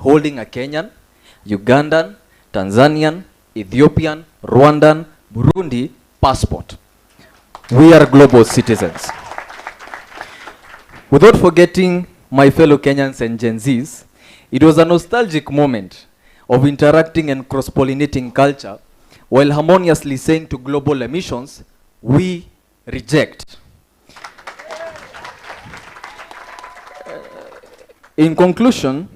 holding a Kenyan, Ugandan, Tanzanian, Ethiopian, Rwandan, Burundi passport. We are global citizens. Without forgetting my fellow Kenyans and Gen Zs, it was a nostalgic moment of interacting and cross-pollinating culture while harmoniously saying to global emissions, we reject. In conclusion,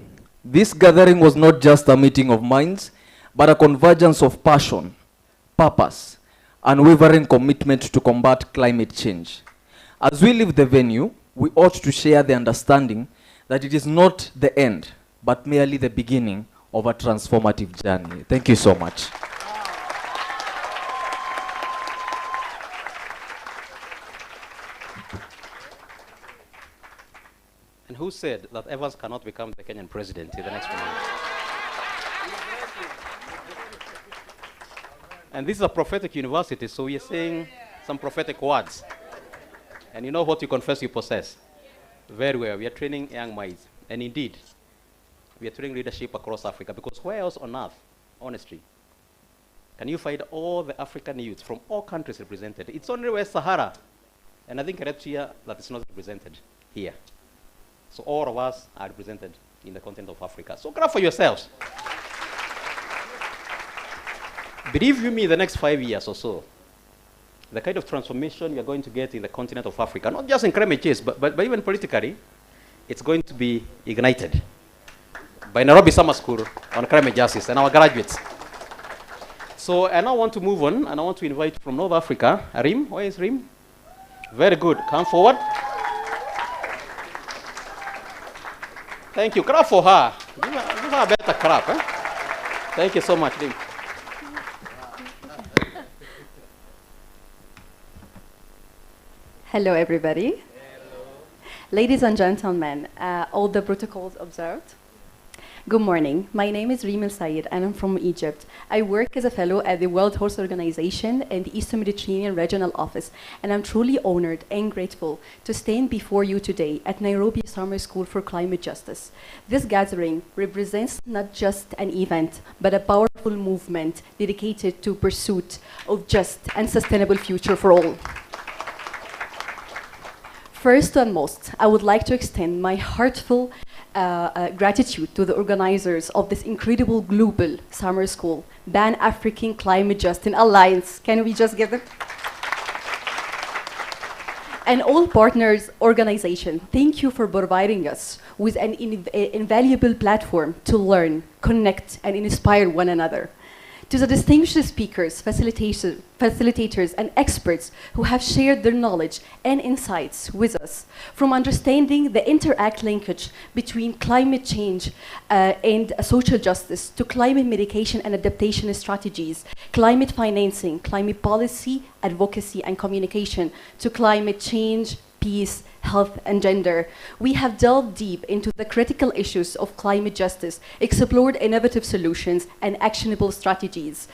this gathering was not just a meeting of minds, but a convergence of passion, purpose, unwavering commitment to combat climate change. As we leave the venue, we ought to share the understanding that it is not the end, but merely the beginning of a transformative journey. Thank you so much. And who said that Evans cannot become the Kenyan president in the next 1 year? And this is a prophetic university, so we are saying some prophetic words. And you know what you confess you possess. Very well, we are training young minds. And indeed, we are training leadership across Africa, because where else on earth, honestly, can you find all the African youth from all countries represented? It's only West Sahara. And I think Eritrea that is not represented here. So all of us are represented in the continent of Africa. So clap for yourselves. Believe you me, the next 5 years or so, the kind of transformation you're going to get in the continent of Africa, not just in climate change, but even politically, it's going to be ignited by Nairobi Summer School on climate justice and our graduates. So I now want to move on, and I want to invite from North Africa, Rim. Where is Rim? Very good. Come forward. Thank you. Clap for her. Give her a better clap. Eh? Thank you so much, Rim. Hello, everybody. Hello. Ladies and gentlemen, all the protocols observed. Good morning. My name is Reem El Sayed, and I'm from Egypt. I work as a fellow at the World Health Organization in the Eastern Mediterranean Regional Office, and I'm truly honored and grateful to stand before you today at Nairobi Summer School for Climate Justice. This gathering represents not just an event, but a powerful movement dedicated to pursuit of just and sustainable future for all. First and most, I would like to extend my heartfelt gratitude to the organizers of this incredible global summer school, Pan-African Climate Justice Alliance. Can we just give them? And all partners organizations, thank you for providing us with an invaluable platform to learn, connect, and inspire one another. To the distinguished speakers, facilitators, and experts who have shared their knowledge and insights with us, from understanding the interact linkage between climate change and social justice, to climate mitigation and adaptation strategies, climate financing, climate policy, advocacy, and communication, to climate change, peace, health, and gender. We have delved deep into the critical issues of climate justice, explored innovative solutions and actionable strategies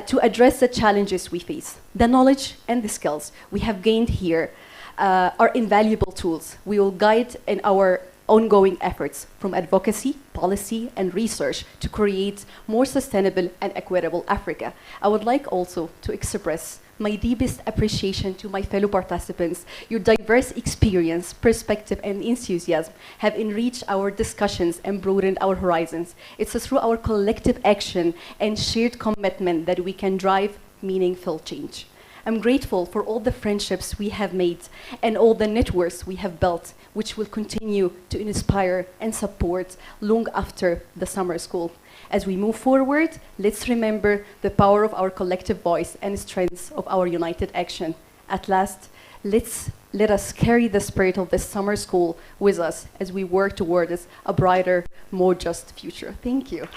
to address the challenges we face. The knowledge and the skills we have gained here are invaluable tools. We will guide in our ongoing efforts from advocacy, policy, and research to create more sustainable and equitable Africa. I would like also to express my deepest appreciation to my fellow participants. Your diverse experience, perspective, and enthusiasm have enriched our discussions and broadened our horizons. It's through our collective action and shared commitment that we can drive meaningful change. I'm grateful for all the friendships we have made and all the networks we have built, which will continue to inspire and support long after the summer school. As we move forward, let's remember the power of our collective voice and strength of our united action. At last, let us carry the spirit of this summer school with us as we work towards a brighter, more just future. Thank you.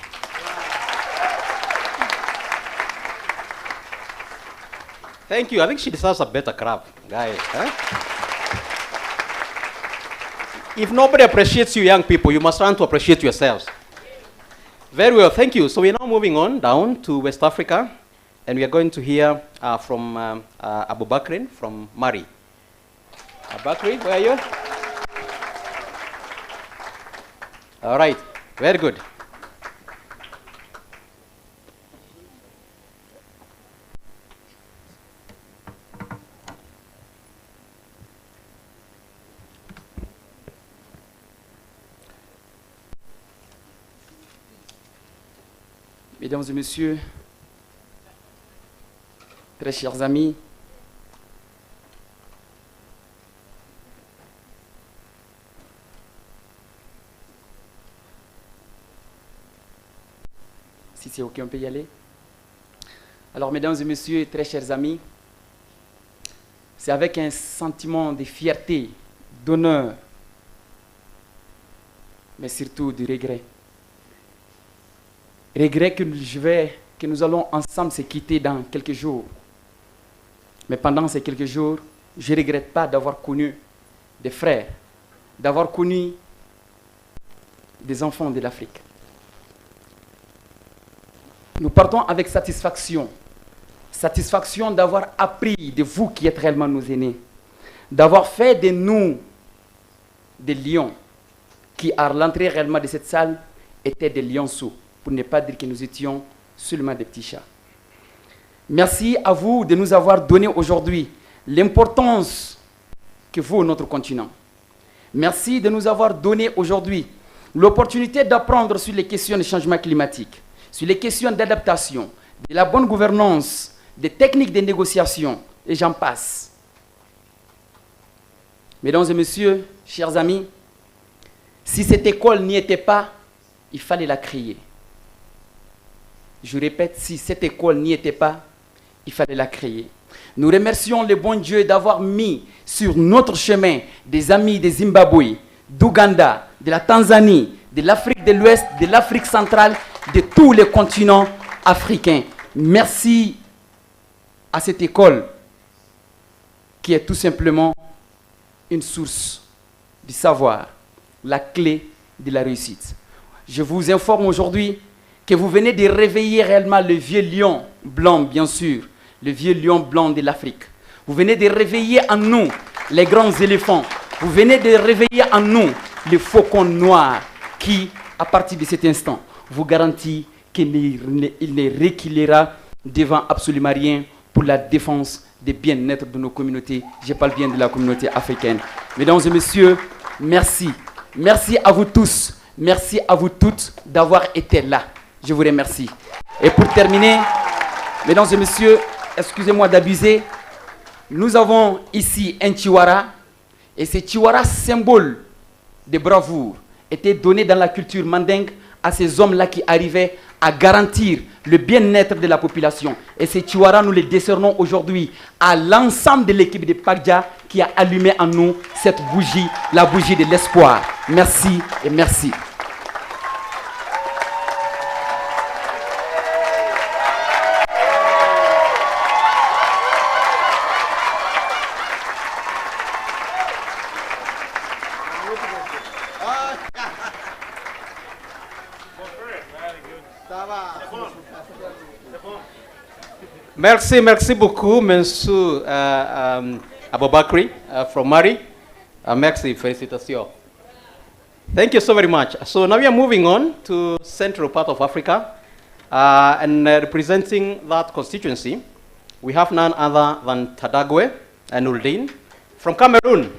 Thank you. I think she deserves a better clap, guys. Huh? If nobody appreciates you young people, you must learn to appreciate yourselves. Very well, thank you. So we're now moving on down to West Africa, and we are going to hear from Abu Bakrin from Mali. Abu Bakri, where are you? All right, very good. Mesdames et messieurs, très chers amis, si c'est OK, on peut y aller. Alors, mesdames et messieurs, très chers amis, c'est avec un sentiment de fierté, d'honneur, mais surtout de regret. Regret que nous allons ensemble se quitter dans quelques jours. Mais pendant ces quelques jours, je ne regrette pas d'avoir connu des frères, d'avoir connu des enfants de l'Afrique. Nous partons avec satisfaction. Satisfaction d'avoir appris de vous qui êtes réellement nos aînés, d'avoir fait de nous des lions qui, à l'entrée réellement de cette salle, étaient des lionceaux, pour ne pas dire que nous étions seulement des petits chats. Merci à vous de nous avoir donné aujourd'hui l'importance que vaut notre continent. Merci de nous avoir donné aujourd'hui l'opportunité d'apprendre sur les questions de changement climatique, sur les questions d'adaptation, de la bonne gouvernance, des techniques de négociation, et j'en passe. Mesdames et messieurs, chers amis, si cette école n'y était pas, il fallait la créer. Je répète, si cette école n'y était pas, il fallait la créer. Nous remercions le bon Dieu d'avoir mis sur notre chemin des amis des Zimbabwe, d'Ouganda, de la Tanzanie, de l'Afrique de l'Ouest, de l'Afrique centrale, de tous les continents africains. Merci à cette école qui est tout simplement une source du savoir, la clé de la réussite. Je vous informe aujourd'hui que vous venez de réveiller réellement le vieux lion blanc, bien sûr, le vieux lion blanc de l'Afrique. Vous venez de réveiller en nous les grands éléphants. Vous venez de réveiller en nous les faucons noirs qui, à partir de cet instant, vous garantit qu'il ne reculera devant absolument rien pour la défense des bien-être de nos communautés. Je parle bien de la communauté africaine. Mesdames et messieurs, merci. Merci à vous tous. Merci à vous toutes d'avoir été là. Je vous remercie. Et pour terminer, mesdames et messieurs, excusez-moi d'abuser, nous avons ici un chiwara, et ce chiwara, symbole de bravoure, était donné dans la culture mandingue à ces hommes-là qui arrivaient à garantir le bien-être de la population. Et ces chiwara, nous les décernons aujourd'hui à l'ensemble de l'équipe de Pagdia qui a allumé en nous cette bougie, la bougie de l'espoir. Merci et merci. Merci beaucoup, Monsieur Abubakri from Mali. Merci, félicitations. Thank you so very much. So now we are moving on to central part of Africa, and representing that constituency, we have none other than Tadagwe and Uldin from Cameroon.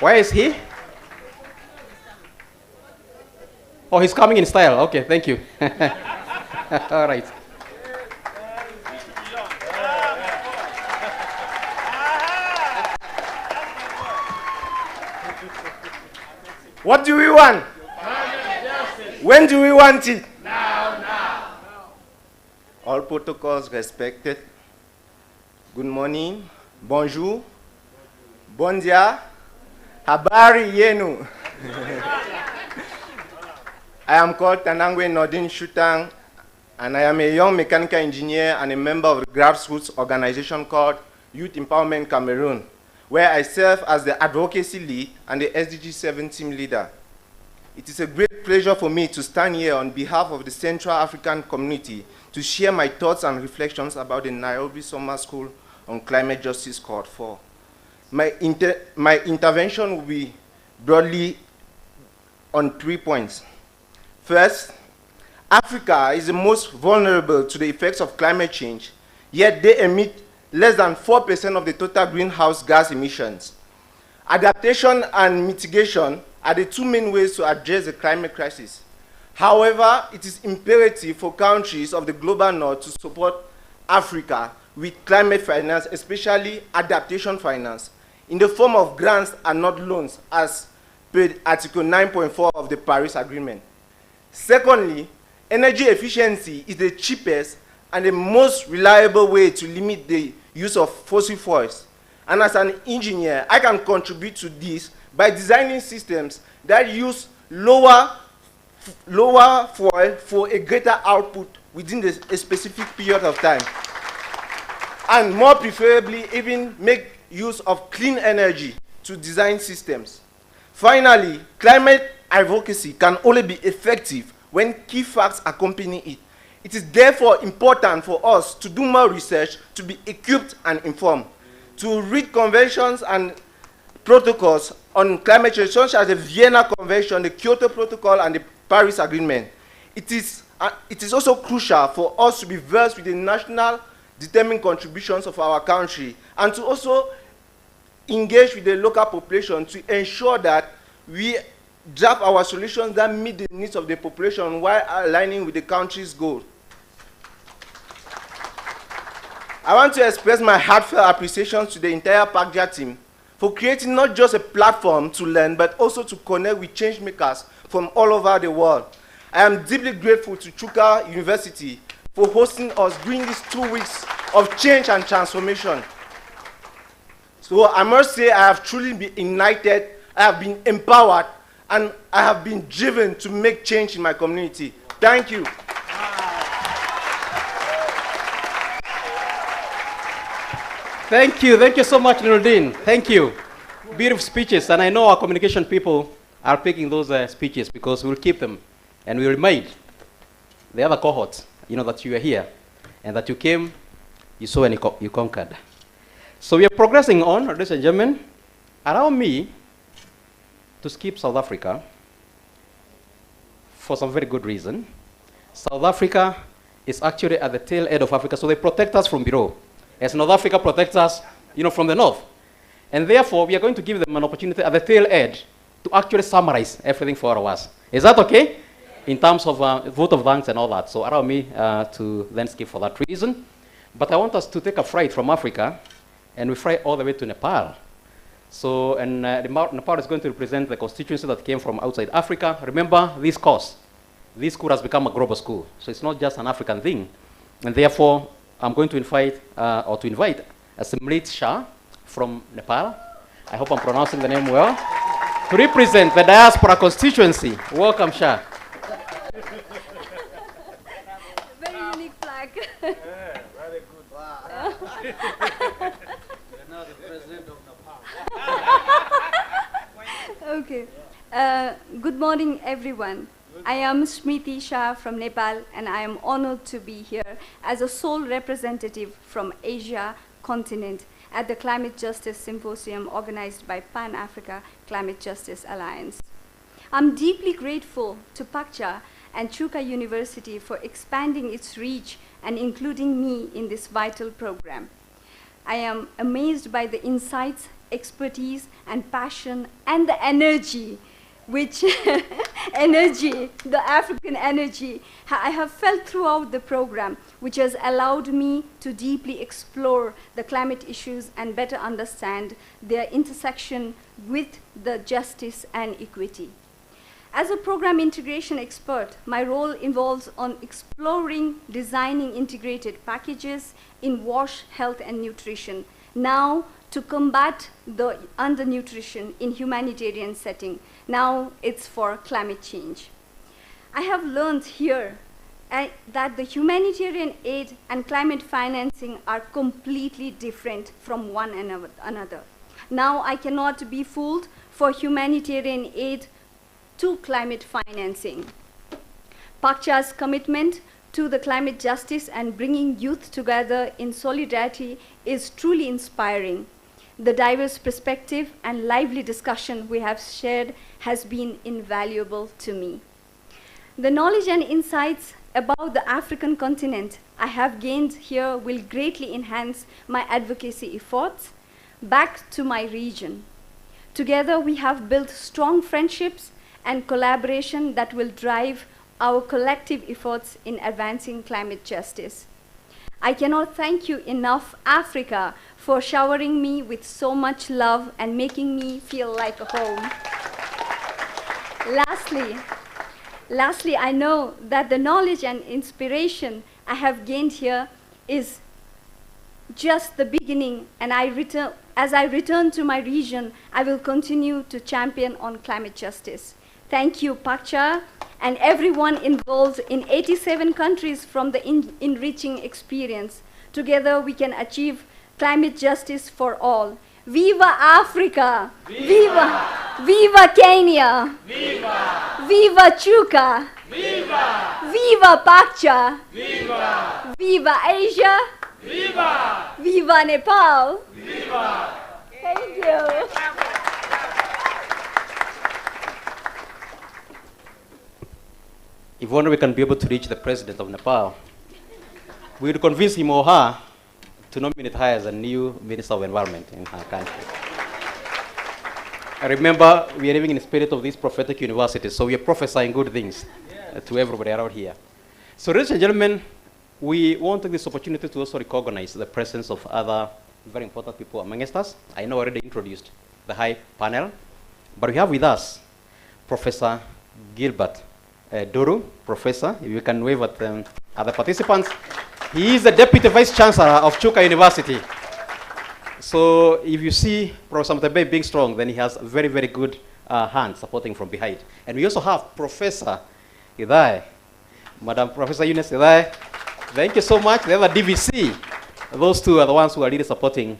Where is he? Oh, he's coming in style. Okay, thank you. All right. What do we want? When do we want it? Now. All protocols respected. Good morning, bonjour, bon dia, habari yenu. I am called Tanangwe Nordin Shutang, and I am a young mechanical engineer and a member of the grassroots organization called Youth Empowerment Cameroon, where I serve as the advocacy lead and the SDG 7 team leader. It is a great pleasure for me to stand here on behalf of the Central African community to share my thoughts and reflections about the Nairobi Summer School on Climate Justice Cohort 4. My intervention will be broadly on 3 points. First, Africa is the most vulnerable to the effects of climate change, yet they emit less than 4% of the total greenhouse gas emissions. Adaptation and mitigation are the two main ways to address the climate crisis. However, it is imperative for countries of the global north to support Africa with climate finance, especially adaptation finance, in the form of grants and not loans, as per Article 9.4 of the Paris Agreement. Secondly, energy efficiency is the cheapest and the most reliable way to limit the use of fossil fuels. And as an engineer, I can contribute to this by designing systems that use lower fuel for a greater output within a specific period of time. And more preferably, even make use of clean energy to design systems. Finally, climate advocacy can only be effective when key facts accompany it. It is therefore important for us to do more research, to be equipped and informed, to read conventions and protocols on climate change, such as the Vienna Convention, the Kyoto Protocol, and the Paris Agreement. It is also crucial for us to be versed with the national determined contributions of our country, and to also engage with the local population to ensure that we draft our solutions that meet the needs of the population while aligning with the country's goal. I want to express my heartfelt appreciation to the entire PACJA team for creating not just a platform to learn, but also to connect with change makers from all over the world. I am deeply grateful to Chuka University for hosting us during these 2 weeks of change and transformation. So I must say I have truly been ignited, I have been empowered, and I have been driven to make change in my community. Thank you. Thank you so much, Nuruddin. Thank you. Beautiful speeches, and I know our communication people are picking those speeches because we'll keep them and we will remind the other cohorts, that you are here and that you came, you saw and you conquered. So we are progressing on, ladies and gentlemen. Allow me to skip South Africa for some very good reason. South Africa is actually at the tail end of Africa, so they protect us from below, as North Africa protects us, from the north. And therefore, we are going to give them an opportunity at the tail end to actually summarize everything for us. Is that okay? In terms of vote of thanks and all that. So allow me to then skip for that reason. But I want us to take a flight from Africa, and we fly all the way to Nepal. So, and Nepal is going to represent the constituency that came from outside Africa. Remember, this school has become a global school. So it's not just an African thing. And therefore, I'm going to invite Simrit Shah from Nepal. I hope I'm pronouncing the name well. To represent the diaspora constituency. Welcome, Shah. Very unique flag. Yeah, very good. Wow. You're now the president of Nepal. Okay. Good morning, everyone. I am Smriti Shah from Nepal, and I am honored to be here as a sole representative from Asia continent at the Climate Justice Symposium organized by Pan-Africa Climate Justice Alliance. I'm deeply grateful to PACJA and Chuka University for expanding its reach and including me in this vital program. I am amazed by the insights, expertise, and passion, and the energy, the African energy, I have felt throughout the program, which has allowed me to deeply explore the climate issues and better understand their intersection with the justice and equity. As a program integration expert, my role involves on exploring designing integrated packages in WASH, health, and nutrition, now to combat the undernutrition in humanitarian setting. Now it's for climate change. I have learned here that the humanitarian aid and climate financing are completely different from one another. Now I cannot be fooled for humanitarian aid to climate financing. PACJA's commitment to the climate justice and bringing youth together in solidarity is truly inspiring. The diverse perspective and lively discussion we have shared has been invaluable to me. The knowledge and insights about the African continent I have gained here will greatly enhance my advocacy efforts back to my region. Together, we have built strong friendships and collaboration that will drive our collective efforts in advancing climate justice. I cannot thank you enough, Africa, for showering me with so much love and making me feel like a home. Lastly, I know that the knowledge and inspiration I have gained here is just the beginning, and as I return to my region, I will continue to champion on climate justice. Thank you, Pakcha, and everyone involved in 87 countries from the enriching experience. Together, we can achieve climate justice for all. Viva Africa! Viva! Viva Kenya! Viva! Viva Chuka! Viva! Viva Pakcha! Viva! Viva Asia! Viva! Viva Nepal! Viva! Thank you. If only we can be able to reach the president of Nepal, we will convince him or her to nominate her as a new Minister of Environment in her country. I remember, we are living in the spirit of this prophetic university, so we are prophesying good things to everybody around here. So, ladies and gentlemen, we want to take this opportunity to also recognize the presence of other very important people amongst us. I know I already introduced the high panel, but we have with us Professor Gilbert Duru, Professor, if you can wave at other participants. He is the Deputy Vice Chancellor of Chuka University. So if you see Professor Mutebe being strong, then he has a very, very good hand supporting from behind. And we also have Professor Idai, Madam Professor Eunice Idai. Thank you so much. The other DVC, those two are the ones who are really supporting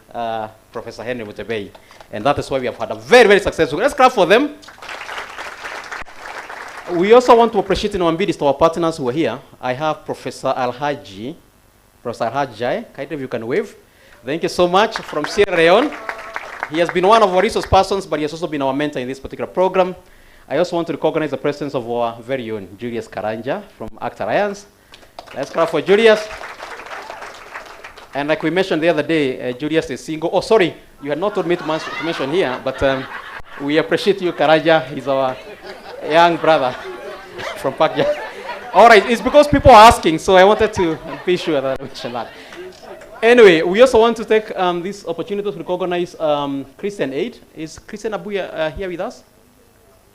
Professor Henry Mutebe. And that is why we have had a very, very successful. Let's clap for them. We also want to appreciate in Wambidis to our partners who are here. I have Professor Alhaji, Professor Alhaji, kindly if you can wave. Thank you so much, from Sierra Leone. He has been one of our resource persons, but he has also been our mentor in this particular program. I also want to recognize the presence of our very own Julius Karanja from ACT Alliance. Let's clap for Julius. And like we mentioned the other day, Julius is single. Oh, sorry, you had not told me to mention here, but we appreciate you, Karanja. He's our young brother from Pakja. All right, it's because people are asking, so I wanted to be sure that I mentioned that. Anyway, we also want to take this opportunity to recognize Christian Aid. Is Christian Abuya here with us?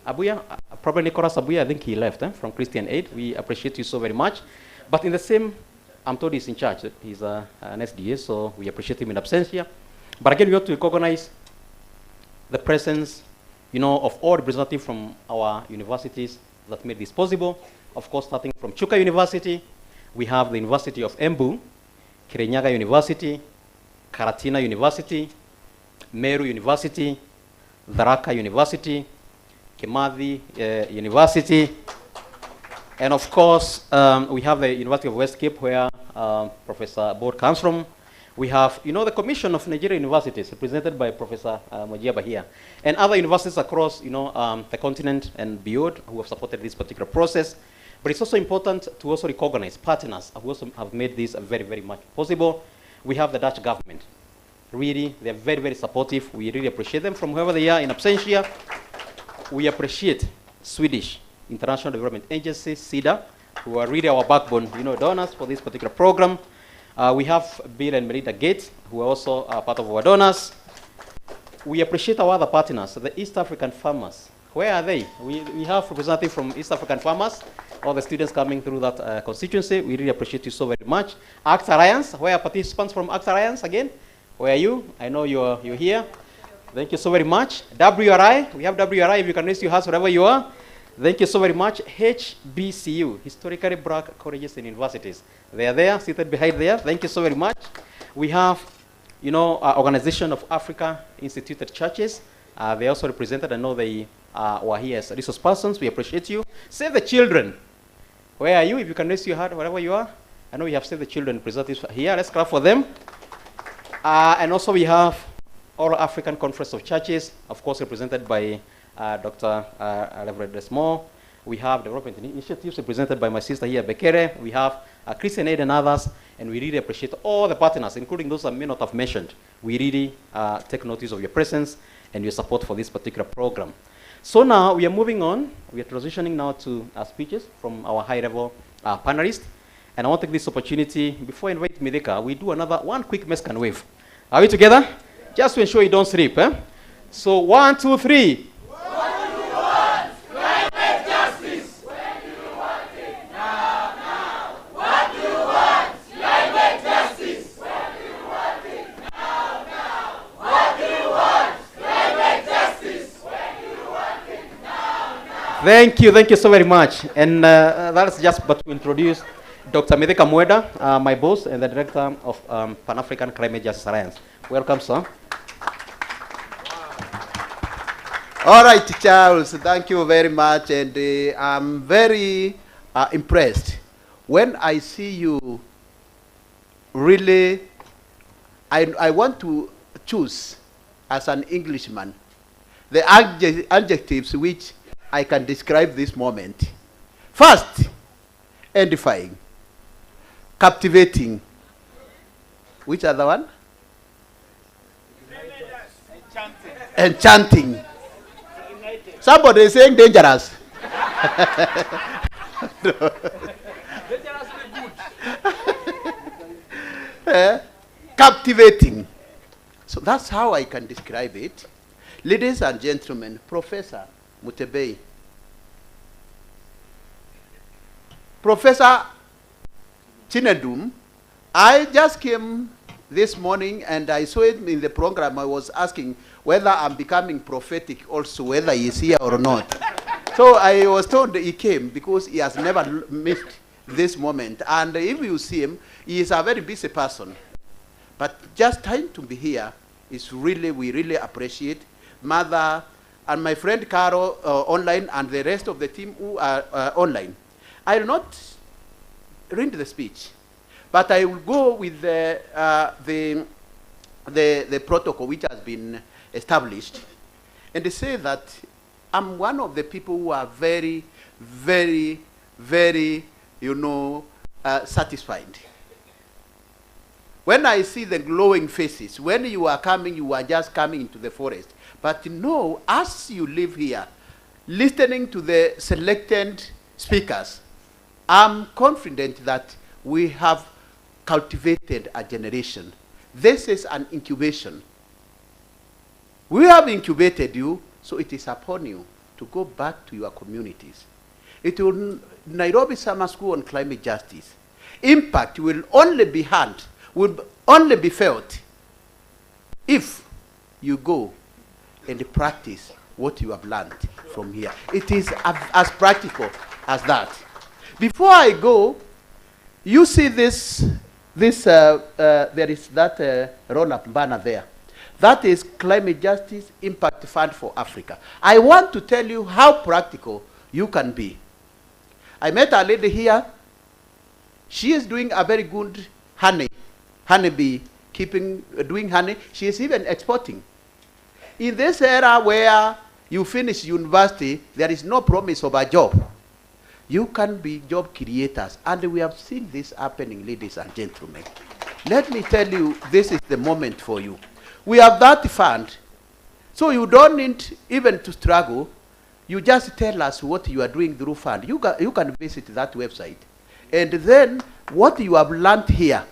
Abuya? Probably Nicholas Abuya, I think he left from Christian Aid. We appreciate you so very much. But in the same, I'm told he's in charge. He's an SDA, so we appreciate him in absentia. But again, we want to recognize the presence, you know, of all representatives from our universities that made this possible. Of course, starting from Chuka University, we have the University of Embu, Kirinyaga University, Karatina University, Meru University, Tharaka University, Kimathi University, and of course, we have the University of West Cape, where Professor Bod comes from. We have, you know, the Commission of Nigeria Universities, represented by Professor Mojiaba here, and other universities across, you know, the continent and beyond who have supported this particular process. But it's also important to also recognize partners who also have made this very, very much possible. We have the Dutch government. Really, they're very, very supportive. We really appreciate them from whoever they are in absentia. We appreciate Swedish International Development Agency, SIDA, who are really our backbone, you know, donors for this particular program. We have Bill and Melinda Gates, who are also part of our donors. We appreciate our other partners, the East African farmers. Where are they? We have representatives from East African farmers, all the students coming through that constituency. We really appreciate you so very much. ACT Alliance, where are participants from ACT Alliance again? Where are you? I know you're here. Thank you so very much. WRI, we have WRI, if you can raise your hands wherever you are. Thank you so very much. HBCU, Historically Black Colleges and Universities. They are there, seated behind there. Thank you so very much. We have, you know, Organization of Africa Instituted Churches. They also represented. I know they were here as resource persons. We appreciate you. Save the Children. Where are you? If you can raise your hand wherever you are. I know we have Save the Children representatives here. Let's clap for them. And also we have All African Conference of Churches, of course represented by Dr. Reverend Desmore. We have development initiatives represented by my sister here, Bekere. We have Christian Aid and others, and we really appreciate all the partners, including those I may not have mentioned. We really take notice of your presence, and your support for this particular program. So now we are moving on. We are transitioning now to our speeches from our high-level panelists. And I want to take this opportunity, before I invite Mideka, we do one quick Mexican wave. Are we together? Just to ensure you don't sleep. Eh? So 1, 2, 3. Thank you so very much. And that's just but to introduce Dr. Mideka Mueda, my boss and the director of Pan-African Climate Justice Alliance. Welcome, sir. All right, Charles, thank you very much. And I'm very impressed. When I see you, really, I want to choose, as an Englishman, the adjectives which I can describe this moment. First, edifying, captivating. Which other one? Enchanting. Somebody is saying dangerous. Captivating. So that's how I can describe it. Ladies and gentlemen, Professor Mutebei. Professor Chinedum, I just came this morning and I saw it in the program. I was asking whether I'm becoming prophetic also, whether he's here or not. So I was told he came because he has never missed this moment. And if you see him, he is a very busy person. But just time to be here is really, we really appreciate. Mother and my friend Caro online and the rest of the team who are online. I will not read the speech, but I will go with the protocol which has been established, and they say that I'm one of the people who are very, very, very, satisfied. When I see the glowing faces, when you are coming, you are just coming into the forest. But no, as you live here, listening to the selected speakers, I'm confident that we have cultivated a generation. This is an incubation. We have incubated you, so it is upon you to go back to your communities. It will, Nairobi Summer School on Climate Justice, impact will only be had, will only be felt if you go and practice what you have learned from here. It is as practical as that. Before I go, you see this, there is that roll-up banner there. That is Climate Justice Impact Fund for Africa. I want to tell you how practical you can be. I met a lady here. She is doing a very good honeybee, doing honey. She is even exporting. In this era where you finish university, there is no promise of a job. You can be job creators, and we have seen this happening, ladies and gentlemen. Let me tell you, this is the moment for you. We have that fund, so you don't need even to struggle. You just tell us what you are doing through fund. You can visit that website. And then what you have learned here,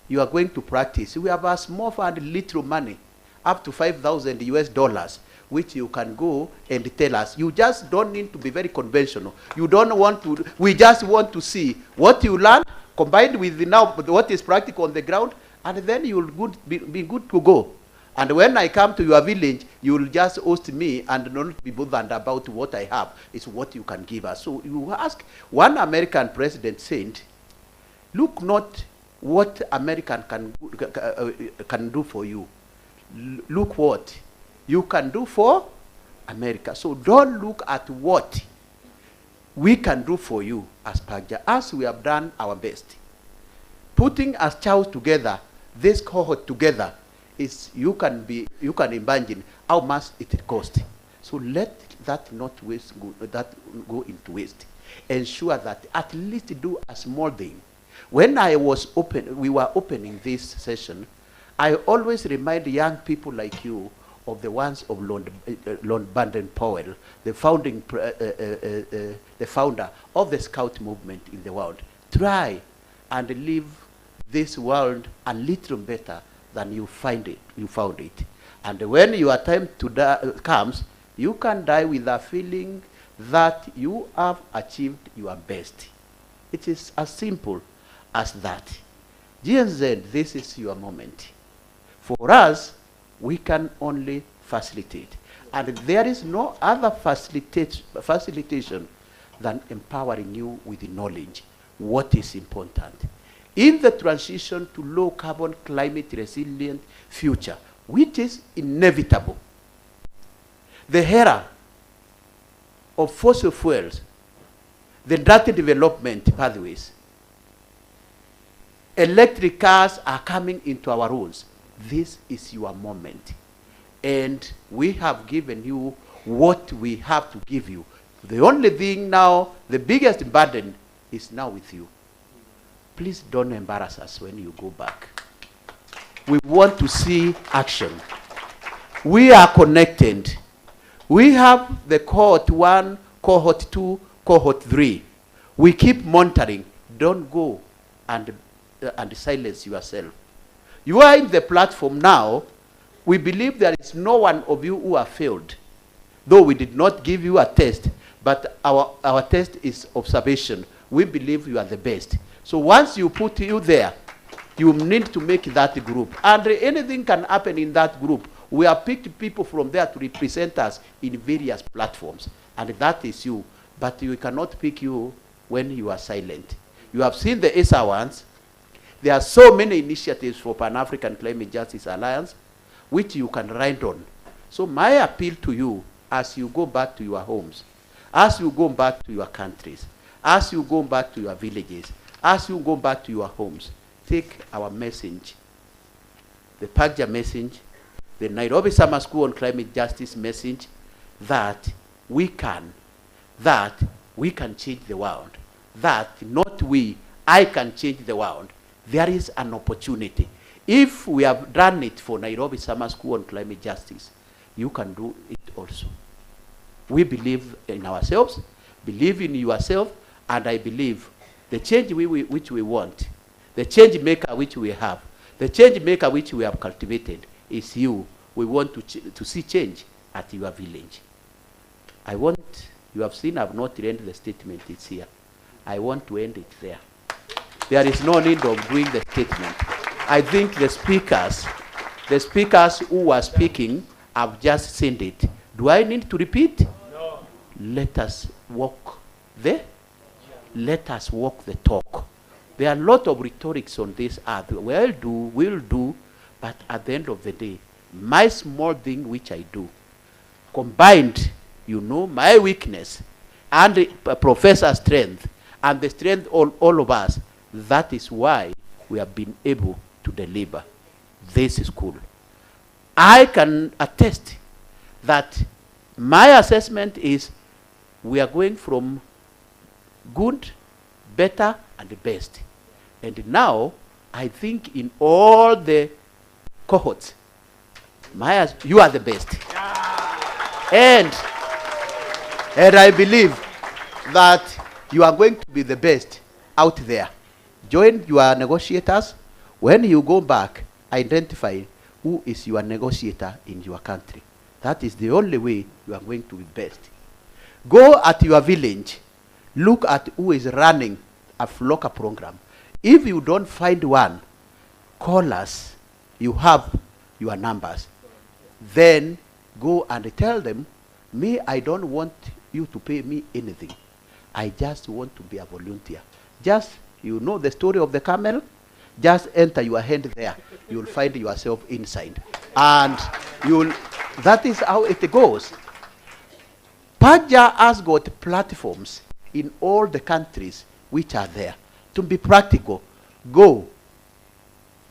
you are going to practice. We have a small fund, little money, up to $5,000 which you can go and tell us. You just don't need to be very conventional. You don't want to, we just want to see what you learn combined with now what is practical on the ground, and then you will be good to go. And when I come to your village, you will just host me and not be bothered about what I have. It's what you can give us. So you ask, one American president said, look not what American can do for you. Look what you can do for America. So don't look at what we can do for you as PAGJA, as we have done our best. Putting as child together, this cohort together, is you can imagine how much it costs. So let that not waste go into waste. Ensure that at least do a small thing. When we were opening this session, I always remind young people like you of the ones of Lord Baden-Powell, the founder of the Scout movement in the world. Try and leave this world a little better than you found it. And when your time to die comes, you can die with a feeling that you have achieved your best. It is as simple as that. GNZ, this is your moment. For us, we can only facilitate. And there is no other facilitation than empowering you with the knowledge. What is important? In the transition to low carbon, climate resilient future, which is inevitable, the era of fossil fuels, the dirty development pathways, electric cars are coming into our roads. This is your moment. And we have given you what we have to give you. The only thing now, the biggest burden is now with you. Please don't embarrass us when you go back. We want to see action. We are connected. We have the cohort 1, cohort 2, cohort 3. We keep monitoring. Don't go and silence yourself. You are in the platform now. We believe there is no one of you who have failed. Though we did not give you a test, but our test is observation. We believe you are the best. So once you put you there, you need to make that group. And anything can happen in that group. We have picked people from there to represent us in various platforms. And that is you. But we cannot pick you when you are silent. You have seen the ESA ones. There are so many initiatives for Pan-African Climate Justice Alliance, which you can ride on. So my appeal to you, as you go back to your homes, as you go back to your countries, as you go back to your villages, as you go back to your homes, take our message, the PAGJA message, the Nairobi Summer School on Climate Justice message, that we can change the world, that not we, I can change the world. There is an opportunity. If we have done it for Nairobi Summer School on Climate Justice, you can do it also. We believe in ourselves, believe in yourself, and I believe the change which we want, the change maker which we have, the change maker which we have cultivated is you. We want to see change at your village. You have seen I've not ended the statement, it's here. I want to end it there. There is no need of doing the statement. I think the speakers who are speaking have just said it. Do I need to repeat? No. Let us walk let us walk the talk. There are a lot of rhetorics on this earth. We'll do, but at the end of the day, my small thing which I do, combined, my weakness and the professor's strength, and the strength of all of us, that is why we have been able to deliver this school. I can attest that my assessment is we are going from good, better, and the best. And now, I think in all the cohorts, you are the best. And I believe that you are going to be the best out there. Join your negotiators. When you go back, identify who is your negotiator in your country. That is the only way you are going to be best. Go at your village. Look at who is running a FLOCA program. If you don't find one, call us. You have your numbers. Then go and tell them, me, I don't want you to pay me anything. I just want to be a volunteer. Just, the story of the camel? Just enter your hand there. You'll find yourself inside. And that is how it goes. PAGJA has got platforms in all the countries which are there. To be practical, go.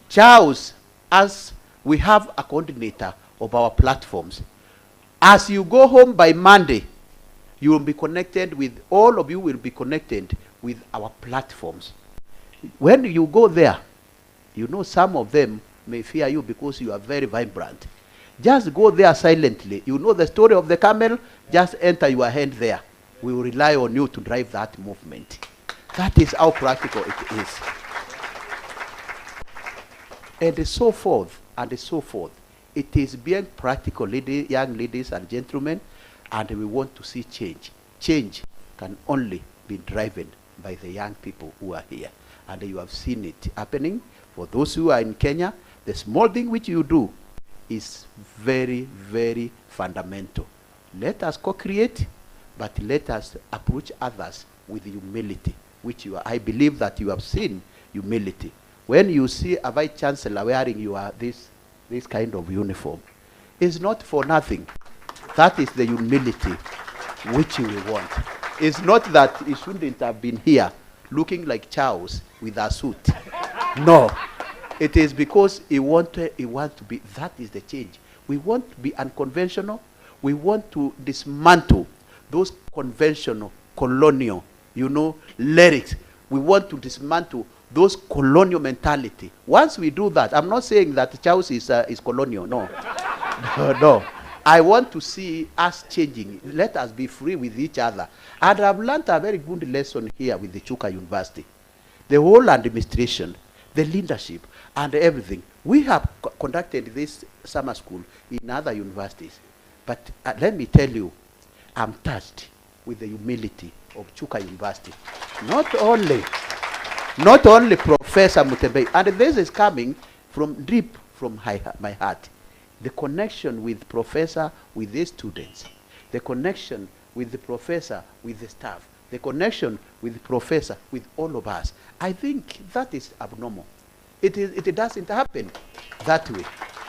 Charles, as we have a coordinator of our platforms, as you go home by Monday, you will be connected with, all of you will be connected with our platforms. When you go there, some of them may fear you because you are very vibrant. Just go there silently. You know the story of the camel, just enter your hand there. We will rely on you to drive that movement. That is how practical it is. And so forth, and so forth. It is being practical, young ladies and gentlemen, and we want to see change. Change can only be driven by the young people who are here. And you have seen it happening. For those who are in Kenya, the small thing which you do is very, very fundamental. Let us co-create, but let us approach others with humility, which I believe that you have seen humility. When you see a vice chancellor wearing this kind of uniform, it's not for nothing. That is the humility which we want. It's not that he shouldn't have been here looking like Charles with a suit. No. It is because he wants to be, that is the change. We want to be unconventional. We want to dismantle those conventional, colonial, lyrics. We want to dismantle those colonial mentality. Once we do that, I'm not saying that Charles is colonial, no. No. I want to see us changing. Let us be free with each other. And I've learned a very good lesson here with the Chuka University. The whole administration, the leadership, and everything. We have conducted this summer school in other universities. But let me tell you, I'm touched with the humility of Chuka University. Not only Professor Mutembei, and this is coming from deep from my heart. The connection with professor, with the students, the connection with the professor, with the staff, the connection with the professor, with all of us. I think that is abnormal. It doesn't happen that way.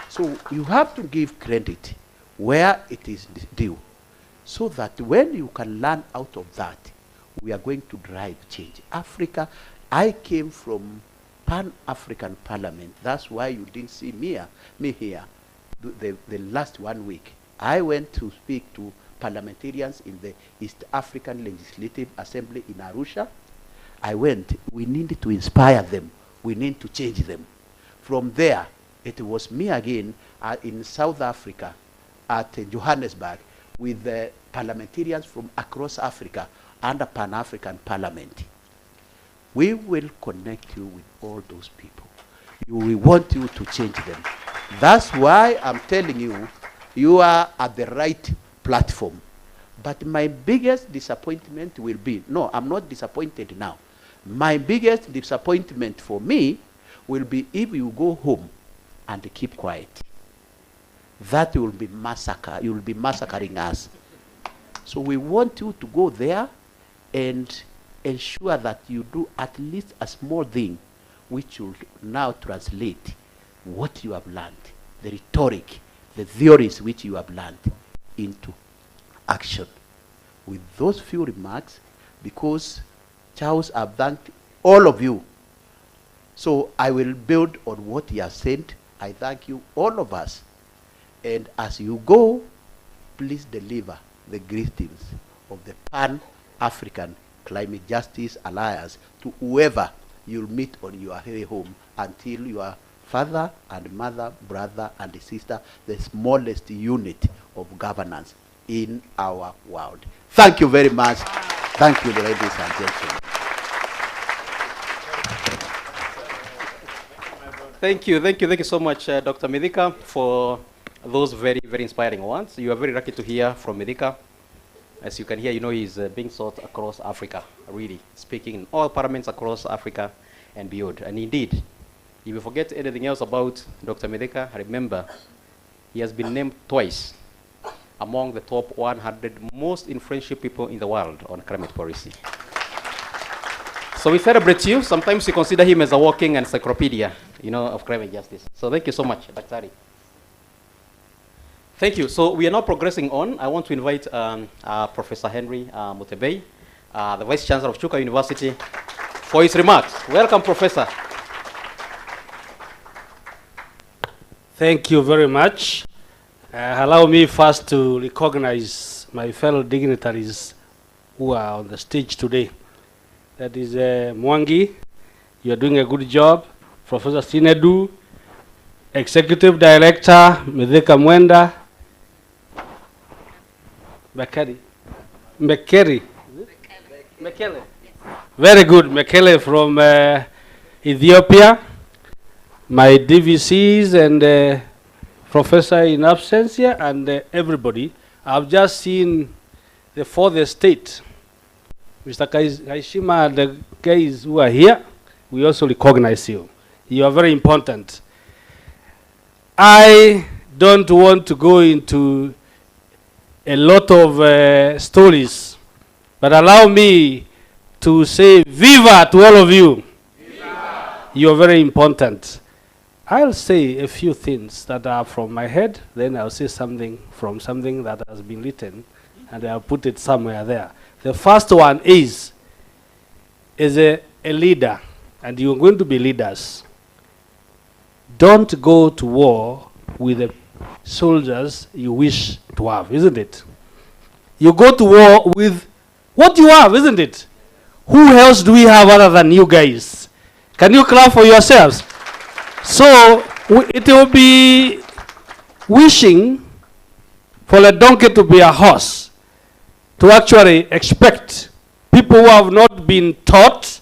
So you have to give credit where it is due, so that when you can learn out of that, we are going to drive change. Africa, I came from Pan-African Parliament. That's why you didn't see me here the last 1 week. I went to speak to parliamentarians in the East African Legislative Assembly in Arusha. We need to inspire them. We need to change them. From there, it was me again in South Africa at Johannesburg with the parliamentarians from across Africa under Pan-African Parliament. We will connect you with all those people. We want you to change them. That's why I'm telling you, you are at the right platform. But my biggest disappointment will be, no, I'm not disappointed now. My biggest disappointment for me will be if you go home and keep quiet. That will be massacre. You will be massacring us. So we want you to go there and ensure that you do at least a small thing which will now translate what you have learned, the rhetoric, the theories which you have learned into action. With those few remarks, because Charles have thanked all of you, so I will build on what he has said. I thank you, all of us. And as you go, please deliver the greetings of the Pan-African Climate Justice Alliance to whoever you'll meet on your way home, until your father and mother, brother and sister, the smallest unit of governance in our world. Thank you very much. Thank you, ladies and gentlemen. Thank you so much, Dr. Midhika, for those very, very inspiring words. You are very lucky to hear from Midhika. As you can hear, he's being sought across Africa, really, speaking in all parliaments across Africa and beyond. And indeed, if you forget anything else about Dr. Midhika, remember, he has been named twice among the top 100 most influential people in the world on climate policy. So we celebrate you. Sometimes we consider him as a walking encyclopedia, of climate justice. So thank you so much, Dr. Thank you. So we are now progressing on. I want to invite Professor Henry Mutembei, the Vice Chancellor of Chuka University, for his remarks. Welcome, Professor. Thank you very much. Allow me first to recognize my fellow dignitaries who are on the stage today. That is Mwangi, you are doing a good job. Professor Sinedu, Executive Director, Mithika Mwenda, Mekele. Very good, Mekele from Ethiopia. My DVCs and Professor in absentia and everybody. I've just seen the fourth estate. Mr. Kaishima and the guys who are here, we also recognize you. You are very important. I don't want to go into a lot of stories, but allow me to say viva to all of you. Viva. You are very important. I'll say a few things that are from my head, then I'll say something from something that has been written, and I'll put it somewhere there. The first one is a leader, and you're going to be leaders. Don't go to war with the soldiers you wish to have, isn't it? You go to war with what you have, isn't it? Who else do we have other than you guys? Can you clap for yourselves? So it will be wishing for a donkey to be a horse, to actually expect people who have not been taught,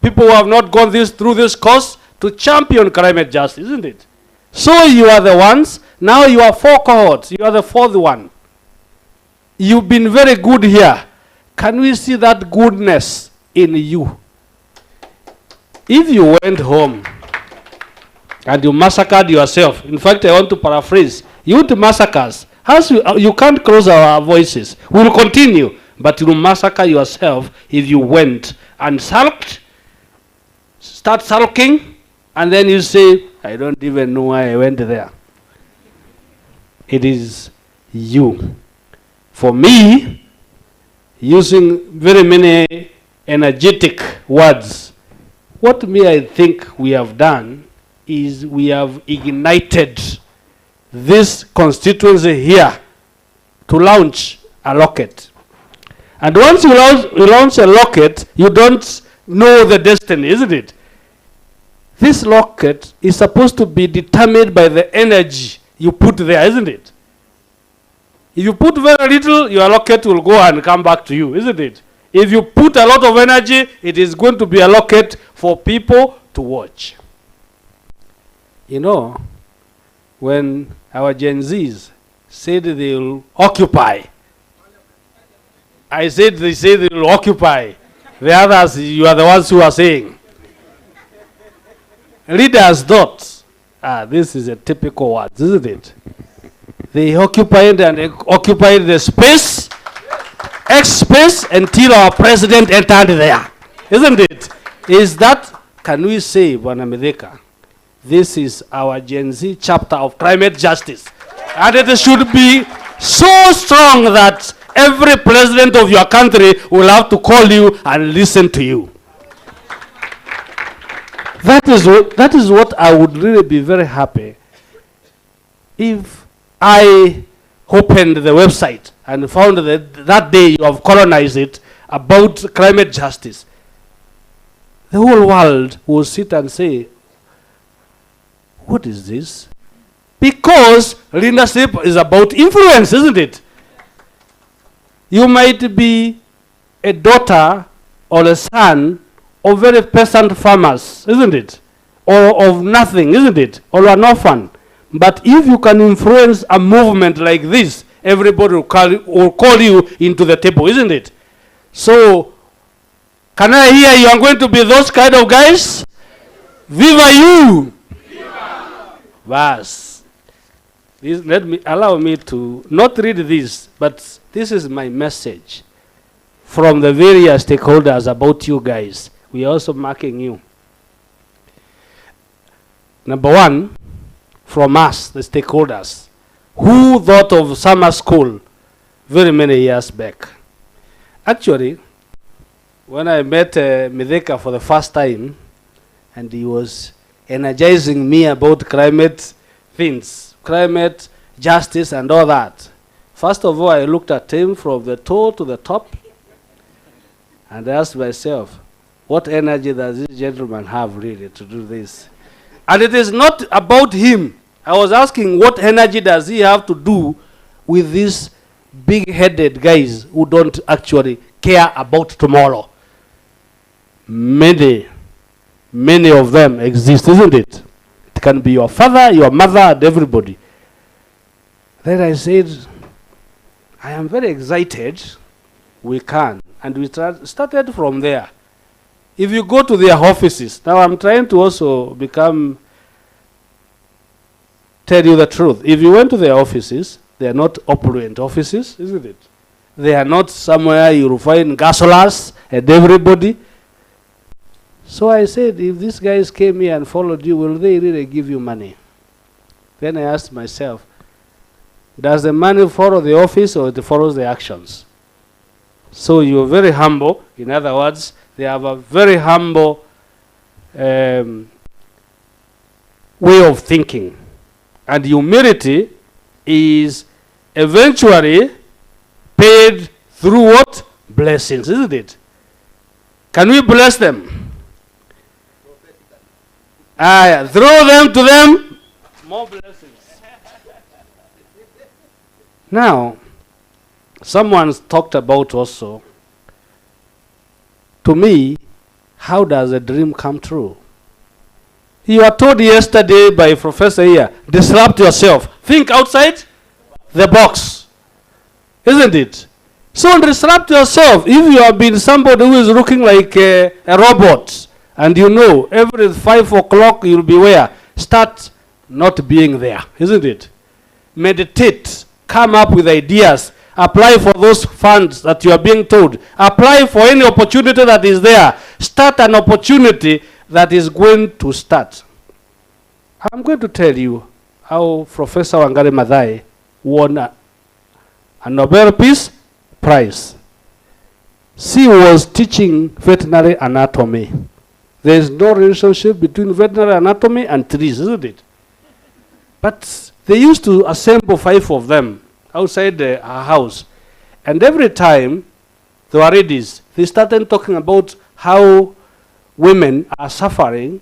people who have not gone through this course, to champion climate justice, isn't it? So you are the ones. Now you are 4 cohorts. You are the 4th one. You've been very good here. Can we see that goodness in you? If you went home and you massacred yourself, in fact, I want to paraphrase, you would massacre us. You can't close our voices. We will continue, but you will massacre yourself if you went and sulked, start sulking, and then you say, I don't even know why I went there. It is you. For me, using very many energetic words, what I think we have done is we have ignited this constituency here to launch a rocket. And once you launch a rocket, you don't know the destiny, isn't it? This rocket is supposed to be determined by the energy you put there, isn't it? If you put very little, your rocket will go and come back to you, isn't it? If you put a lot of energy, it is going to be a rocket for people to watch. You know, when our Gen Zs said they will occupy, I said they say they will occupy. The others, you are the ones who are saying. Leaders thought, this is a typical word, isn't it? They occupied the space, X space, until our president entered there. Isn't it? Is that, can we say, Bwana Mithika, this is our Gen Z chapter of climate justice. And it should be so strong that every president of your country will have to call you and listen to you. That is what I would really be very happy if I opened the website and found that day you have colonized it about climate justice. The whole world will sit and say, what is this? Because leadership is about influence, isn't it? You might be a daughter or a son of very peasant farmers, isn't it? Or of nothing, isn't it? Or an orphan. But if you can influence a movement like this, everybody will call you into the table, isn't it? So, can I hear you are going to be those kind of guys? Viva you! Viva! Vas. Allow me to not read this, but this is my message from the various stakeholders about you guys. We are also marking you. Number one, from us, the stakeholders, who thought of summer school very many years back. Actually, when I met Mithika for the first time, and he was energizing me about climate things, climate justice and all that. First of all, I looked at him from the toe to the top, and I asked myself, what energy does this gentleman have really to do this? And it is not about him. I was asking, what energy does he have to do with these big-headed guys who don't actually care about tomorrow? Many of them exist, isn't it? It can be your father, your mother, and everybody. Then I said, I am very excited. We can. And we started from there. If you go to their offices, now I'm trying to also tell you the truth. If you went to their offices, they are not opulent offices, isn't it? They are not somewhere you'll find gasolers and everybody. So I said, if these guys came here and followed you, will they really give you money? Then I asked myself, does the money follow the office or it follows the actions? So you're very humble. In other words, they have a very humble way of thinking. And humility is eventually paid through what? Blessings, isn't it? Can we bless them? Throw them to them. More blessings. Now, someone's talked about also, to me, how does a dream come true? You were told yesterday by Professor here, disrupt yourself. Think outside the box. Isn't it? So disrupt yourself. If you have been somebody who is looking like a robot, and you know every 5 o'clock you'll be where? Start not being there. Isn't it? Meditate. Come up with ideas. Apply for those funds that you are being told. Apply for any opportunity that is there. Start an opportunity that is going to start. I'm going to tell you how Professor Wangari Maathai won a Nobel Peace Prize. She was teaching veterinary anatomy. There is no relationship between veterinary anatomy and trees, isn't it? But they used to assemble 5 of them outside her house. And every time they were ladies, they started talking about how women are suffering,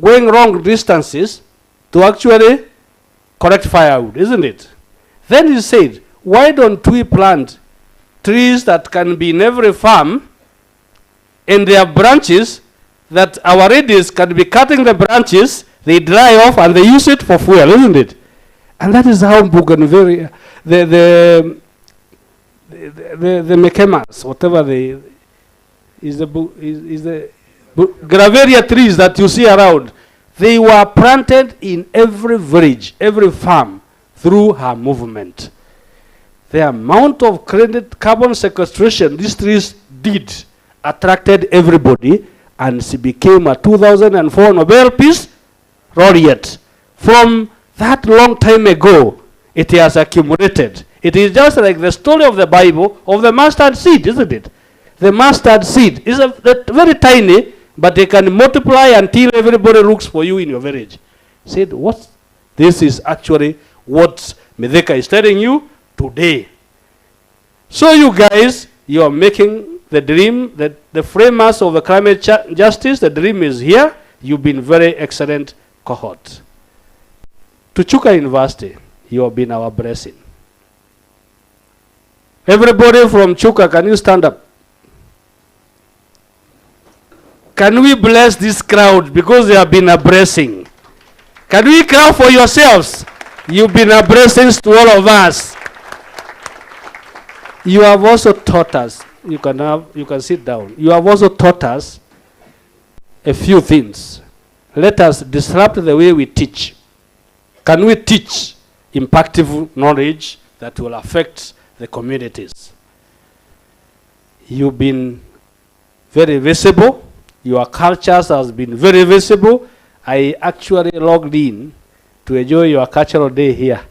going long distances to actually collect firewood, isn't it? Then he said, why don't we plant trees that can be in every farm, and their branches that our ladies can be cutting the branches, they dry off and they use it for fuel, isn't it? And that is how Bougainvillea, the Mechemas, whatever the Graveria trees that you see around, they were planted in every village, every farm, through her movement. The amount of carbon sequestration these trees did attracted everybody, and she became a 2004 Nobel Peace Laureate. From that long time ago, it has accumulated. It is just like the story of the Bible of the mustard seed, isn't it? The mustard seed is very tiny, but they can multiply until everybody looks for you in your village. Said, what? This is actually what Medeka is telling you today. So you guys, you are making the dream, the framers of the climate justice, the dream is here. You've been very excellent cohort. To Chuka University, you have been our blessing. Everybody from Chuka, can you stand up? Can we bless this crowd because they have been a blessing? Can we clap for yourselves? You've been a blessing to all of us. You have also taught us, you can sit down. You have also taught us a few things. Let us disrupt the way we teach. Can we teach impactful knowledge that will affect the communities? You've been very visible. Your cultures has been very visible. I actually logged in to enjoy your cultural day here.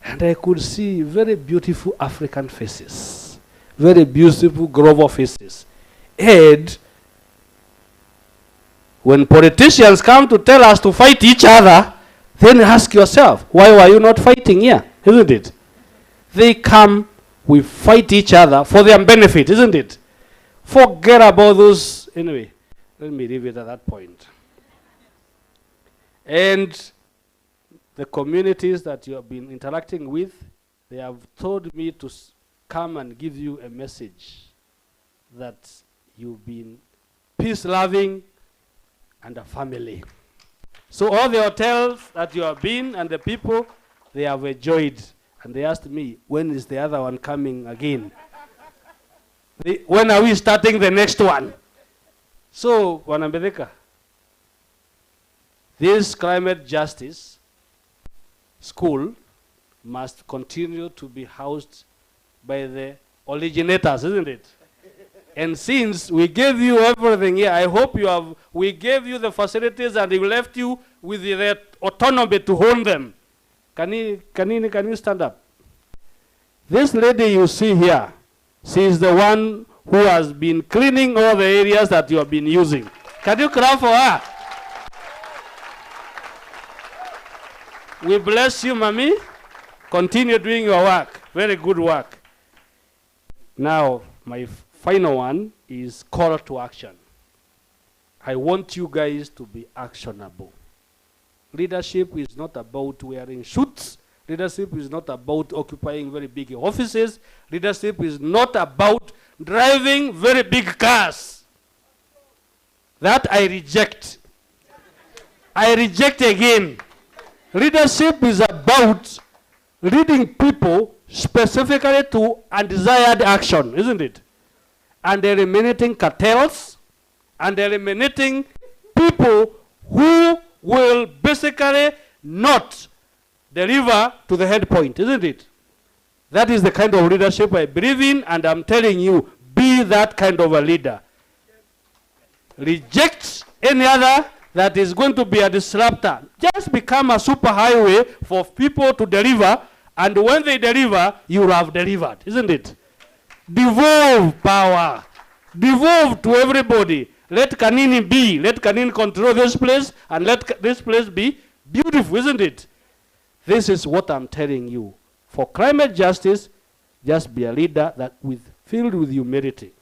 And I could see very beautiful African faces. Very beautiful global faces. And when politicians come to tell us to fight each other, then ask yourself, why were you not fighting here? Isn't it? They come, we fight each other for their benefit, isn't it? Forget about those. Anyway, let me leave it at that point. And the communities that you have been interacting with, they have told me to come and give you a message that you've been peace-loving and a family. So all the hotels that you have been and the people, they have enjoyed. And they asked me, when is the other one coming again? When are we starting the next one? So, Wanambedeka, this climate justice school must continue to be housed by the originators, isn't it? And since we gave you everything here, I hope we gave you the facilities and we left you with the autonomy to own them. Can you stand up? This lady you see here, she is the one who has been cleaning all the areas that you have been using. Can you clap for her? We bless you, Mami. Continue doing your work. Very good work. Now, my final one is call to action. I want you guys to be actionable. Leadership is not about wearing suits. Leadership is not about occupying very big offices. Leadership is not about driving very big cars. That I reject. I reject again. Leadership is about leading people specifically to undesired action, isn't it? And eliminating cartels, and eliminating people who will basically not deliver to the head point, isn't it? That is the kind of leadership I believe in, and I'm telling you, be that kind of a leader. Reject any other that is going to be a disruptor. Just become a superhighway for people to deliver, and when they deliver, you will have delivered, isn't it? Devolve power. Devolve to everybody. Let Kanini be. Let Kanini control this place, and let this place be beautiful, isn't it? This is what I'm telling you. For climate justice, just be a leader that filled with humility,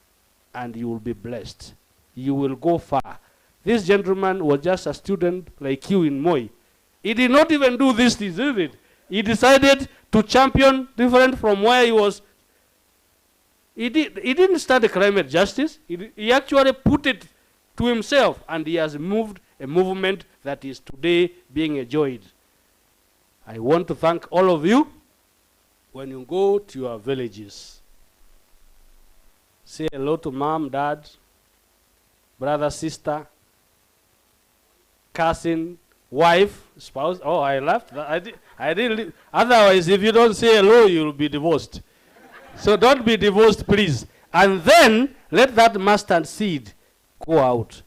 and you will be blessed. You will go far. This gentleman was just a student like you in Moi. He did not even do these things, did it? He decided to champion different from where he was. He didn't start the climate justice. He actually put it to himself, and he has moved a movement that is today being enjoyed. I want to thank all of you. When you go to your villages, say hello to mom, dad, brother, sister, cousin, wife, spouse. Oh, I laughed. I didn't. Otherwise, if you don't say hello, you'll be divorced. So don't be divorced, please. And then let that mustard seed go out.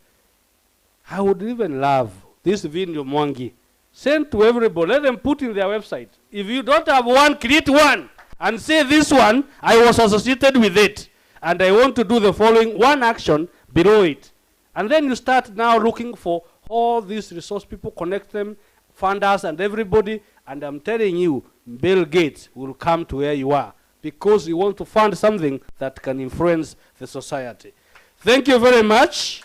I would even love this video Mwangi. Send to everybody. Let them put in their website. If you don't have one, create one. And say this one, I was associated with it. And I want to do the following one action below it. And then you start now looking for all these resource people, connect them, funders and everybody. And I'm telling you, Bill Gates will come to where you are, because you want to fund something that can influence the society. Thank you very much.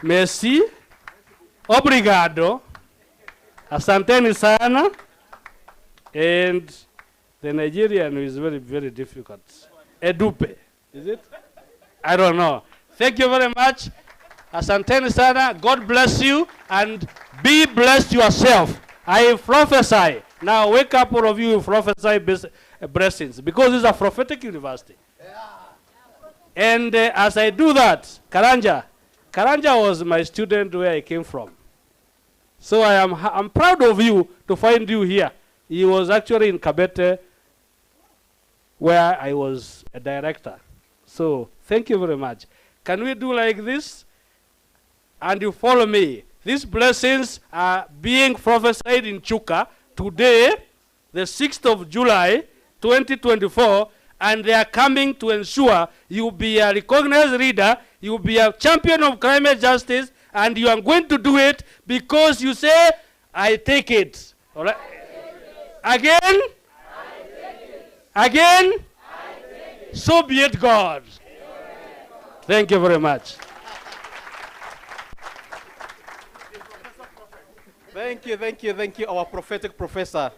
Merci. Obrigado. Asanteni sana. And the Nigerian is very, very difficult. Edupe. Is it? I don't know. Thank you very much. Asanteni sana. God bless you, and be blessed yourself. I prophesy. Now wake up, all of you, prophesy blessings, because it's a prophetic university. Yeah. And as I do that, Karanja was my student where I came from. So I'm proud of you to find you here. He was actually in Kabete, where I was a director. So thank you very much. Can we do like this? And you follow me. These blessings are being prophesied in Chuka today, the 6th of July, 2024, and they are coming to ensure you be a recognized leader, you be a champion of climate justice, and you are going to do it because you say, I take it. All right? Again? I take it. Again? I take it. So be it, God. Thank you very much. Thank thank you, our prophetic professor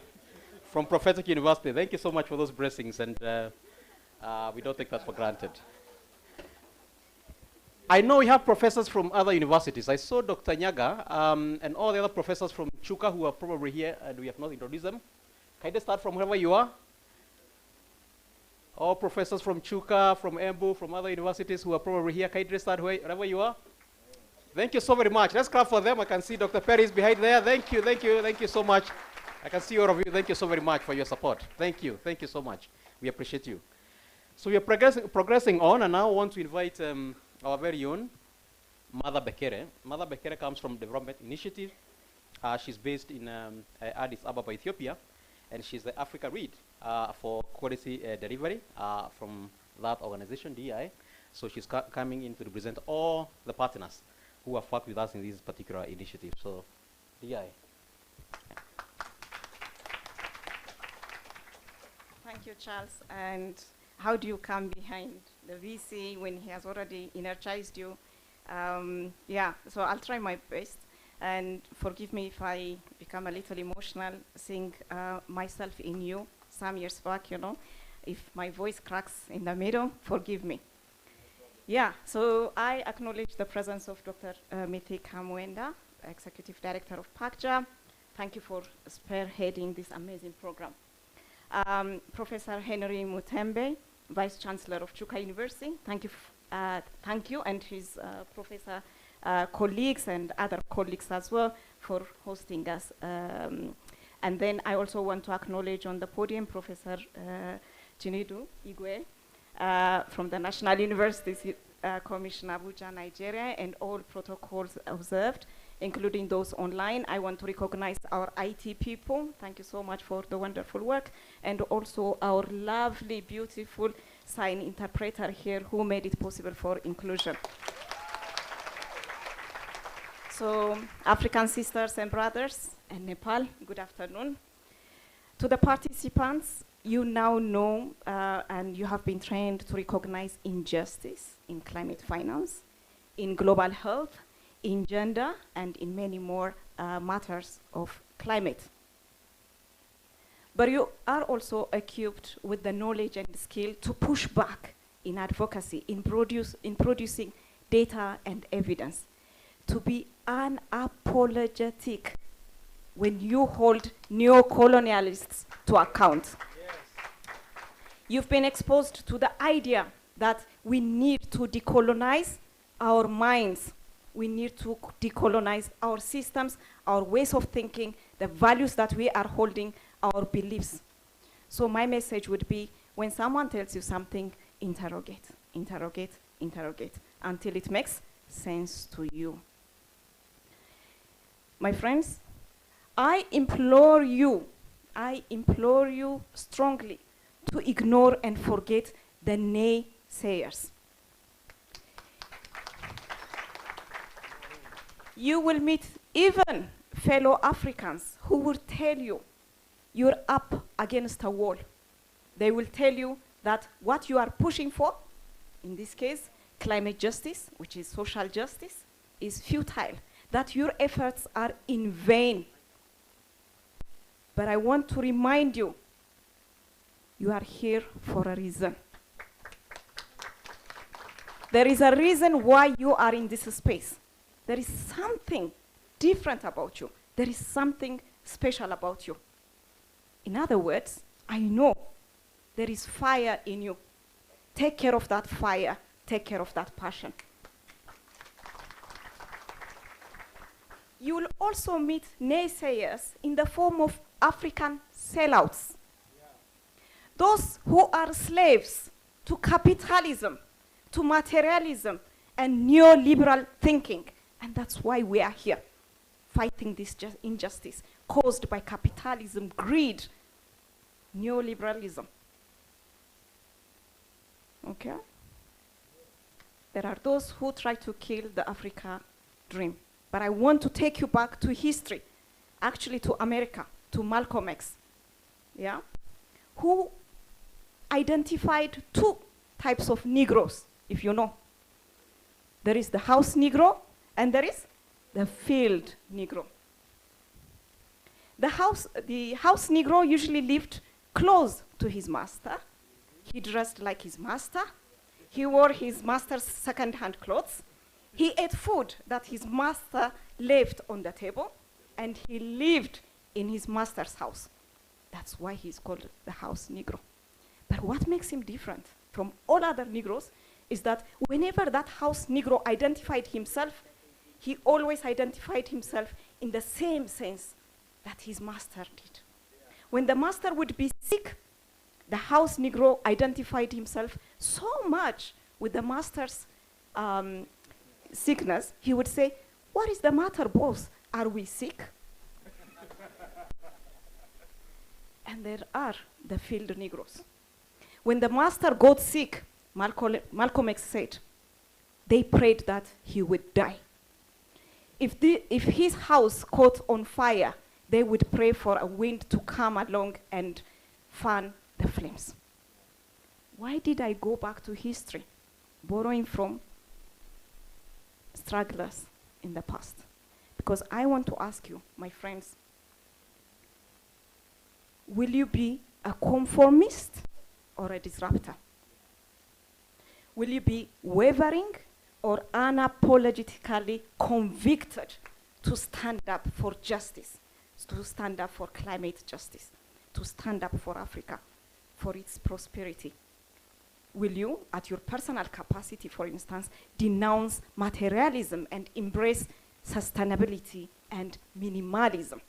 from Prophetic University. Thank you so much for those blessings, and we don't take that for granted. I know we have professors from other universities. I saw Dr. Nyaga and all the other professors from Chuka who are probably here, and we have not introduced them. Can you start from wherever you are? All professors from Chuka, from Embu, from other universities who are probably here. Can you start wherever you are? Thank you so very much. Let's clap for them. I can see Dr. Perry is behind there. Thank you so much. I can see all of you. Thank you so very much for your support. Thank you so much. We appreciate you. So we are progressing on, and now I want to invite our very own Mother Bekere. Mother Bekere comes from Development Initiative. She's based in Addis Ababa, Ethiopia, and she's the Africa Lead for quality delivery from that organization, DI. So she's coming in to represent all the partners who have worked with us in this particular initiative. So, DI. Thank you, Charles. And how do you come behind the VC when he has already energized you? Yeah, so I'll try my best. And forgive me if I become a little emotional, seeing myself in you some years back, you know. If my voice cracks in the middle, forgive me. Yeah, so I acknowledge the presence of Dr. Mithi Kamwenda, Executive Director of PACJA. Thank you for spearheading this amazing program. Professor Henry Mutembe, Vice Chancellor of Chuka University. Thank you, and his professor colleagues and other colleagues as well for hosting us. And then I also want to acknowledge on the podium Professor Chinedu Igwe from the National University Commission Abuja, Nigeria, and all protocols observed, including those online. I want to recognize our IT people. Thank you so much for the wonderful work. And also our lovely, beautiful sign interpreter here who made it possible for inclusion. So, African sisters and brothers and Nepal, good afternoon. To the participants, you now know and you have been trained to recognize injustice in climate finance, in global health, in gender, and in many more matters of climate. But you are also equipped with the knowledge and skill to push back in advocacy, in producing data and evidence, to be unapologetic when you hold neo-colonialists to account. Yes. You've been exposed to the idea that we need to decolonize our minds. We need to decolonize our systems, our ways of thinking, the values that we are holding, our beliefs. So my message would be, when someone tells you something, interrogate, interrogate, interrogate, until it makes sense to you. My friends, I implore you strongly to ignore and forget the naysayers. You will meet even fellow Africans who will tell you you're up against a wall. They will tell you that what you are pushing for, in this case, climate justice, which is social justice, is futile, that your efforts are in vain. But I want to remind you, you are here for a reason. There is a reason why you are in this space. There is something different about you. There is something special about you. In other words, I know there is fire in you. Take care of that fire. Take care of that passion. You will also meet naysayers in the form of African sellouts. Yeah. Those who are slaves to capitalism, to materialism, and neoliberal thinking. And that's why we are here, fighting this injustice caused by capitalism, greed, neoliberalism. Okay? There are those who try to kill the Africa dream. But I want to take you back to history, actually to America, to Malcolm X, yeah? Who identified two types of Negroes, if you know. There is the house Negro, and there is the field Negro. The house Negro usually lived close to his master. He dressed like his master. He wore his master's second-hand clothes. He ate food that his master left on the table, and he lived in his master's house. That's why he's called the house Negro. But what makes him different from all other Negroes is that whenever that house Negro identified himself, he always identified himself in the same sense that his master did. When the master would be sick, the house Negro identified himself so much with the master's sickness, he would say, "What is the matter, boss? Are we sick?" And there are the field Negroes. When the master got sick, Malcolm X said, they prayed that he would die. If his house caught on fire, they would pray for a wind to come along and fan the flames. Why did I go back to history, borrowing from strugglers in the past? Because I want to ask you, my friends, will you be a conformist or a disruptor? Will you be wavering or unapologetically convicted to stand up for justice, to stand up for climate justice, to stand up for Africa, for its prosperity? Will you, at your personal capacity, for instance, denounce materialism and embrace sustainability and minimalism?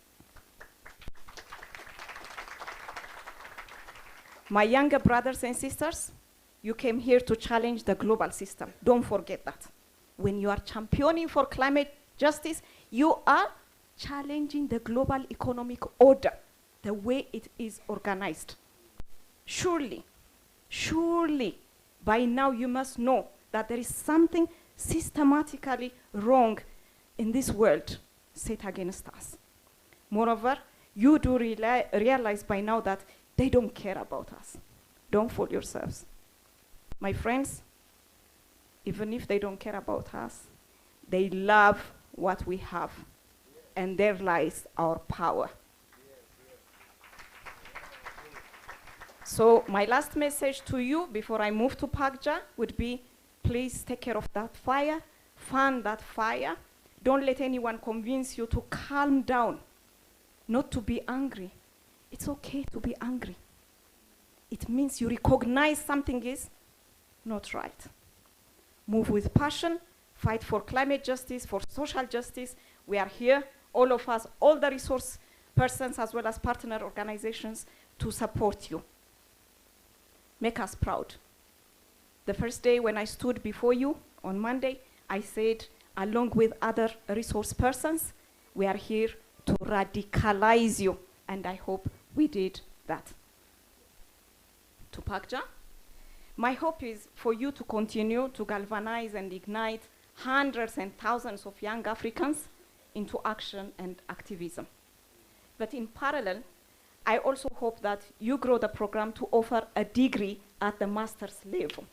My younger brothers and sisters, you came here to challenge the global system. Don't forget that. When you are championing for climate justice, you are challenging the global economic order, the way it is organized. Surely, by now you must know that there is something systematically wrong in this world set against us. Moreover, you do realize by now that they don't care about us. Don't fool yourselves. My friends, even if they don't care about us, they love what we have, and there lies our power. So my last message to you before I move to Pakja would be, please take care of that fire, fan that fire. Don't let anyone convince you to calm down, not to be angry. It's okay to be angry. It means you recognize something is not right. Move with passion, fight for climate justice, for social justice. We are here, all of us, all the resource persons as well as partner organizations to support you. Make us proud. The first day when I stood before you on Monday, I said, along with other resource persons, we are here to radicalize you, and I hope we did that. To Pakja, my hope is for you to continue to galvanize and ignite hundreds and thousands of young Africans into action and activism. But in parallel, I also hope that you grow the program to offer a degree at the master's level.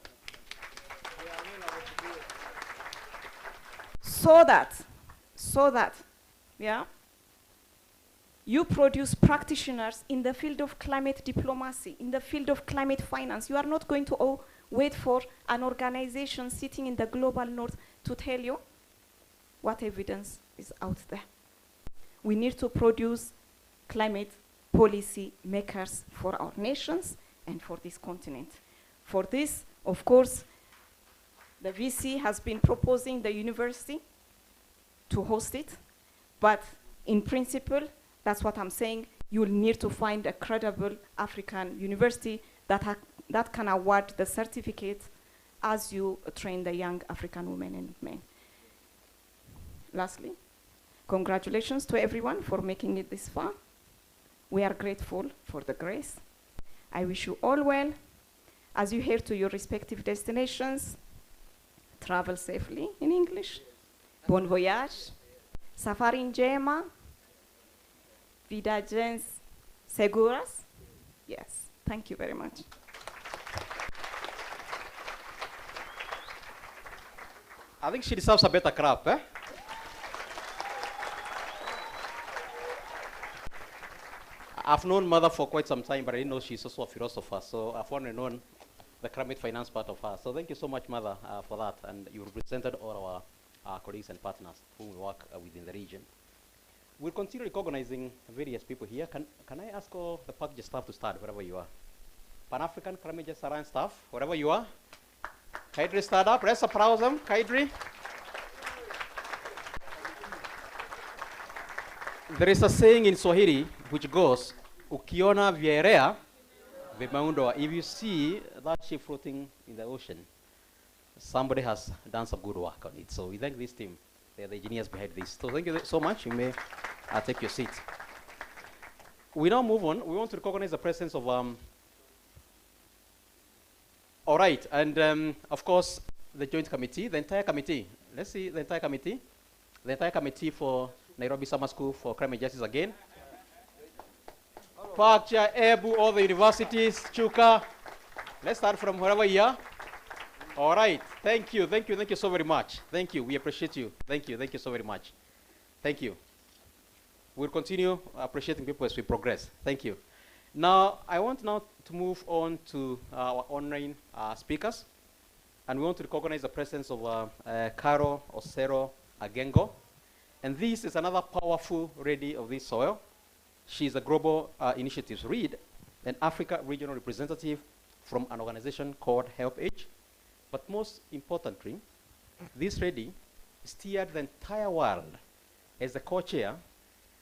So that, yeah, you produce practitioners in the field of climate diplomacy, in the field of climate finance. You are not going to wait for an organization sitting in the global north to tell you what evidence is out there. We need to produce climate policy makers for our nations and for this continent. For this, of course, the VC has been proposing the university to host it, but in principle, that's what I'm saying, you will need to find a credible African university that can award the certificate as you train the young African women and men. Lastly, congratulations to everyone for making it this far. We are grateful for the grace. I wish you all well. As you head to your respective destinations, travel safely in English. Bon voyage. Safari njema. Vida gens seguras. Yes, thank you very much. I think she deserves a better clap, eh? I've known Mother for quite some time, but I didn't know she's also a philosopher. So I've only known the climate finance part of her. So thank you so much, Mother, for that. And you represented all our colleagues and partners who we work within the region. We'll continue recognizing various people here. Can I ask all the package staff to start wherever you are? Pan-African Climate Science staff, wherever you are. Kaidri, start up. Let's applaud them. Kaidri. There is a saying in Swahili which goes, ukiona vierea vimeundwa. If you see that ship floating in the ocean, somebody has done some good work on it. So we thank this team. They're the engineers behind this. So thank you so much. You may take your seat. We now move on. We want to recognize the presence of all right, and of course, the joint committee, the entire committee. Let's see the entire committee. The entire committee for Nairobi Summer School for Climate Justice again. Pakcha, Ebu, all the universities, Chuka. Let's start from wherever you are. All right, thank you so very much. Thank you, we appreciate you. Thank you so very much. Thank you. We'll continue appreciating people as we progress. Thank you. Now, I want now to move on to our online speakers. And we want to recognize the presence of Caro Osero Agengo. And this is another powerful lady of this soil. She's a Global Initiatives Lead, an Africa regional representative from an organization called HelpAge. But most importantly, this lady steered the entire world as the co-chair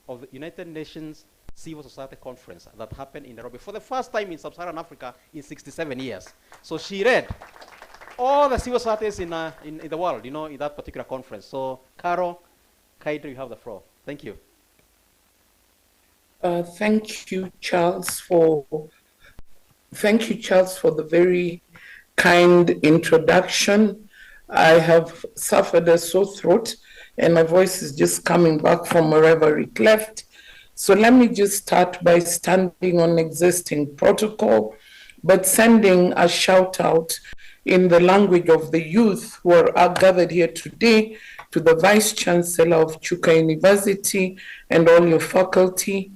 of the United Nations Civil Society Conference that happened in Nairobi for the first time in Sub-Saharan Africa in 67 years. So she led all the civil societies in the world, you know, in that particular conference. So, Caro, Kaidri, you have the floor. Thank you. Thank you, Charles, for the very kind introduction. I have suffered a sore throat and my voice is just coming back from wherever it left. So let me just start by standing on existing protocol, but sending a shout out in the language of the youth who are gathered here today to the Vice Chancellor of Chuka University and all your faculty,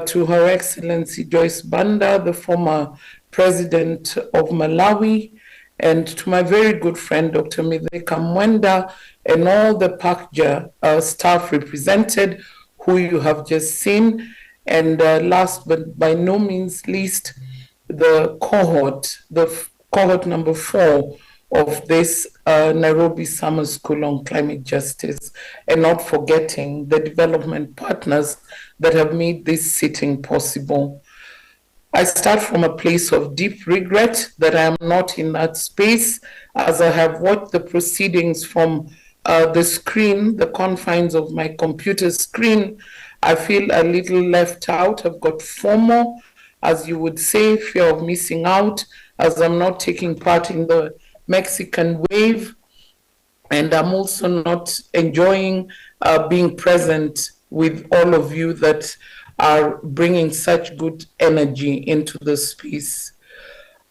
to Her Excellency Joyce Banda, the former President of Malawi, and to my very good friend, Dr. Mitheka Mwenda, and all the PACJA staff represented, who you have just seen. And last but by no means least, the cohort number 4 of this Nairobi Summer School on Climate Justice, and not forgetting the development partners that have made this sitting possible. I start from a place of deep regret that I am not in that space, as I have watched the proceedings from the screen, the confines of my computer screen. I feel a little left out. I've got FOMO, as you would say, fear of missing out, as I'm not taking part in the Mexican wave. And I'm also not enjoying being present with all of you that are bringing such good energy into the space.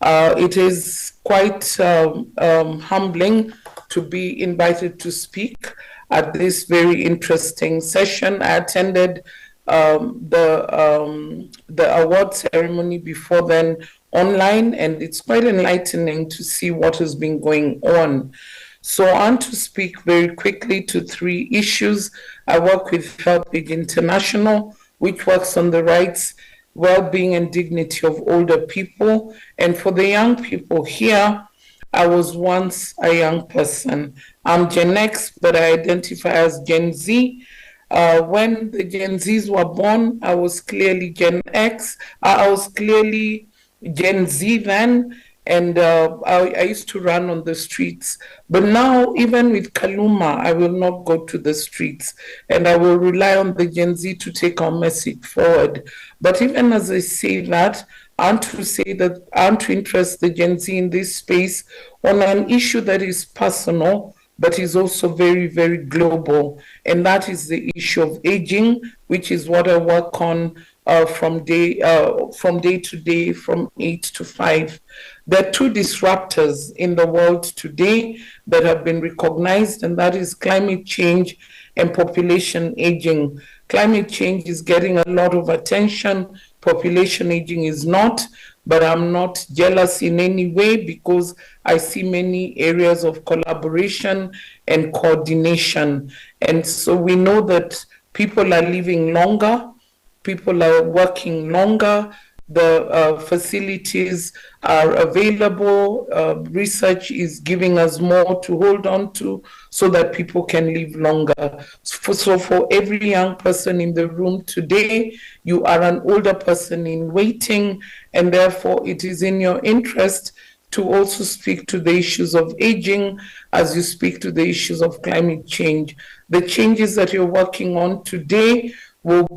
It is quite humbling to be invited to speak at this very interesting session. I attended the award ceremony before then online, and it's quite enlightening to see what has been going on. So I want to speak very quickly to 3 issues. I work with HelpAge International, which works on the rights, well-being and dignity of older people. And for the young people here, I was once a young person. I'm Gen X, but I identify as Gen Z. When the Gen Zs were born, I was clearly Gen X. I was clearly Gen Z then, and I used to run on the streets. But now, even with Kaluma, I will not go to the streets, and I will rely on the Gen Z to take our message forward. But even as I say that, I want to say that I want to interest the Gen Z in this space on an issue that is personal, but is also very, very global. And that is the issue of aging, which is what I work on from day to day, from 8 to 5. There are 2 disruptors in the world today that have been recognized, and that is climate change and population aging. Climate change is getting a lot of attention population aging is not, but I'm not jealous in any way because I see many areas of collaboration and coordination. And so we know that people are living longer, people are working longer, the facilities are available, research is giving us more to hold on to so that people can live longer. So for every young person in the room today, you are an older person in waiting, and therefore it is in your interest to also speak to the issues of aging as you speak to the issues of climate change. The changes that you're working on today will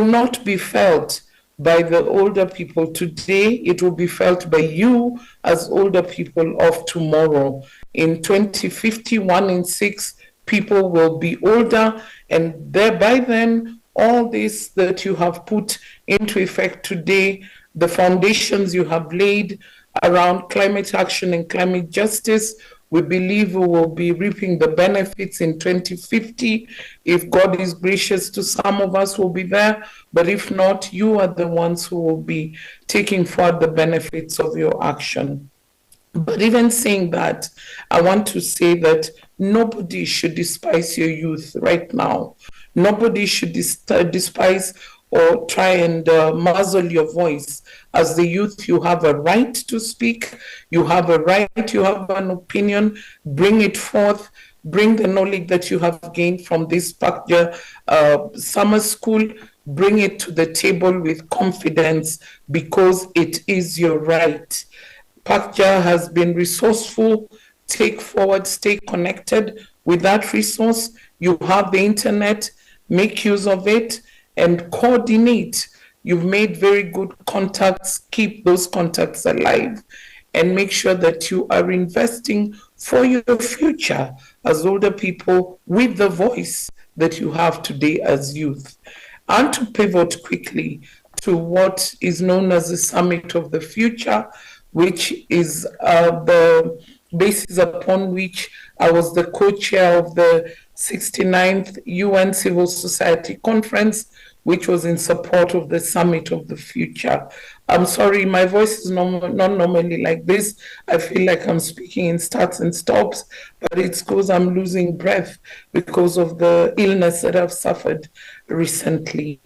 not be felt by the older people today. It will be felt by you as older people of tomorrow. In 2050, 1 in 6 people will be older, and thereby then all this that you have put into effect today, the foundations you have laid around climate action and climate justice, we believe we will be reaping the benefits in 2050. If God is gracious to some of us, will be there. But if not, you are the ones who will be taking forward the benefits of your action. But even saying that, I want to say that nobody should despise your youth right now. Nobody should despise or try and muzzle your voice. As the youth, you have a right to speak, you have a right, you have an opinion, bring it forth, bring the knowledge that you have gained from this Pakja summer school, bring it to the table with confidence because it is your right. Pakja has been resourceful. Take forward, stay connected with that resource. You have the internet, make use of it and coordinate. You've made very good contacts, keep those contacts alive and make sure that you are investing for your future as older people with the voice that you have today as youth. And to pivot quickly to what is known as the Summit of the Future, which is the basis upon which I was the co-chair of the 69th UN Civil Society Conference, which was in support of the Summit of the Future. I'm sorry, my voice is not normally like this. I feel like I'm speaking in starts and stops, but it's because I'm losing breath because of the illness that I've suffered recently.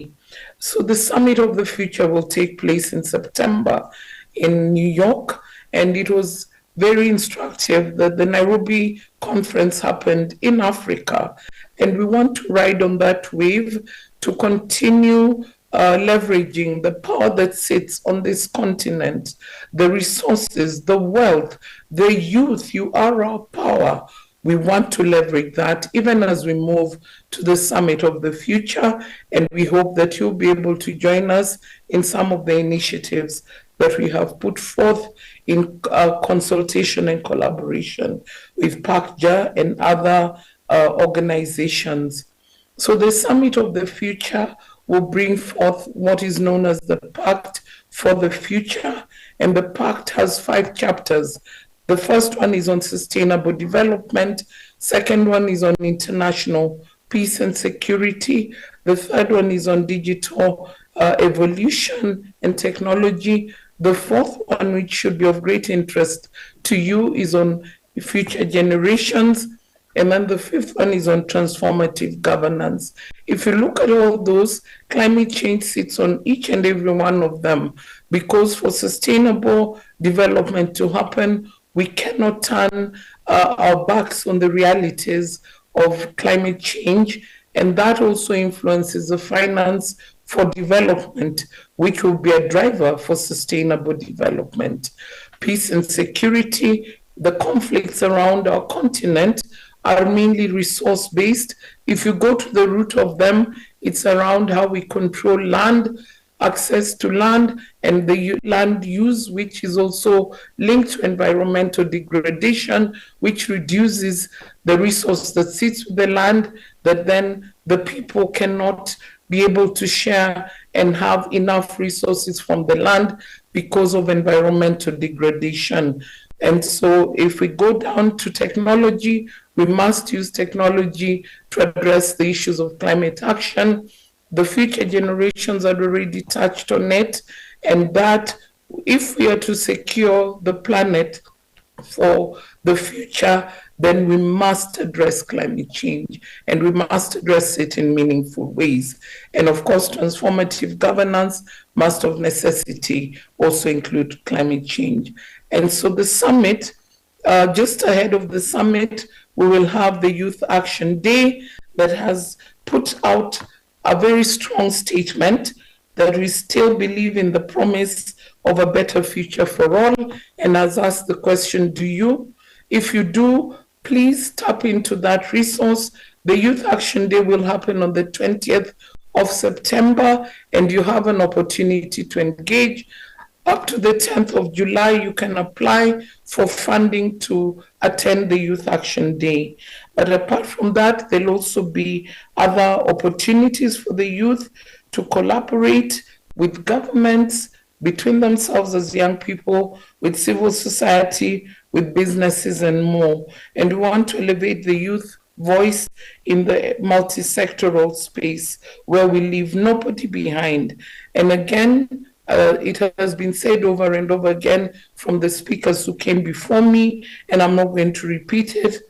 So the Summit of the Future will take place in September in New York, and it was very instructive that the Nairobi conference happened in Africa, and we want to ride on that wave to continue leveraging the power that sits on this continent, the resources, the wealth, the youth. You are our power. We want to leverage that even as we move to the Summit of the Future, and we hope that you'll be able to join us in some of the initiatives that we have put forth in consultation and collaboration with PACJA and other organizations. So the Summit of the Future will bring forth what is known as the Pact for the Future, and the Pact has 5 chapters. The first one is on sustainable development, second one is on international peace and security, the third one is on digital evolution and technology, the fourth one, which should be of great interest to you, is on future generations, and then the fifth one is on transformative governance. If you look at all those, climate change sits on each and every one of them, because for sustainable development to happen, we cannot turn our backs on the realities of climate change, and that also influences the finance for development, which will be a driver for sustainable development. Peace and security, the conflicts around our continent are mainly resource-based. If you go to the root of them, it's around how we control land, access to land, and the land use, which is also linked to environmental degradation, which reduces the resource that sits with the land, that then the people cannot be able to share and have enough resources from the land because of environmental degradation. And so if we go down to technology, we must use technology to address the issues of climate action. The future generations had already touched on it, and that if we are to secure the planet for the future, then we must address climate change, and we must address it in meaningful ways. And of course, transformative governance must of necessity also include climate change. And so the summit, just ahead of the summit, we will have the Youth Action Day that has put out a very strong statement that we still believe in the promise of a better future for all, and has asked the question, do you? If you do, please tap into that resource. The Youth Action Day will happen on the 20th of September, and you have an opportunity to engage. Up to the 10th of July, you can apply for funding to attend the Youth Action Day. But apart from that, there'll also be other opportunities for the youth to collaborate with governments, between themselves as young people, with civil society, with businesses and more. And we want to elevate the youth voice in the multi-sectoral space where we leave nobody behind. And again, it has been said over and over again from the speakers who came before me, and I'm not going to repeat it,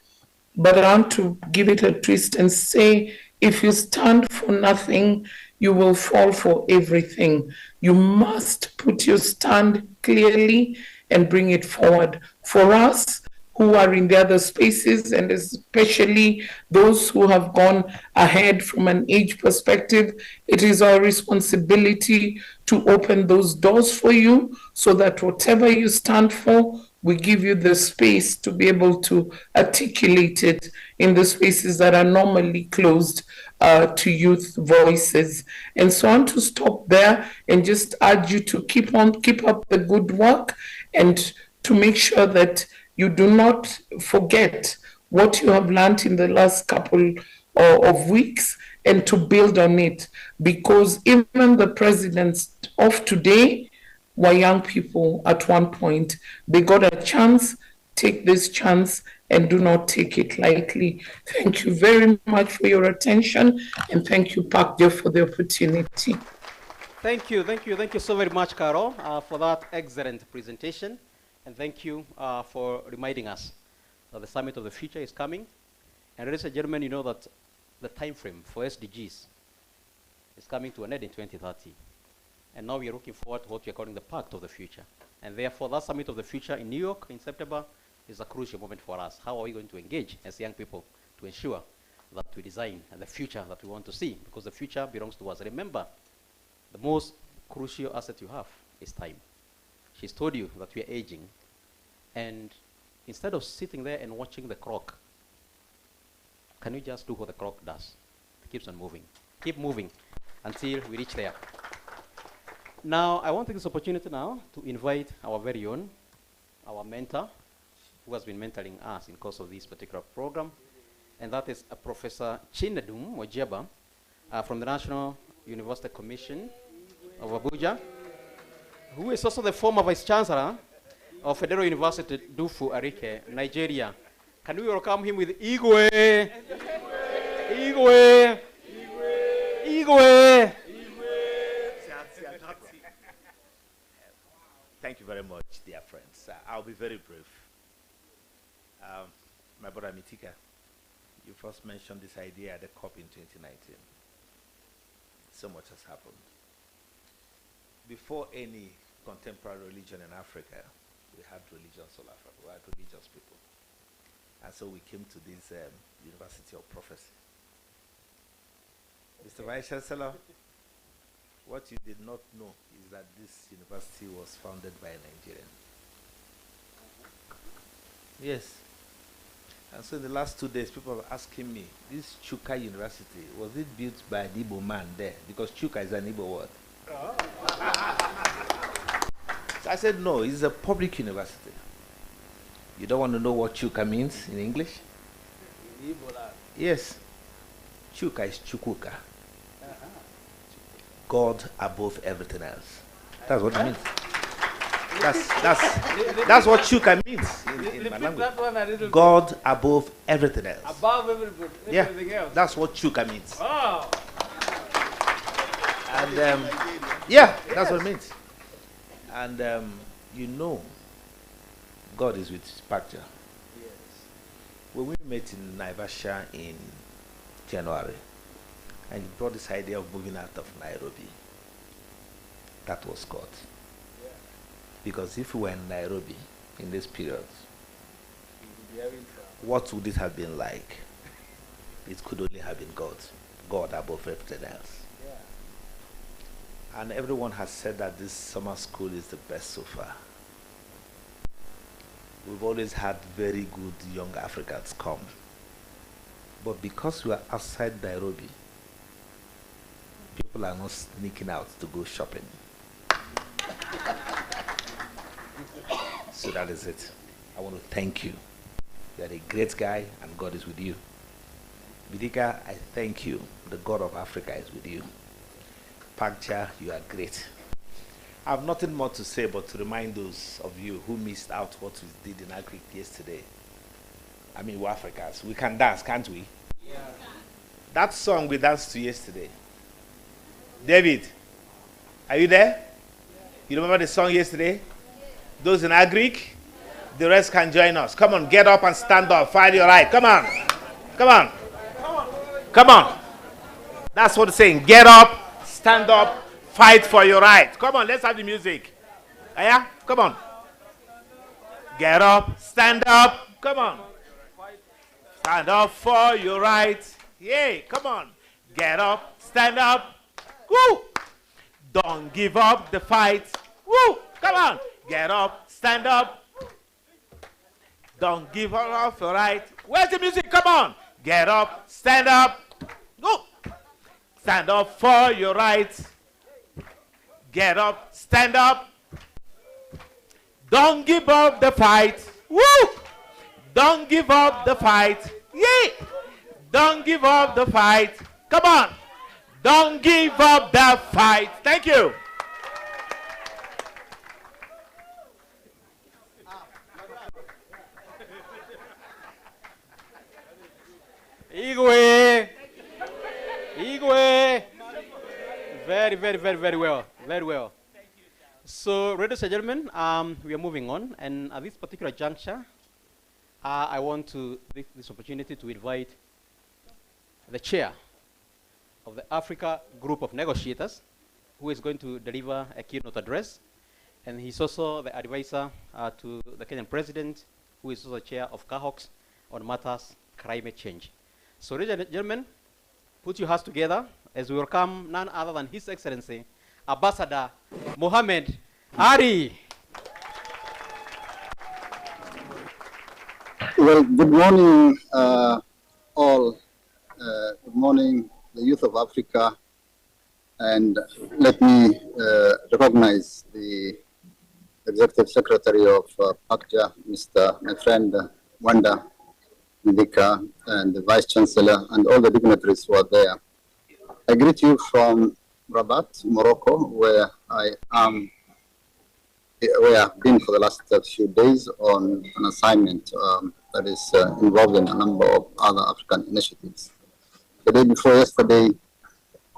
but I want to give it a twist and say, if you stand for nothing, you will fall for everything. You must put your stand clearly and bring it forward. For us who are in the other spaces, and especially those who have gone ahead from an age perspective, it is our responsibility to open those doors for you so that whatever you stand for, we give you the space to be able to articulate it in the spaces that are normally closed to youth voices. And so I want to stop there and just urge you to keep up the good work, and to make sure that you do not forget what you have learned in the last couple of weeks, and to build on it, because even the presidents of today were young people at one point. They got a chance. Take this chance and do not take it lightly. Thank you very much for your attention, and thank you, Park Joe, for the opportunity. Thank you so very much, Carol, for that excellent presentation, and thank you for reminding us that the Summit of the Future is coming. And ladies and gentlemen, you know that the time frame for SDGs is coming to an end in 2030. And now we are looking forward to what we are calling the Pact of the Future. And therefore, that Summit of the Future in New York in September is a crucial moment for us. How are we going to engage as young people to ensure that we design the future that we want to see? Because the future belongs to us. Remember, the most crucial asset you have is time. She's told you that we are aging. And instead of sitting there and watching the clock, can you just do what the clock does? It keeps on moving. Keep moving until we reach there. Now, I want to take this opportunity now to invite our very own, our mentor, who has been mentoring us in the course of this particular program, and that is Professor Chinedum Mojeba from the National University Commission of Abuja, who is also the former Vice Chancellor of Federal University Dufu Arike, Nigeria. Can we welcome him with Igwe? Igwe! Igwe! Thank you very much, dear friends. I'll be very brief. My brother Mitika, you first mentioned this idea at the COP in 2019. So much has happened. Before any contemporary religion in Africa, we had religions all Africa. We had religious people. And so we came to this University of Prophecy. Mr. Vice Chancellor, what you did not know is that this university was founded by a Nigerian. Yes. And so in the last 2 days, people are asking me, this Chuka University, was it built by an Igbo man there? Because Chuka is an Igbo word. Oh. So I said, no, it's a public university. You don't want to know what Chuka means in English? In Igbo land. Yes. Chuka is Chukwuka. God above everything else. That's what it means. That's what Chuka means in my language. God above everything else. Above everything else. That's what Chuka means. Oh. And yeah, that's what it means. And you know, God is with Pakja. When we met in Naivasha in January, and he brought this idea of moving out of Nairobi, that was God. Because if we were in Nairobi in this period, what would it have been like? It could only have been God. God above everything else. And everyone has said that this summer school is the best so far. We've always had very good young Africans come. But because we are outside Nairobi, people are not sneaking out to go shopping. So that is it. I want to thank you. You are a great guy and God is with you. Bidika, I thank you. The God of Africa is with you. Pakja, you are great. I have nothing more to say but to remind those of you who missed out what we did in Agric yesterday. I mean, we're Africans. We can dance, can't we? Yeah. That song we danced to yesterday. David, are you there? You remember the song yesterday? Those in Agric? The rest can join us. Come on, get up and stand up. Find your right. Come on. Come on. Come on. That's what it's saying. Get up, stand up, fight for your right. Come on, let's have the music. Yeah? Come on. Get up, stand up. Come on. Stand up for your right. Yay, come on. Get up, stand up. Woo! Don't give up the fight. Woo! Come on. Get up, stand up. Don't give up your right. Where's the music? Come on. Get up, stand up. Go. Stand up for your rights. Get up, stand up. Don't give up the fight. Woo! Don't give up the fight. Yay! Don't give up the fight. Come on. Don't give up the fight. Thank you. Igwe. Igwe. Very well. Very well. So, ladies and gentlemen, we are moving on. And at this particular juncture, I want to take this opportunity to invite the chair of the Africa Group of Negotiators, who is going to deliver a keynote address. And he's also the advisor to the Kenyan president, who is also chair of COHORT on matters climate change. So, ladies and gentlemen, put your hands together as we welcome none other than His Excellency, Ambassador Mohamed Ari. Well, good morning, all. Good morning, the youth of Africa. And let me recognize the Executive Secretary of PACJA, my friend Wanda Ndika, and the Vice Chancellor, and all the dignitaries who are there. I greet you from Rabat, Morocco, where I've been for the last few days on an assignment that is involving a number of other African initiatives. The day before yesterday,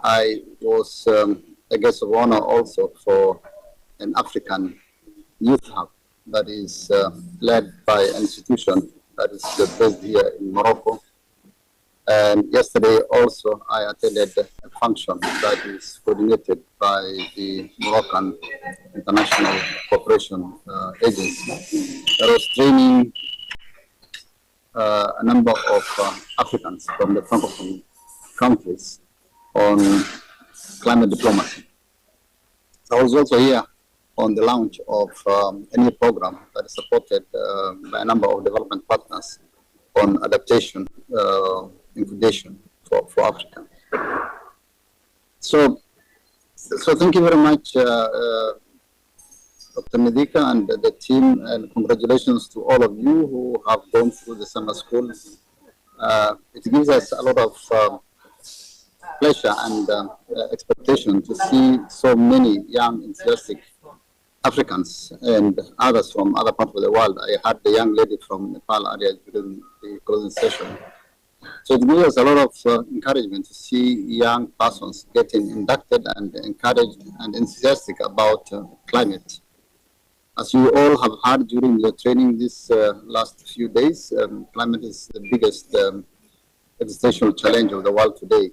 I was a guest of honor also for an African youth hub that is led by an institution that is based here in Morocco. And yesterday also I attended a function that is coordinated by the Moroccan International Cooperation Agency that was training a number of Africans from the Francophone countries on climate diplomacy. I was also here on the launch of a new program that is supported by a number of development partners on adaptation incubation for Africa. So thank you very much, Dr. Medika and the team, and congratulations to all of you who have gone through the summer school. It gives us a lot of pleasure and expectation to see so many young, enthusiastic Africans and others from other parts of the world. I had the young lady from Nepal earlier during the closing session So it gives us a lot of encouragement to see young persons getting inducted and encouraged and enthusiastic about climate. As you all have heard during the training this last few days, climate is the biggest existential challenge of the world today.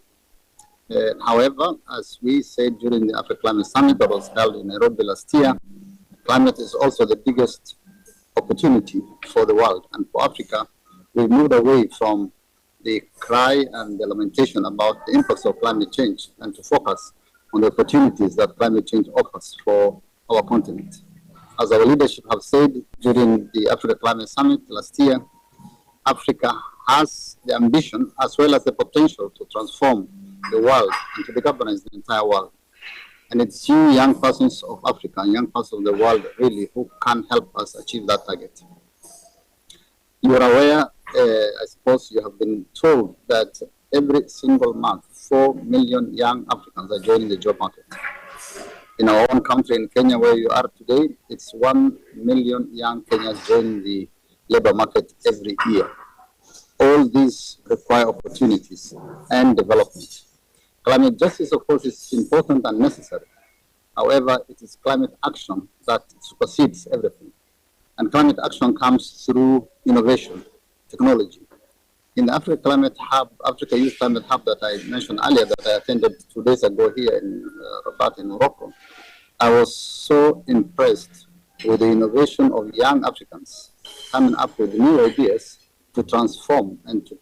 However, as we said during the Africa Climate Summit that was held in Nairobi last year, climate is also the biggest opportunity for the world. And for Africa, we've moved away from the cry and the lamentation about the impacts of climate change and to focus on the opportunities that climate change offers for our continent. As our leadership have said during the Africa Climate Summit last year, Africa has the ambition as well as the potential to transform the world and to decarbonize the entire world. And it's you young persons of Africa and young persons of the world really who can help us achieve that target. You are aware, I suppose you have been told that every single month, 4 million young Africans are joining the job market. In our own country, in Kenya, where you are today, it's 1 million young Kenyans joining the labor market every year. All these require opportunities and development. Climate justice, of course, is important and necessary. However, it is climate action that supersedes everything. And climate action comes through innovation, technology. In the Africa Youth Climate Hub that I mentioned earlier, that I attended 2 days ago here in Rabat in Morocco, I was so impressed with the innovation of young Africans coming up with new ideas to transform and to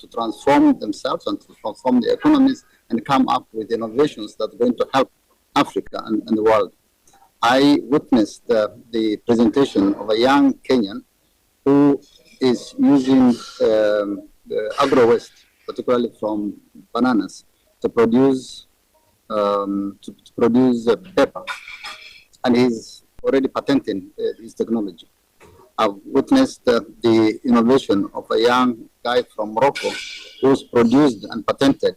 transform themselves and to transform the economies and come up with innovations that are going to help Africa and the world. I witnessed the presentation of a young Kenyan who is using the agro-waste, particularly from bananas, to produce paper, and he's already patenting his technology. I've witnessed the innovation of a young guy from Morocco who's produced and patented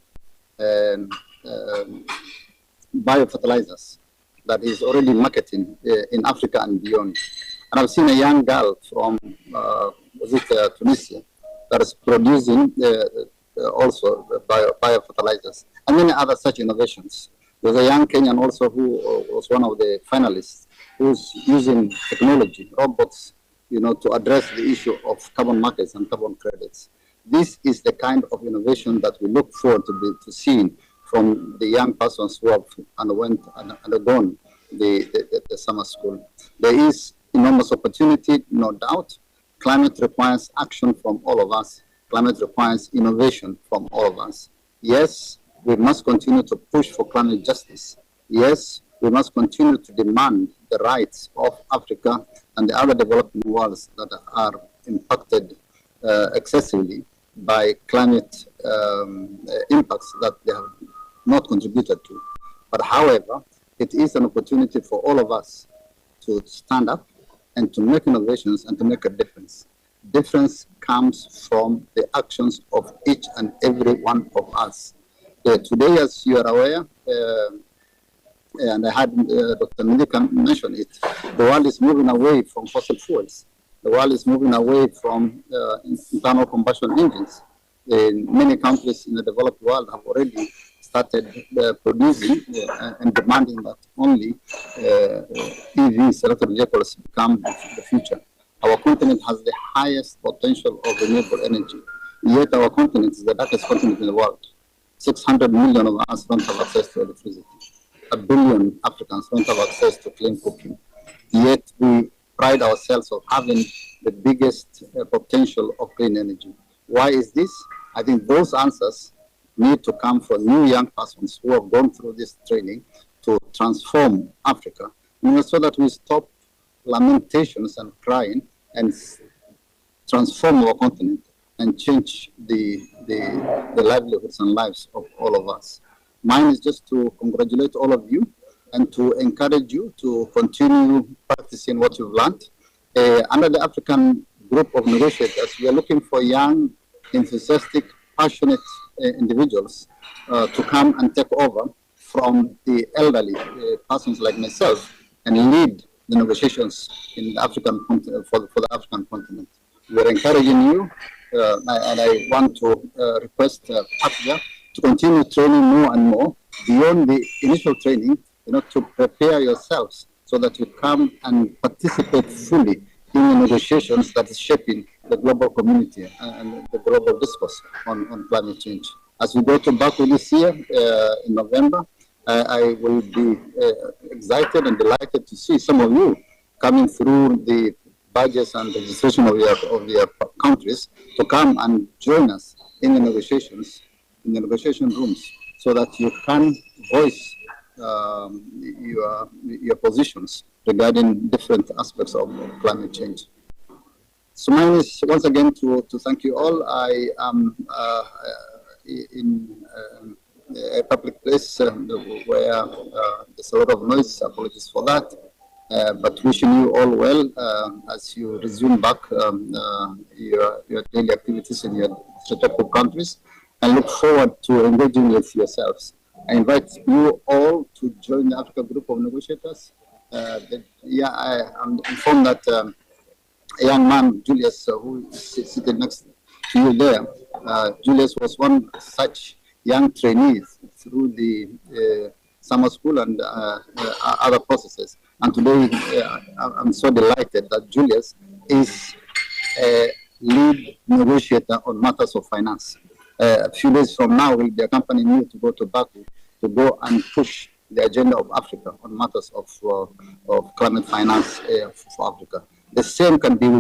biofertilizers that he's already marketing in Africa and beyond. And I've seen a young girl from Tunisia that is producing also biofertilizers and many other such innovations. There's a young Kenyan also who was one of the finalists who's using technology, robots, to address the issue of carbon markets and carbon credits. This is the kind of innovation that we look forward to seeing from the young persons who have undergone the summer school. There is enormous opportunity, no doubt. Climate requires action from all of us. Climate requires innovation from all of us. Yes, we must continue to push for climate justice. Yes, we must continue to demand the rights of Africa and the other developing worlds that are impacted excessively by climate impacts that they have not contributed to. But however, it is an opportunity for all of us to stand up and to make innovations and to make a difference. Difference comes from the actions of each and every one of us. Today, as you are aware, and I had Dr. Milika mention it, the world is moving away from fossil fuels. The world is moving away from internal combustion engines. Many countries in the developed world have already started producing and demanding that only EVs, electric vehicles, become the future. Our continent has the highest potential of renewable energy, yet our continent is the darkest continent in the world. 600 million of us don't have access to electricity. 1 billion Africans don't have access to clean cooking. Yet we pride ourselves of having the biggest potential of clean energy. Why is this? I think those answers need to come from new young persons who have gone through this training to transform Africa, so that we stop lamentations and crying and transform our continent and change the livelihoods and lives of all of us. Mine is just to congratulate all of you and to encourage you to continue practicing what you've learned. Under the African group of negotiators, we are looking for young, enthusiastic, passionate individuals to come and take over from the elderly persons like myself and lead the negotiations in the African continent, for the African continent. We are encouraging you and I want to request Patria to continue training more and more beyond the initial training, to prepare yourselves so that you come and participate fully in the negotiations that is shaping the global community and the global discourse on climate change. As we go to Baku this year in November, I will be excited and delighted to see some of you coming through the budgets and the registration of your countries to come and join us in the negotiations, in the negotiation rooms, so that you can voice your positions regarding different aspects of climate change. So mine is once again to thank you all. I am in a public place where there's a lot of noise. Apologies for that. But wishing you all well as you resume back your daily activities in your respective countries, and look forward to engaging with yourselves. I invite you all to join the Africa Group of Negotiators. I am informed that a young man, Julius, who is sitting next to you there, Julius was one such young trainee through the summer school and other processes. And today, I'm so delighted that Julius is a lead negotiator on matters of finance. A few days from now, we'll be accompanying you to go to Baku to go and push the agenda of Africa on matters of climate finance for Africa. The same can be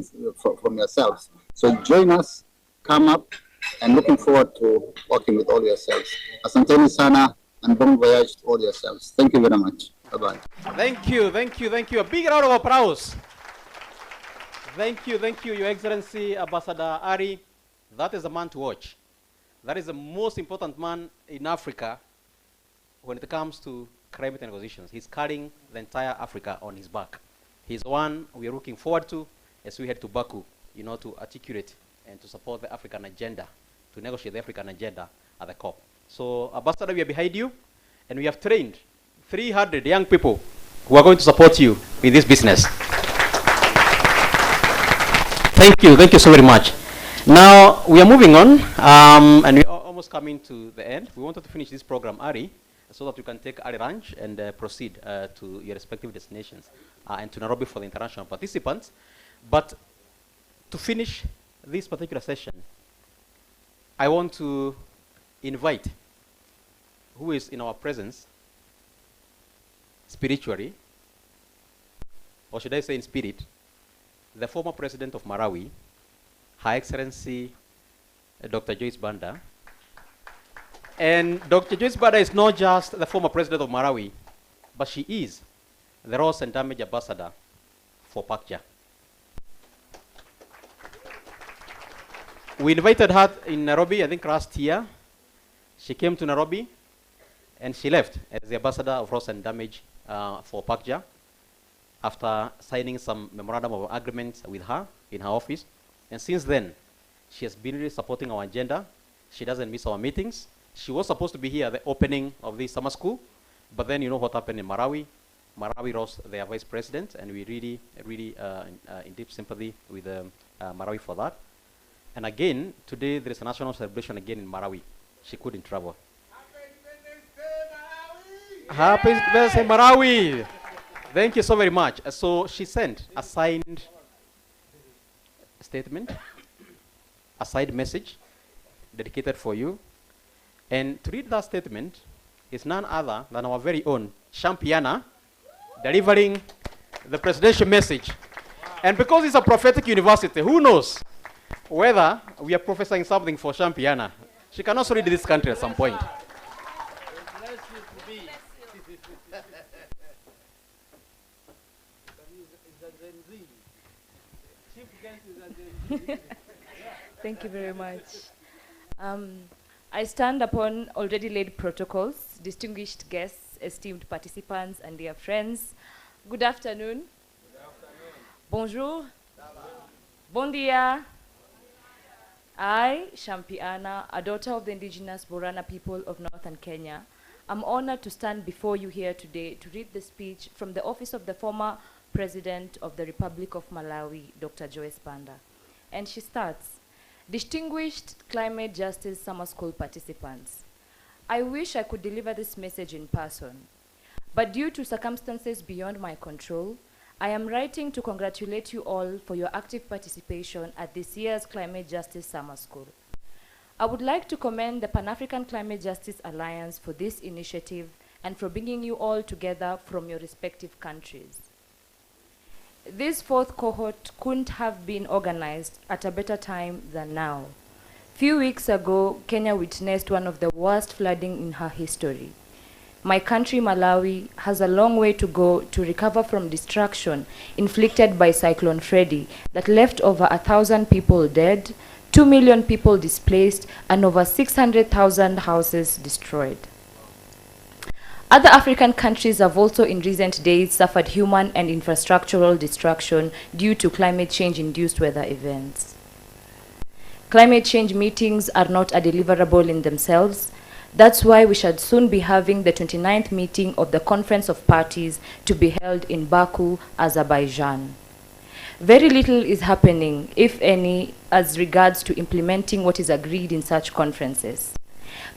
from yourselves. So join us, come up, and looking forward to working with all yourselves. Asanteni sana, and bon voyage to all yourselves. Thank you very much. Bye-bye. Thank you, thank you, thank you. A big round of applause. Thank you, Your Excellency, Ambassador Ari. That is a man to watch. That is the most important man in Africa when it comes to climate negotiations. He's carrying the entire Africa on his back. He's one we are looking forward to as we head to Baku, to articulate and to support the African agenda, to negotiate the African agenda at the COP. So, Ambassador, we are behind you, and we have trained 300 young people who are going to support you in this business. Thank you so very much. Now, we are moving on, and we are almost coming to the end. We wanted to finish this program early, so that you can take early lunch and proceed to your respective destinations and to Nairobi for the international participants. But to finish this particular session, I want to invite who is in our presence spiritually, or should I say in spirit, the former president of Malawi, Her Excellency Dr. Joyce Banda. And Dr. Joyce Banda is not just the former president of Malawi, but she is the Loss and Damage Ambassador for PACJA. We invited her in Nairobi, I think last year. She came to Nairobi, and she left as the ambassador of Loss and Damage for PACJA after signing some memorandum of agreement with her in her office. And since then, she has been really supporting our agenda. She doesn't miss our meetings. She was supposed to be here at the opening of the summer school, but then you know what happened in Malawi. Malawi lost their vice president, and we really in deep sympathy with Malawi for that. And again, today there is a national celebration again in Malawi. She couldn't travel. Happy birthday, Malawi! Thank you so very much. So she sent a signed statement, a signed message dedicated for you. And to read that statement is none other than our very own Champiana delivering the presidential message. And because it's a prophetic university, who knows whether we are prophesying something for Champiana. She can also lead this country at some point. Thank you very much. I stand upon already laid protocols, distinguished guests, esteemed participants, and dear friends. Good afternoon. Good afternoon. Bonjour. Bon dia. I, Champiana, a daughter of the indigenous Borana people of northern Kenya, am honored to stand before you here today to read the speech from the office of the former President of the Republic of Malawi, Dr. Joyce Banda. And she starts, Distinguished Climate Justice Summer School participants, I wish I could deliver this message in person, but due to circumstances beyond my control, I am writing to congratulate you all for your active participation at this year's Climate Justice Summer School. I would like to commend the Pan-African Climate Justice Alliance for this initiative and for bringing you all together from your respective countries. This fourth cohort couldn't have been organized at a better time than now. Few weeks ago, Kenya witnessed one of the worst flooding in her history. My country, Malawi, has a long way to go to recover from destruction inflicted by Cyclone Freddy that left over 1,000 people dead, 2 million people displaced, and over 600,000 houses destroyed. Other African countries have also in recent days suffered human and infrastructural destruction due to climate change-induced weather events. Climate change meetings are not a deliverable in themselves. That's why we should soon be having the 29th meeting of the Conference of Parties to be held in Baku, Azerbaijan. Very little is happening, if any, as regards to implementing what is agreed in such conferences.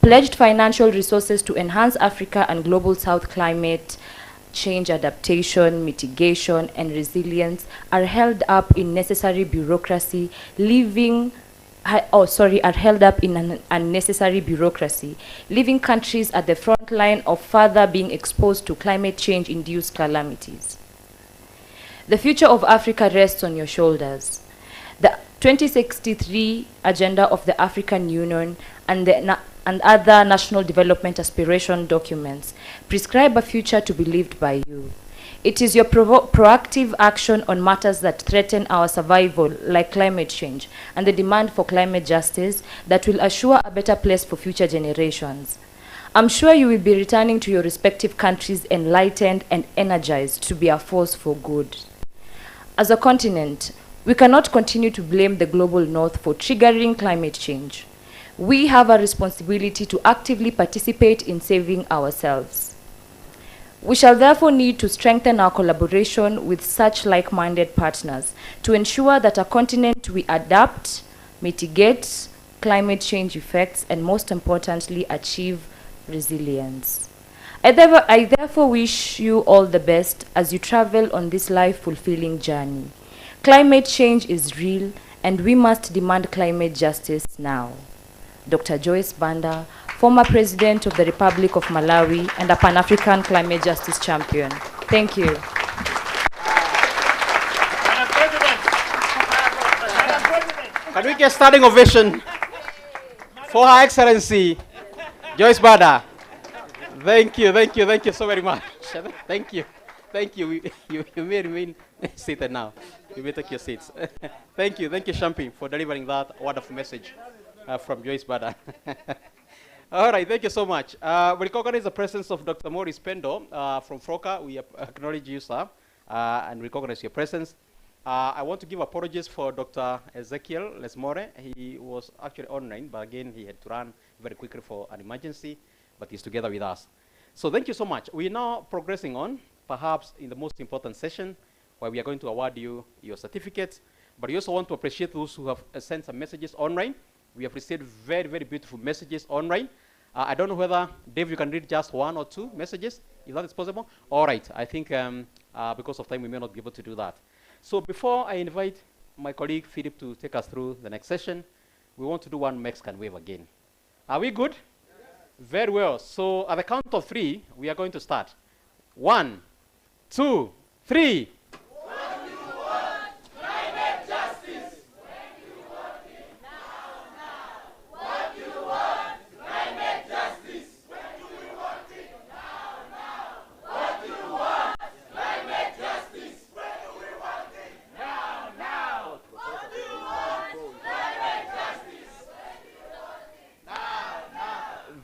Pledged financial resources to enhance Africa and Global South climate change adaptation, mitigation, and resilience are held up in necessary bureaucracy, leaving unnecessary bureaucracy, leaving countries at the front line of further being exposed to climate change-induced calamities. The future of Africa rests on your shoulders. The 2063 Agenda of the African Union and other national development aspiration documents prescribe a future to be lived by you. It is your proactive action on matters that threaten our survival, like climate change, and the demand for climate justice that will assure a better place for future generations. I'm sure you will be returning to your respective countries enlightened and energized to be a force for good. As a continent, we cannot continue to blame the global north for triggering climate change. We have a responsibility to actively participate in saving ourselves. We shall therefore need to strengthen our collaboration with such like-minded partners to ensure that a continent we adapt, mitigate climate change effects, and most importantly, achieve resilience. I therefore wish you all the best as you travel on this life-fulfilling journey. Climate change is real, and we must demand climate justice now. Dr. Joyce Banda, former President of the Republic of Malawi and a Pan-African climate justice champion. Thank you. Can we get standing ovation for Her Excellency Joyce Banda? Thank you so very much. Thank you. You may remain seated now. You may take your seats. Thank you, Champion, for delivering that wonderful message from Joyce Banda. All right, thank you so much. We recognize the presence of Dr. Maurice Pendo from FROCA. We acknowledge you, sir, and recognize your presence. I want to give apologies for Dr. Ezekiel Lesmore. He was actually online, but again, he had to run very quickly for an emergency, but he's together with us. So thank you so much. We're now progressing on, perhaps in the most important session, where we are going to award you your certificates, but we also want to appreciate those who have sent some messages online. We have received very, very beautiful messages online. I don't know whether, Dave, you can read just one or two messages, if that is possible. All right, I think because of time, we may not be able to do that. So before I invite my colleague, Philip, to take us through the next session, we want to do one Mexican wave again. Are we good? Yes. Very well. So at the count of 3, we are going to start. 1, 2, 3.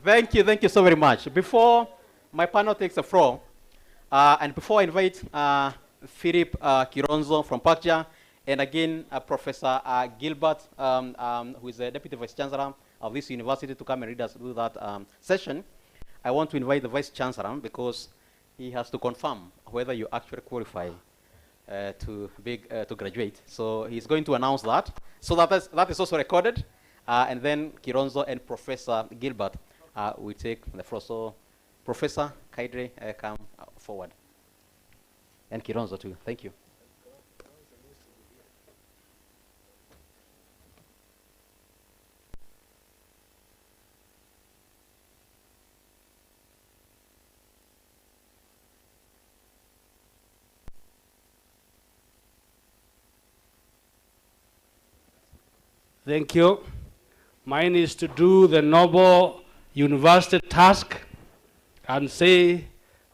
Thank you so very much. Before my panel takes the floor, and before I invite Philip Kironzo from PACJA, and again Professor Gilbert, who is the Deputy Vice Chancellor of this university, to come and read us through that session, I want to invite the Vice Chancellor because he has to confirm whether you actually qualify to graduate. So he's going to announce that. So that is also recorded. And then Kironzo and Professor Gilbert will take the floor. So Professor Kaidre, come forward. And Kironzo too. Thank you. Thank you. Mine is to do the noble university task and say,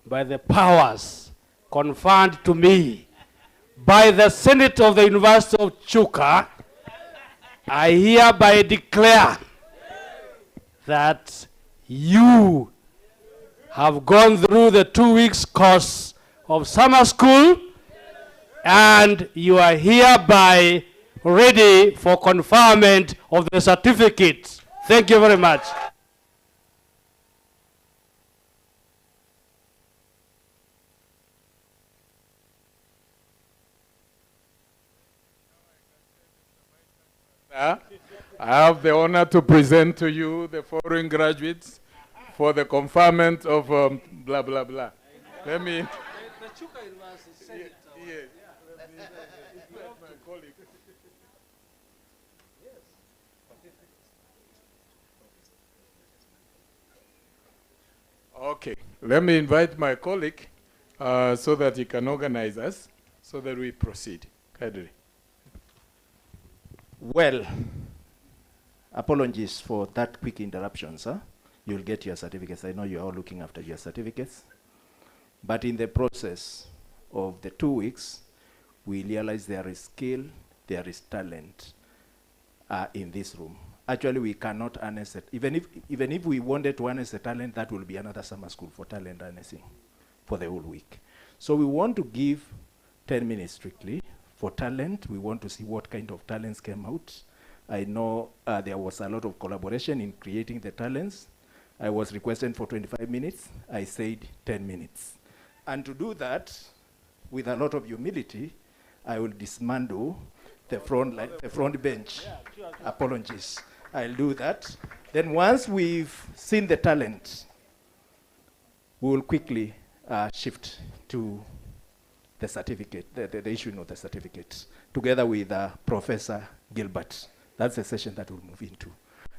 by the powers conferred to me by the Senate of the University of Chuka, I hereby declare that you have gone through the 2 weeks course of summer school and you are hereby ready for conferment of the certificate. Thank you very much. I have the honor to present to you the foreign graduates for the conferment of blah, blah, blah. Let me... Okay, let me invite my colleague so that he can organize us so that we proceed. Kadri. Well, apologies for that quick interruption, sir. You'll get your certificates. I know you're all looking after your certificates. But in the process of the 2 weeks, we realized there is skill, there is talent in this room. Actually, we cannot harness it. Even if we wanted to harness the talent, that will be another summer school for talent harnessing for the whole week. So we want to give 10 minutes strictly for talent. We want to see what kind of talents came out. I know there was a lot of collaboration in creating the talents. I was requested for 25 minutes. I said 10 minutes. And to do that, with a lot of humility, I will dismantle the front bench. Apologies. I'll do that. Then once we've seen the talent, we will quickly shift to the certificate, the issuing of the certificate, together with Professor Gilbert. That's the session that we'll move into.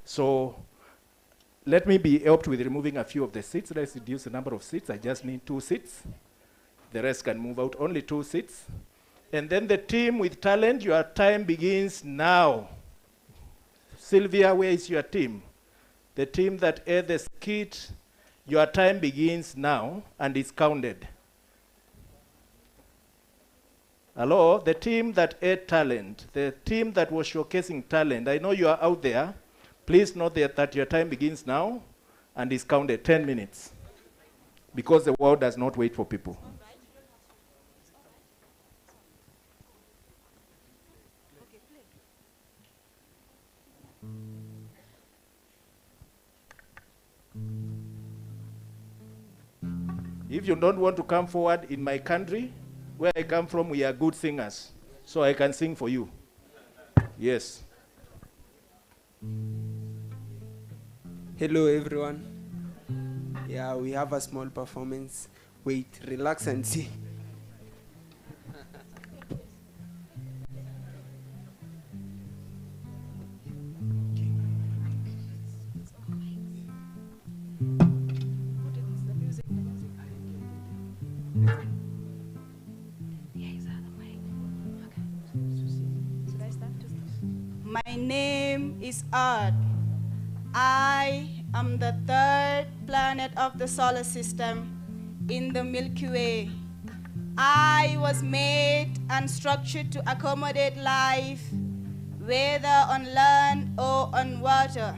So let me be helped with removing a few of the seats. Let's reduce the number of seats. I just need 2 seats. The rest can move out, only 2 seats. And then the team with talent, your time begins now. Sylvia, where is your team? The team that aired the skit, your time begins now and is counted. Hello, the team that aired talent, the team that was showcasing talent, I know you are out there. Please note that your time begins now and is counted 10 minutes because the world does not wait for people. If you don't want to come forward, in my country, where I come from, we are good singers. So I can sing for you. Yes. Hello, everyone. Yeah, we have a small performance. Wait, relax and see. My name is Earth. I am the 3rd planet of the solar system in the Milky Way. I was made and structured to accommodate life, whether on land or on water.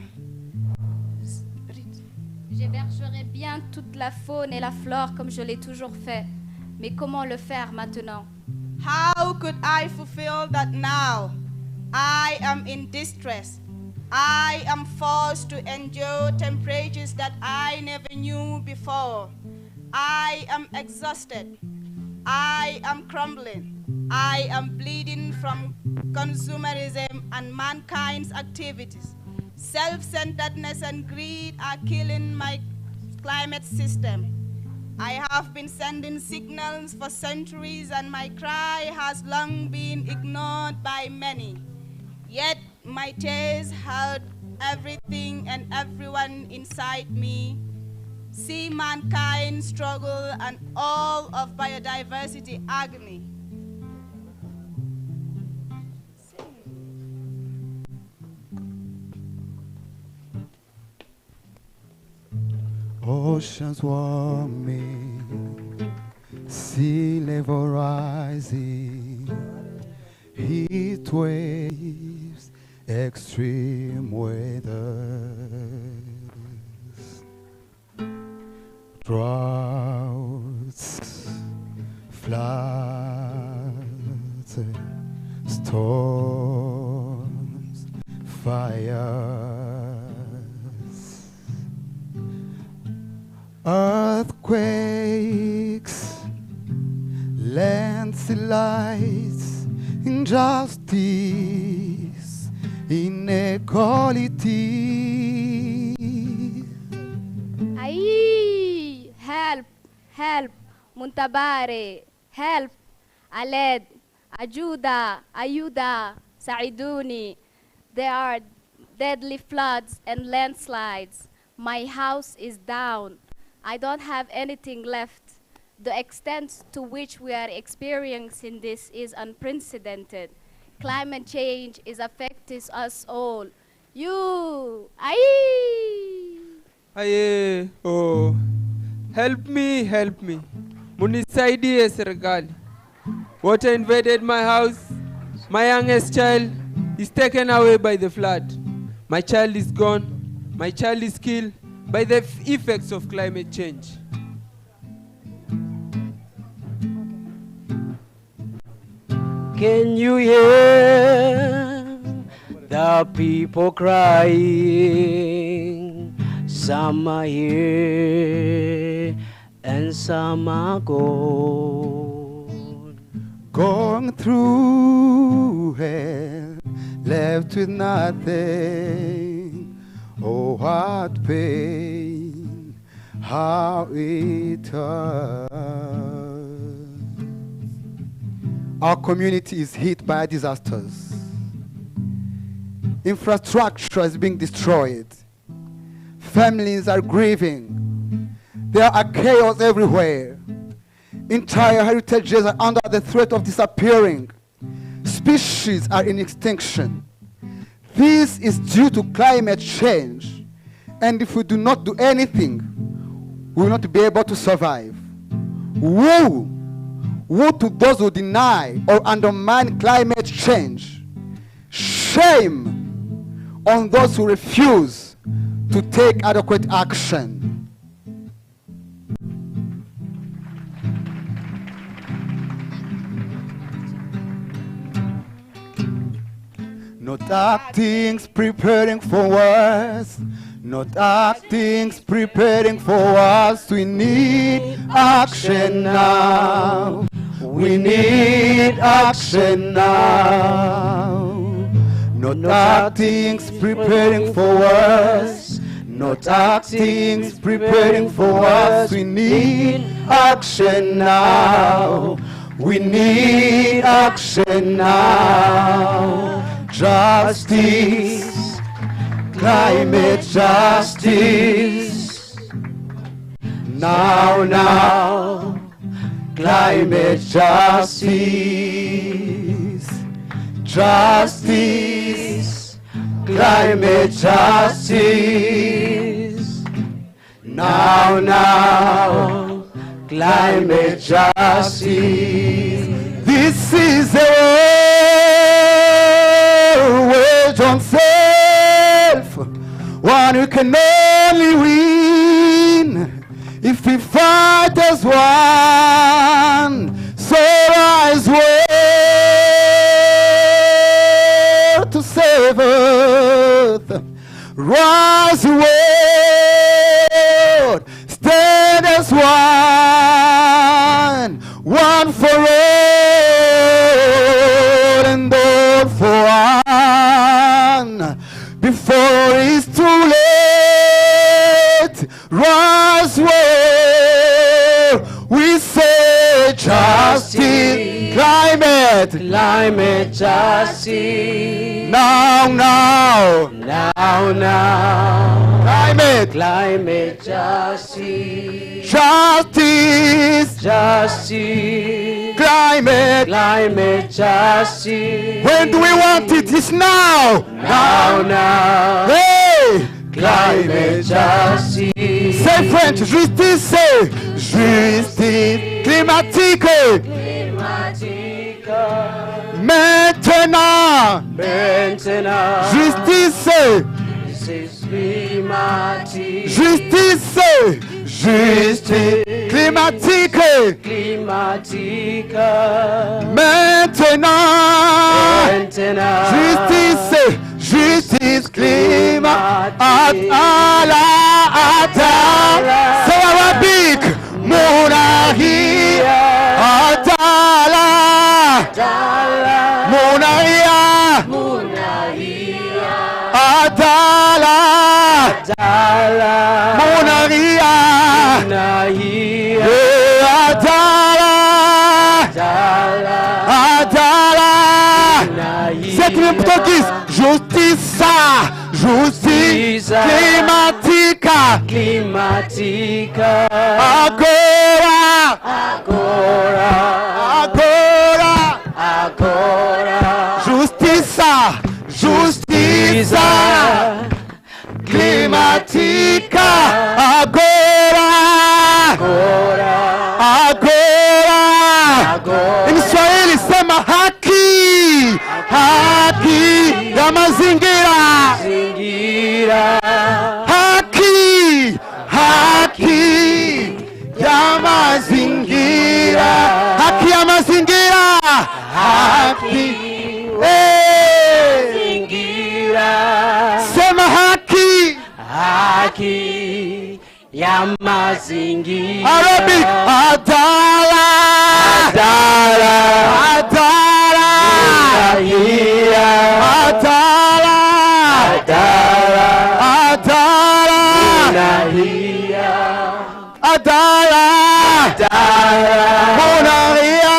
J'hébergerai bien toute la faune et la flore comme je l'ai toujours fait. Mais comment le faire maintenant? How could I fulfill that now? I am in distress. I am forced to endure temperatures that I never knew before. I am exhausted. I am crumbling. I am bleeding from from consumerism and mankind's activities. Self-centeredness and greed are killing my climate system. I have been sending signals for centuries and my cry has long been ignored by many. Yet my tears held everything and everyone inside me. See mankind struggle and all of biodiversity agony. Oceans warming, sea level rising, heat waves, extreme weathers, droughts, floods, storms, fires, earthquakes, landslides, injustice, inequality. Ay, help, help, muntabare, help, aled, ajuda, ayuda, saiduni. There are deadly floods and landslides. My house is down. I don't have anything left. The extent to which we are experiencing this is unprecedented. Climate change is affecting us all. You, Aye, oh, help me. Munisaidie serikali. Water invaded my house. My youngest child is taken away by the flood. My child is gone. My child is killed by the effects of climate change. Can you hear the people crying? Some are here and some are gone. Going through hell, left with nothing. Oh, what pain, how it hurts. Our community is hit by disasters. Infrastructure is being destroyed. Families are grieving. There are chaos everywhere. Entire heritages are under the threat of disappearing. Species are in extinction. This is due to climate change. And if we do not do anything, we will not be able to survive. Woe! Woe to those who deny or undermine climate change. Shame on those who refuse to take adequate action. Not acting's preparing for worse. Not acting's preparing for us. We need action now. We need action now. Not acting's preparing for us. Not acting's preparing for us. We need action now. We need action now. Justice, climate justice. Now, climate justice. Justice, climate justice. Now, climate justice. This is a wage on self, one who can only win if we fight as one. So rise, world, to save earth. Rise, world, stand as one, one for all and all. climate justice. Now, now. Now, now. Climate justice. Justice. Justice. Climate justice. When do we want it? It's now. Now, now. Hey. Climate justice. Say French. Justice. Say justice climatique. Maintenant. Justice. Justice. Justice climatique. Maintenant. Justice. Justice climatique. Atala. C'est arabique. Monarchie. Atala. Monarchia. Adala. Monarchia. Adala. Adala. C'est une portugais. Justice. Justice climatique. Agora. Justiça, justiça climática. Agora. Em Swahili sema haki, haki ya mazingira. Haki ya mazingira. Haki ya mazingira. Haki. Sema haki. Haki ya mazingira. Arabic. Adala. Adala. Adala. Adala. Adala. Adala. Monarchia.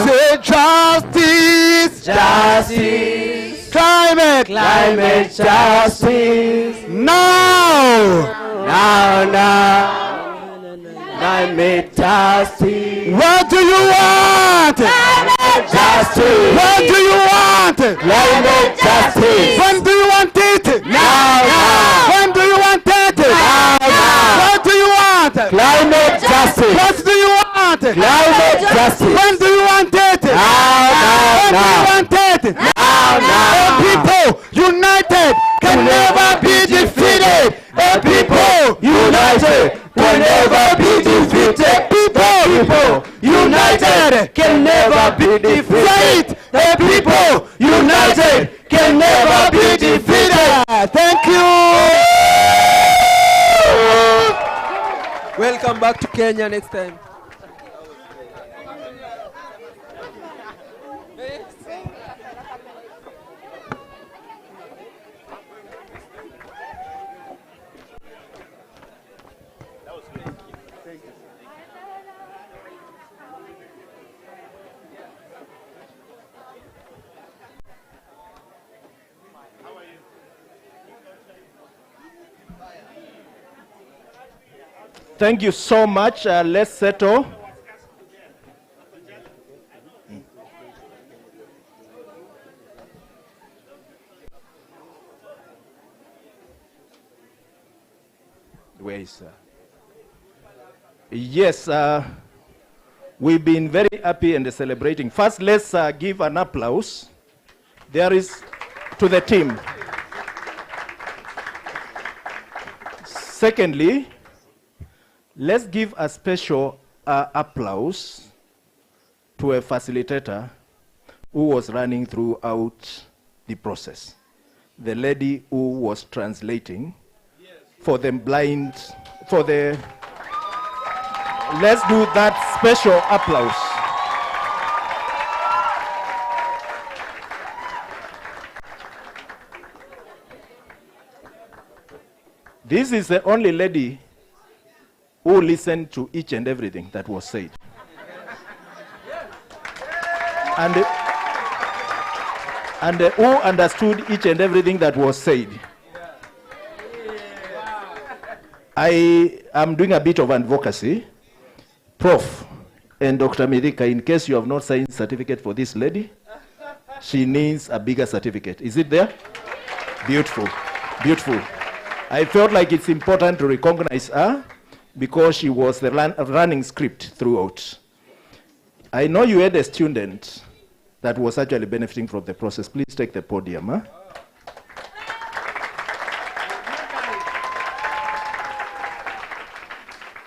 Say justice. Justice. Climate justice. Now. Climate justice. What do you want? Climate justice. What do you want? Climate justice. When do you want it? Now. When do you want it? Now. What do you want? Climate justice. What do you want? Climate justice. When do you want it? Now. When do you want it? A people united can never be defeated. A people united can never be defeated. People united can never be defeated. Say it. A people united can never be defeated. Thank you. Welcome back to Kenya next time. Thank you so much. Let's settle. Where is Yes, we've been very happy and celebrating. First, let's give an applause. There is to the team. Secondly, let's give a special applause to a facilitator who was running throughout the process. The lady who was translating for the blind, let's do that special applause. This is the only lady who listened to each and everything that was said. And who understood each and everything that was said. I am doing a bit of advocacy. Prof. and Dr. Midika, in case you have not signed certificate for this lady, she needs a bigger certificate. Is it there? Beautiful, beautiful. I felt like it's important to recognize her because she was the running script throughout. I know you had a student that was actually benefiting from the process. Please take the podium. Huh?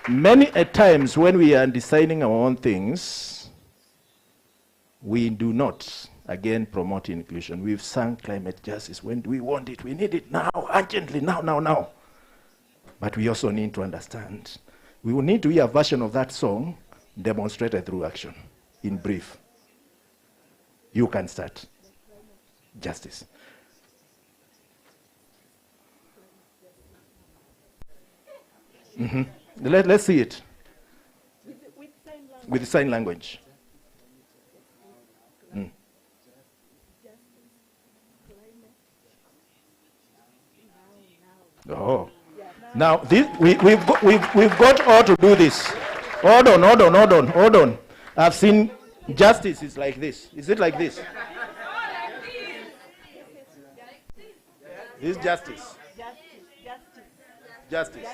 Many a times when we are deciding our own things, we do not, again, promote inclusion. We've sung climate justice. When do we want it? We need it now, urgently, now. But we also need to understand. We will need to hear a version of that song demonstrated through action. In brief, you can start. Justice. Let's see it. With sign language. Oh. Now, this, we've got all to do this. Hold on. I've seen justice is like this. Is it like this? This justice. Justice.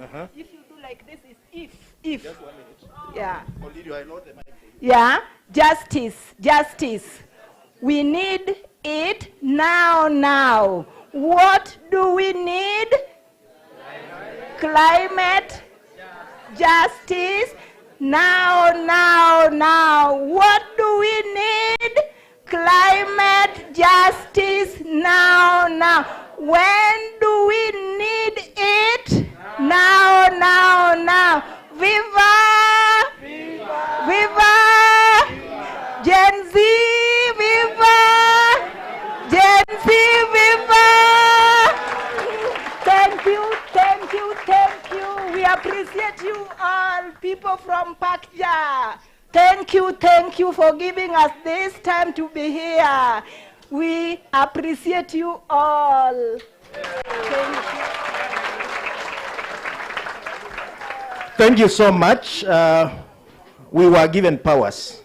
Uh-huh. If you do like this, is if. Just 1 minute. Yeah. Olidio, I load the mic for you. Yeah. Justice. We need it now. What do we need? Climate justice. Now. What do we need? Climate justice now. When do we need it? Now. Viva! Gen Z, viva! Gen Z, viva! Thank you. We appreciate you all, people from Pakja. Thank you for giving us this time to be here. We appreciate you all. Thank you. Thank you so much. We were given powers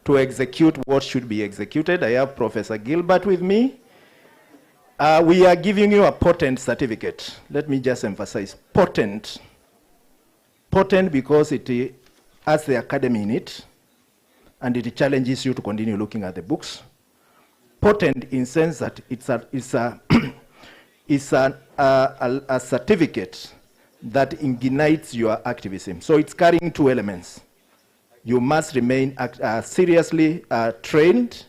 to execute what should be executed. I have Professor Gilbert with me. We are giving you a potent certificate. Let me just emphasize, potent. Potent because it has the academy in it, and it challenges you to continue looking at the books. Potent in sense that it's a certificate that ignites your activism. So it's carrying two elements. You must remain seriously trained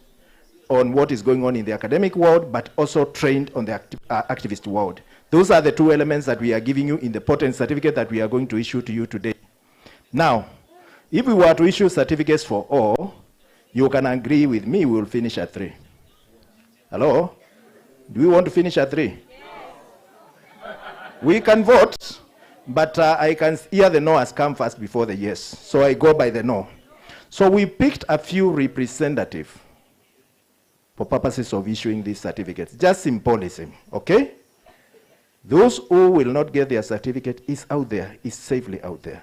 on what is going on in the academic world, but also trained on the activist world. Those are the two elements that we are giving you in the potent certificate that we are going to issue to you today. Now, if we were to issue certificates for all, you can agree with me, we will finish at 3. Hello? Do we want to finish at 3? Yes. We can vote, but I can hear the no has come first before the yes. So I go by the no. So we picked a few representatives for purposes of issuing these certificates. Just symbolism, okay? Those who will not get their certificate is out there, is safely out there.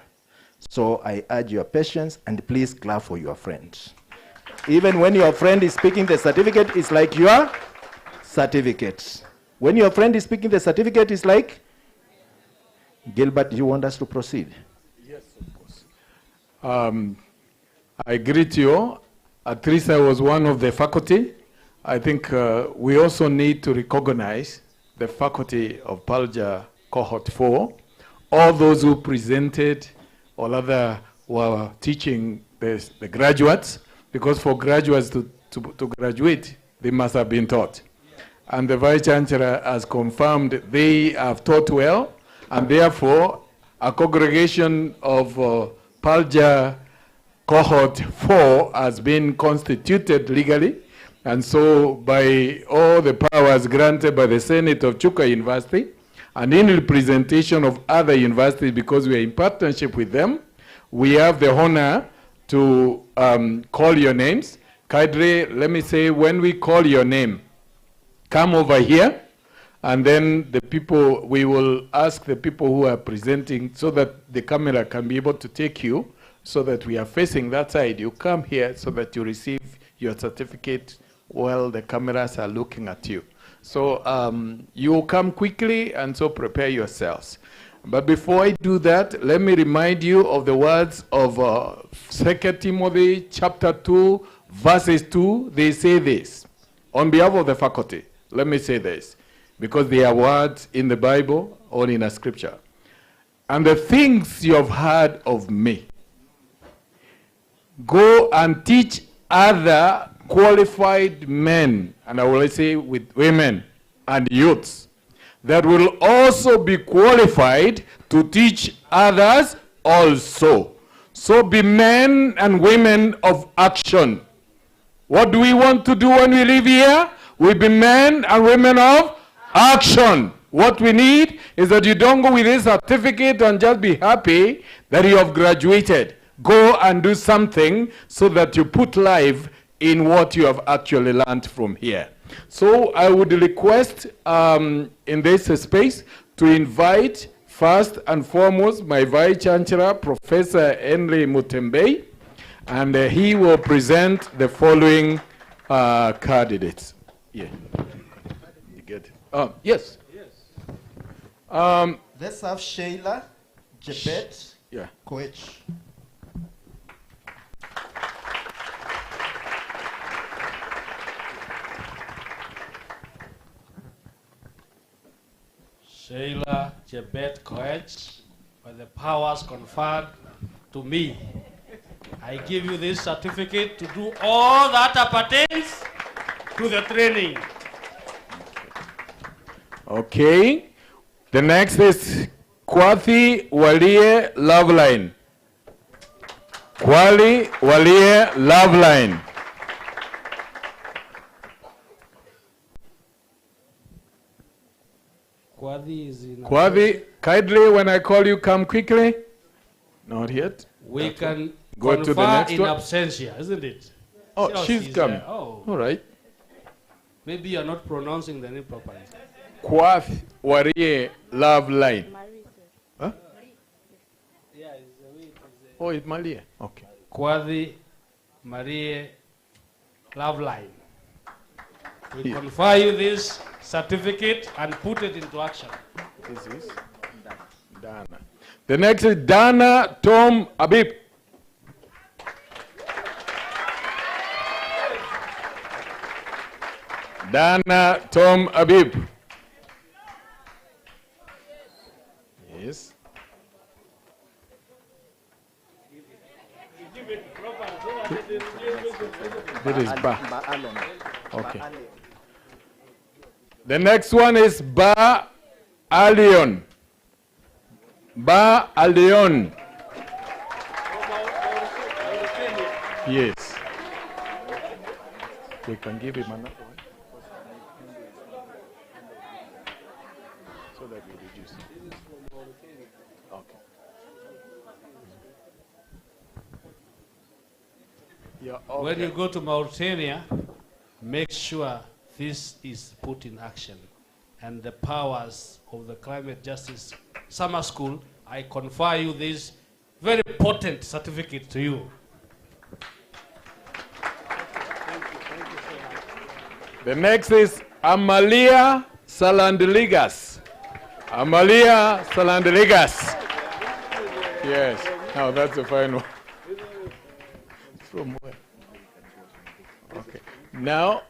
So I urge your patience and please clap for your friend. Even when your friend is speaking the certificate, it's like your certificate. When your friend is speaking the certificate, it's like, Gilbert, do you want us to proceed? Yes, of course. I greet you. At least I was one of the faculty. I think we also need to recognize the faculty of Palja Cohort 4, all those who presented, or other were teaching the graduates, because for graduates to graduate, they must have been taught. And the Vice Chancellor has confirmed they have taught well, and therefore a congregation of Palja Cohort 4 has been constituted legally. And so by all the powers granted by the Senate of Chuka University, And in representation of other universities, because we are in partnership with them, we have the honor to call your names. Kadri, let me say, when we call your name, come over here, and then the people, we will ask the people who are presenting so that the camera can be able to take you, so that we are facing that side. You come here so that you receive your certificate while the cameras are looking at you. So you will come quickly, and so prepare yourselves. But before I do that, let me remind you of the words of 2 Timothy chapter 2, verses 2. They say this. On behalf of the faculty, let me say this, because they are words in the Bible or in a scripture. And the things you have heard of me, go and teach other qualified men, and I will say with women and youths, that will also be qualified to teach others also. So be men and women of action. What do we want to do when we live here? We be men and women of action. What we need is that you don't go with this certificate and just be happy that you have graduated. Go and do something so that you put life in what you have actually learned from here. So I would request in this space to invite first and foremost my Vice Chancellor, Professor Henry Mutembe, and he will present the following candidates. Yeah. You get it? Yes. Let's have Sheila Jebet Koech. Sheila Jebet Koech, by the powers conferred to me, I give you this certificate to do all that appertains to the training. Okay. The next is Kwathi Walie Loveline. Kwali Walie Loveline. Kwadi is in. Kwadi, kindly, when I call you, come quickly. Not yet. We That's can one. Go to the confer next in one. absentia, isn't it? Oh, See how she's coming. there. Oh. All right. Maybe you're not pronouncing the name properly. Kwathi Walie Loveline. Huh? Oh, it's Malia. Okay. Kwadi Marie Loveline. We Yeah. confer you this certificate and put it into action. This is Dana. The next is Dana Tom Abib. Dana Tom Abib. Yes. That is Ba. Okay. The next one is Ba Alion. Ba Alion. Yes. We can give him another one. So that we reduce. Okay. Yeah, okay. When you go to Mauritania, make sure this is put in action. And the powers of the Climate Justice Summer School, I confer you this very potent certificate to you. The next is Amalia Salandeligas. Amalia Salandeligas. Yes. Now that's a fine one. From where? Okay. Now,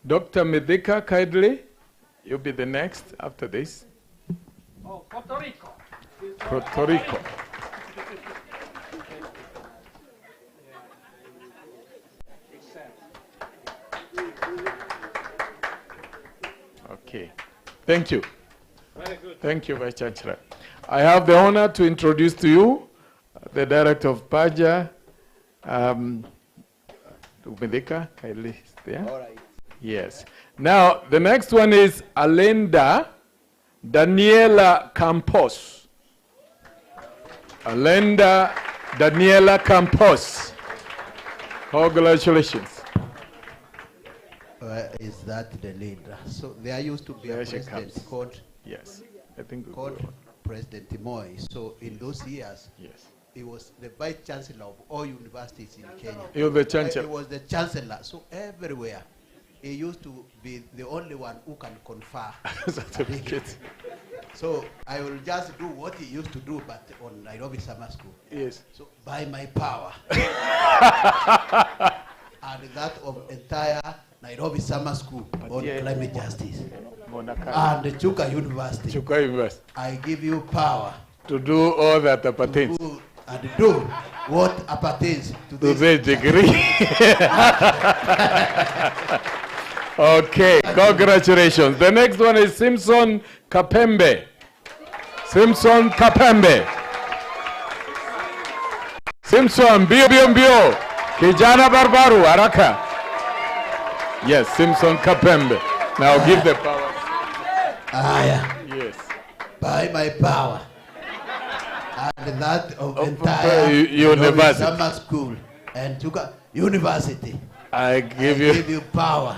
Dr. Medika, kindly, you'll be the next after this. Oh, Puerto Rico. Puerto Rico. Okay. Thank you. Very good. Thank you, Vice Chancellor. I have the honor to introduce to you the Director of PAJA, Medika, kindly there. All right. Yes. Now, the next one is Alenda Daniela Campos. Alenda Daniela Campos. Congratulations. Is that the leader? So there used to be a president called, yes, I think called President Moi. So in those years, yes, he was the vice chancellor of all universities in Kenya. He was the chancellor. He was the chancellor. So everywhere, he used to be the only one who can confer certificates. So I will just do what he used to do, but on Nairobi Summer School. Yes. So by my power, and that of entire Nairobi Summer School on climate justice, and the Chuka University. I give you power to do all that appertains. And do what appertains to this degree. Okay, congratulations. The next one is Simpson Kapembe. Simpson Kapembe. Simpson, bio bio bio. Kijana barbaru, haraka. Yes, Simpson Kapembe. Now give the power. Yes. By my power. And that of entire university. Summer School and Chuka University. I give you power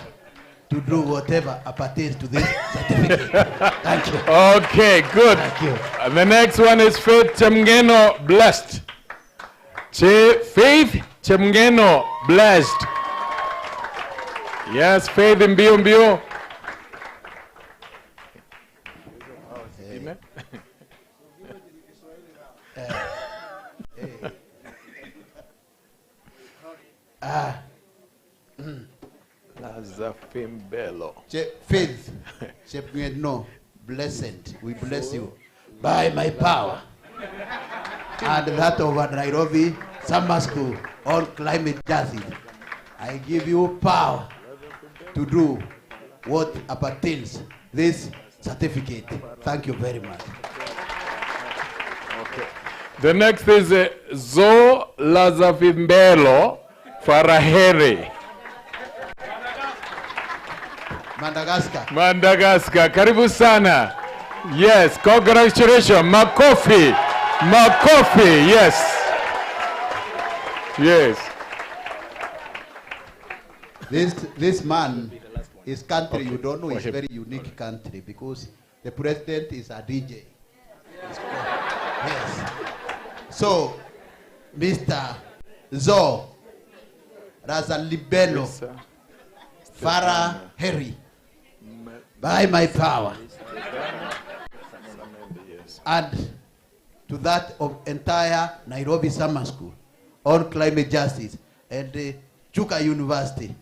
to do whatever appertains to this certificate. Thank you. Okay, good. Thank you. And the next one is Faith Chemgeno Blessed. Faith Chemgeno Blessed. Yes, Faith in Bio. Lazafimbelo. Faith, no, blessed. We bless you by my power and that of Nairobi Summer School on climate justice. I give you power to do what appertains this certificate. Thank you very much. Okay. The next is Zo Lazafimbelo Faraheri. Madagascar. Karibu sana. Yes, congratulations. Makofi. Yes. This man, his country, you don't know, is a very unique country because the president is a DJ. Yes. So, Mr. Zo Razalibelo Farah Harry, by my power and to that of entire Nairobi Summer School on climate justice and the Chuka University,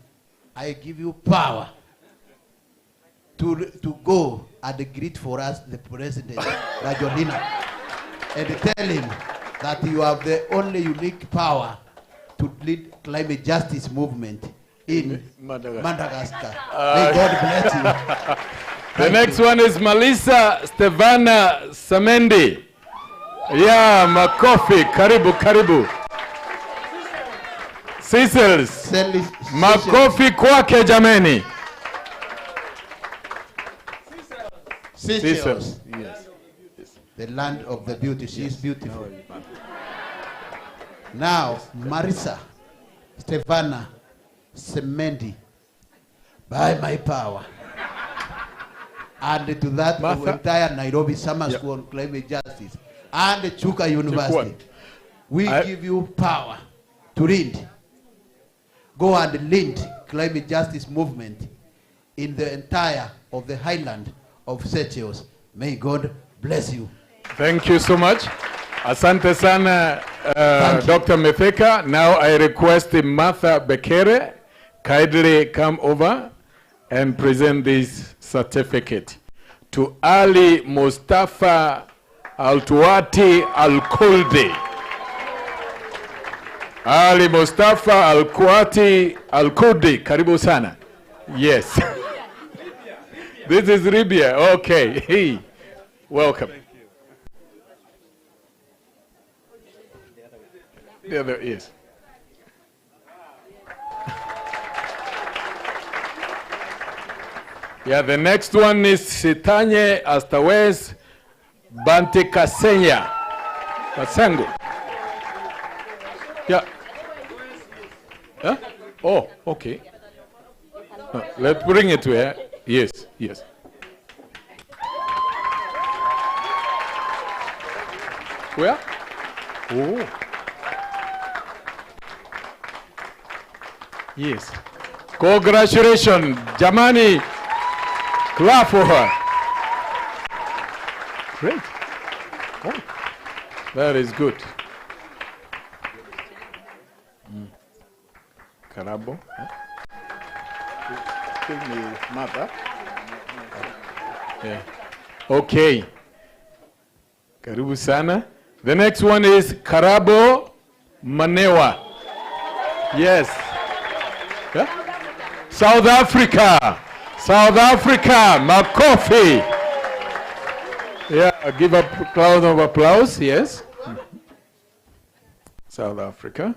I give you power to go and greet for us the President Rajolina and tell him that you have the only unique power to lead climate justice movement in Madagascar. May God bless you. The next one is Melissa Stevana Samendi. Yeah, Makofi, karibu. Cecils. Makofi kwake jameni. Seychelles. Yes. The land of the beauty. She is beautiful. Now, Marisa Stefana Semendi, by my power and to that of entire Nairobi Summer School on climate justice and the Chuka University, we give you power to lead. Go and lead climate justice movement in the entire of the highland of Seychelles. May God bless you. Thank you so much. Asante sana, Dr. Metheka. Now I request Martha Bekere kindly come over and present this certificate to Ali Mustafa Al-Tuati Al-Kuldi. Ali Mustafa Al-Kuati Al-Kuldi. Karibu sana. Yes. This is Libya. Okay. Hey. Welcome. The other is. Yeah, the next one is Sitanye Astawes Bantekasenya. Kasango. Yeah. Huh? Oh, okay. Let's bring it to her. Yes, yes. Where? Oh. Yes. Congratulations, Jamani. Clap for her. Great. Oh, that is good. Karabo. Give me mother. Yeah. Okay. Karibu sana. The next one is Karabo Manewa. Yes. Yeah? South Africa. South Africa. Makofi. Yeah, give a round of applause. Yes. South Africa.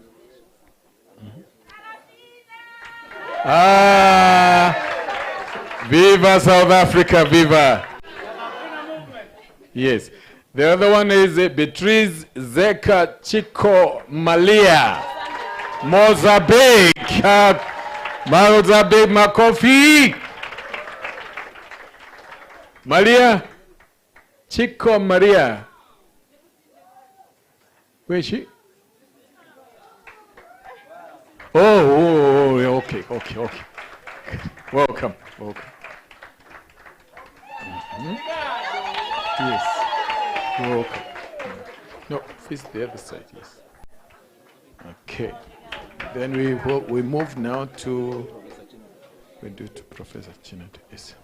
Viva South Africa, viva. Yes. The other one is Beatriz Zeka Chico Malia. Mozambique. Mozambique Makofi. Malia. Chico Maria. Where is she? Oh, okay. Welcome. Yes. Welcome. No, face the other side, yes. Okay. Then we move now to Professor Chinedu. Yes.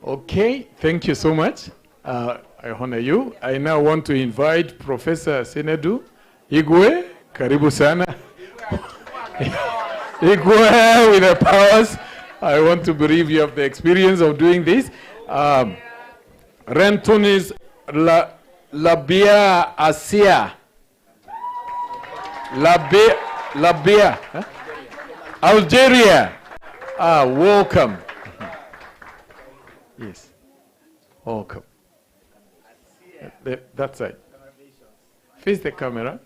Okay, thank you so much. I honor you. I now want to invite Professor Chinedu Igwe. Karibu sana. Igwe with the powers. I want to bereave you of the experience of doing this. Rentunis Labia Asia. Labia. Huh? Algeria. Welcome. Yes. Welcome. That side. Face the camera.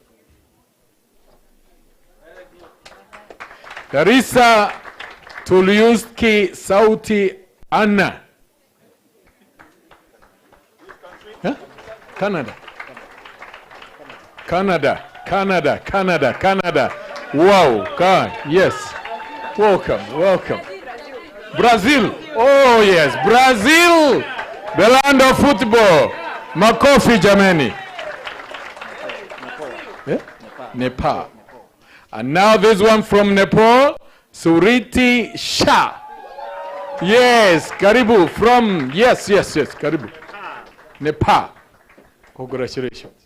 Karisa Tuliuski Sauti Anna. Huh? Canada. Wow, God, yes. Welcome. Brazil. Oh, yes, Brazil. The land of football. Makofi, Jamani. Nepal. And now this one from Nepal, Suriti Shah. Yes, Karibu from, yes, Karibu. Nepal. Congratulations.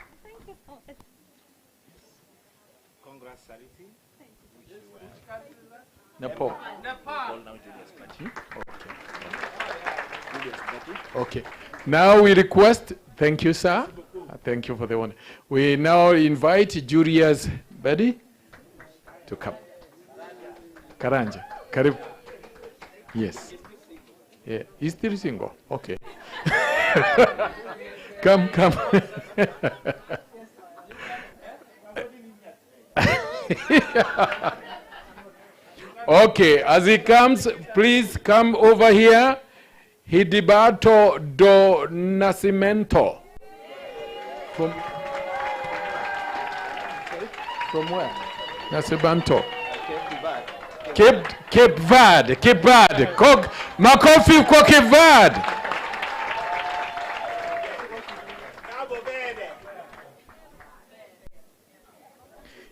Nepal. Okay. Now we request, thank you, sir. Thank you for the one. We now invite Julius Betty to come. Karanja, Karib. Yes. Yeah, he's still single. Okay. Come. Okay, as he comes, please come over here. Hidibato do Nascimento. From where? Nascimento. Cape Verde. Makofi kwa Cape Verde.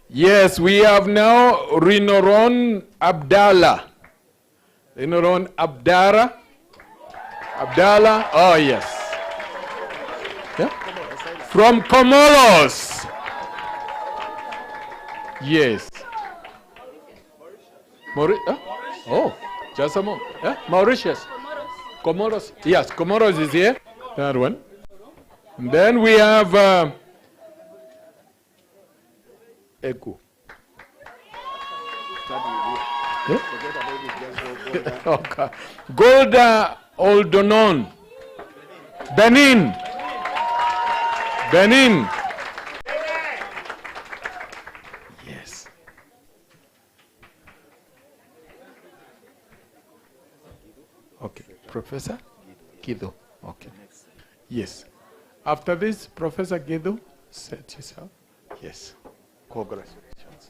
Yes, we have now Rinoron Abdallah. Abdallah, oh yes. Yeah? From Comoros. Yes. Just a moment. Mauritius. Comoros. Yes, Comoros is here. That one. And then we have Eku. Okay. Golda Oldonon. Benin. Benin. Yes. Okay. Professor Gido. Okay. Yes. After this, Professor Gido, set yourself. Yes. Congratulations.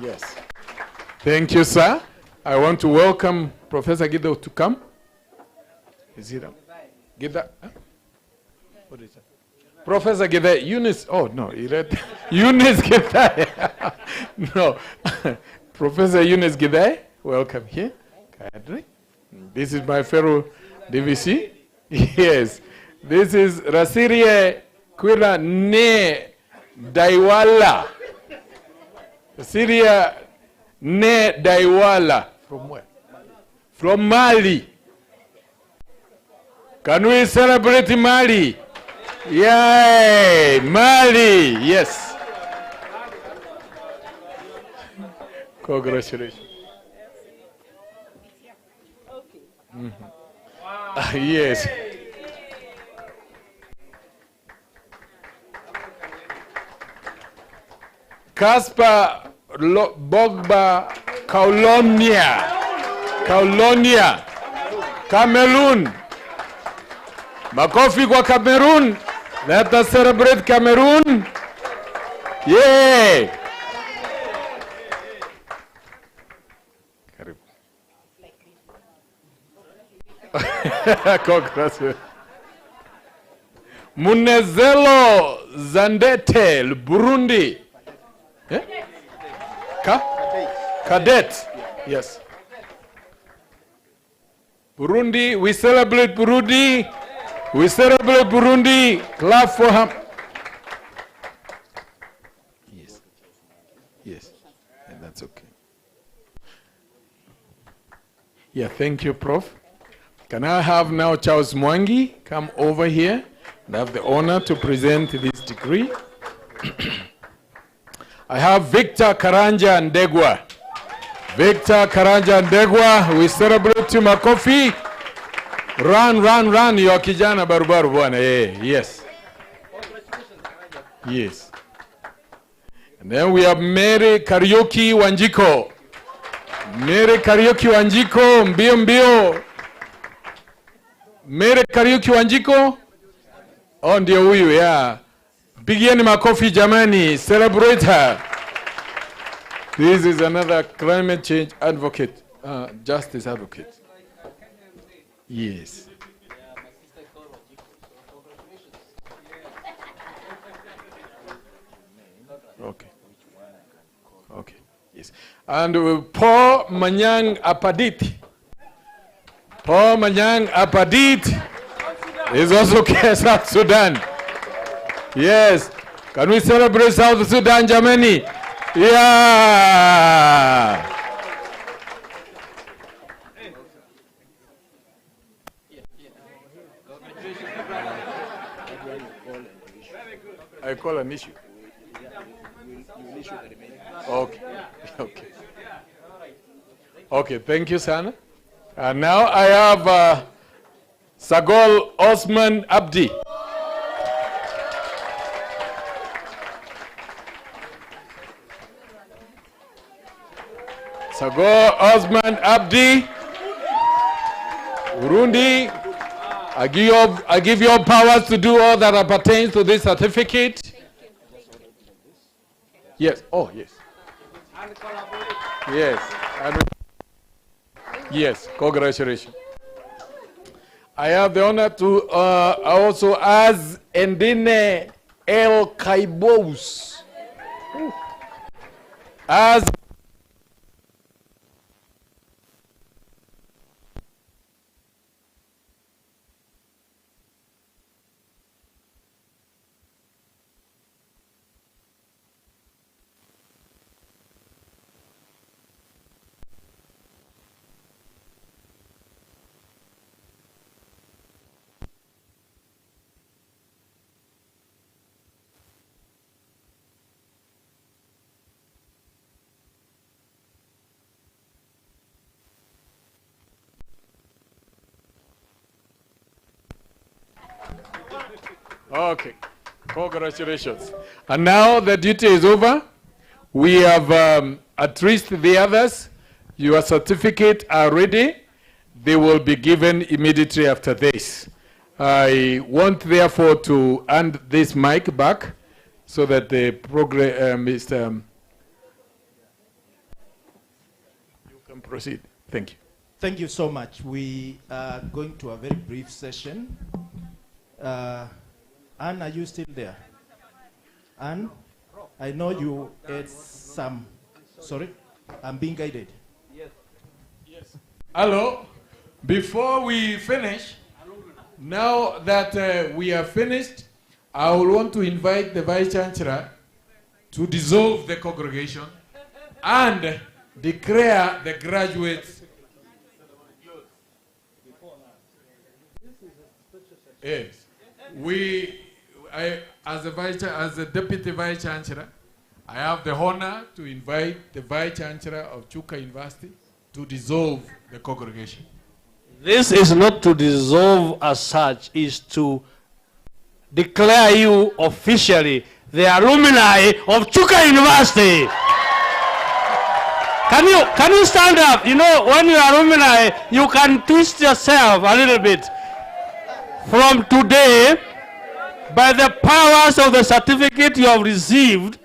Yes. Thank you, sir. I want to welcome Professor Gido to come. Is he up? Gida? Huh? What is that? Professor Gida, Eunice. Oh, no. Eunice Gida. No. Professor Eunice Gida, welcome here. Kindly. This is my fellow DVC. Yes. This is Rasirie Kwila Ne Daiwala. Syria Ne Daiwala. From where? From Mali. Can we celebrate Mali? Yay! Mali! Yes. Congratulations. Yes. Casper Bogba Kaulonia. Cameroon. Makofi kwa Cameroon. Let us celebrate Cameroon. Yay! Congratulations. Munezelo Zandete, Burundi. Yeah? Cadet. Yes. Burundi, we celebrate Burundi. We celebrate Burundi. Clap for him. Yes. Yes. And that's okay. Yeah, thank you, Prof. Can I have now Charles Mwangi come over here and have the honor to present this degree? I have Victor Karanja Ndegwa. Victor Karanja Ndegwa, we celebrate you, Makofi. Run, you kijana barubaru bwana. Yes. Yes. And then we have Mary Karaoke Wanjiko. Mary Karaoke Wanjiko, mbio. Mary Karaoke Wanjiko. Oh, ndio huyu, yeah. Pigieni makofi jamani, celebrate her. This is another climate change advocate, justice advocate. Yes. Okay. Okay. Yes. And Paul Manyang Apadit. Paul Manyang Apadit is also South Sudan. Yes. Can we celebrate South Sudan, Germany? Yeah. I call an issue. Okay. Okay. Okay, thank you, Sana. And now I have Sagol Osman Abdi. Sagol Osman Abdi, Burundi. I give you all powers to do all that pertains to this certificate. Yes. Oh, yes. Yes. Yes. Congratulations. I have the honor to also ask Endine El Kaibous as Okay, congratulations. And now the duty is over. We have addressed the others. Your certificate are ready. They will be given immediately after this. I want therefore to hand this mic back so that the program is, you can proceed. Thank you. Thank you so much. We are going to a very brief session. Anne, are you still there? Anne, I know you had some, sorry, I'm being guided. Yes. Yes. Hello. Before we finish, now that we are finished, I will want to invite the Vice Chancellor to dissolve the congregation and declare the graduates. Yes. As the Deputy Vice Chancellor, I have the honor to invite the Vice Chancellor of Chuka University to dissolve the congregation. This is not to dissolve as such, is to declare you officially the alumni of Chuka University. Can you stand up? You know, when you are alumni, you can twist yourself a little bit. From today, by the powers of the certificate you have received,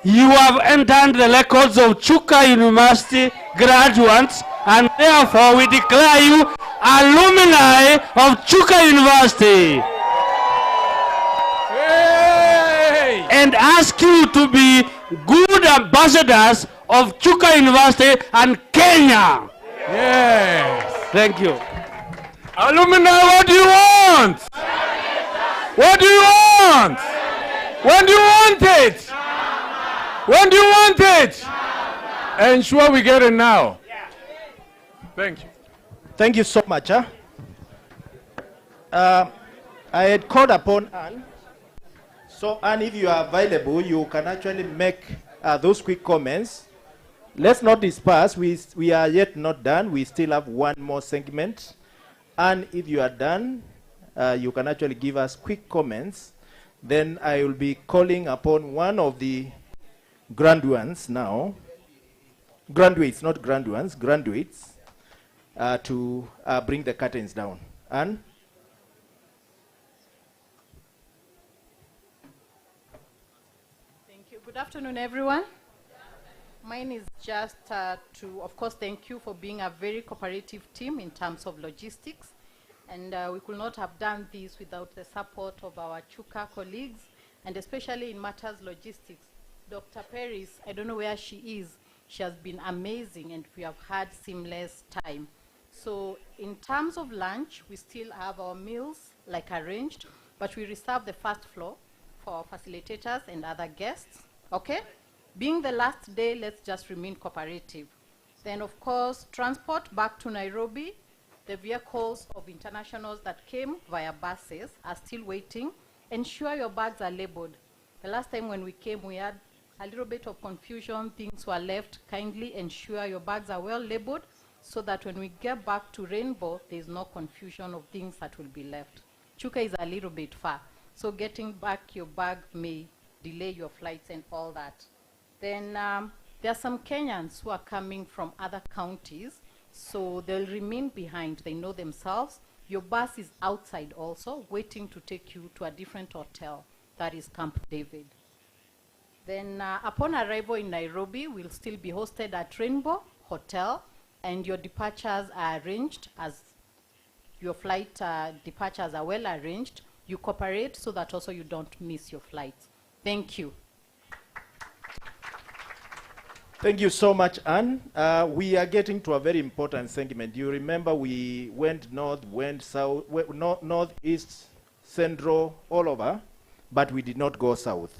you have entered the records of Chuka University graduates, and therefore we declare you alumni of Chuka University. Hey. And ask you to be good ambassadors of Chuka University and Kenya. Yes. Thank you. Alumni, what do you want? What do you want? When do you want it? When do you want it? Ensure we get it now. Thank you. Thank you so much. I had called upon Anne. So Anne, if you are available, you can actually make those quick comments. Let's not disperse. We are yet not done. We still have one more segment. And if you are done, you can actually give us quick comments. Then I will be calling upon one of the graduates now. Graduates, not graduates, graduates, to bring the curtains down. Anne? Thank you. Good afternoon, everyone. Mine is just to, of course, thank you for being a very cooperative team in terms of logistics. And we could not have done this without the support of our Chuka colleagues, and especially in matters logistics. Dr. Paris, I don't know where she is. She has been amazing, and we have had seamless time. So in terms of lunch, we still have our meals like arranged, but we reserve the first floor for our facilitators and other guests, okay? Being the last day, let's just remain cooperative. Then, of course, transport back to Nairobi. The vehicles of internationals that came via buses are still waiting. Ensure your bags are labeled. The last time when we came, we had a little bit of confusion. Things were left. Kindly ensure your bags are well labeled so that when we get back to Rainbow, there's no confusion of things that will be left. Chuka is a little bit far, so getting back your bag may delay your flights and all that. Then there are some Kenyans who are coming from other counties, so they'll remain behind. They know themselves. Your bus is outside also, waiting to take you to a different hotel, that is Camp David. Then upon arrival in Nairobi, we'll still be hosted at Rainbow Hotel, and your departures are arranged as your flight departures are well arranged. You cooperate so that also you don't miss your flights. Thank you. Thank you so much, Anne. We are getting to a very important segment. You remember we went north, went south, north, east, central, all over, but we did not go south.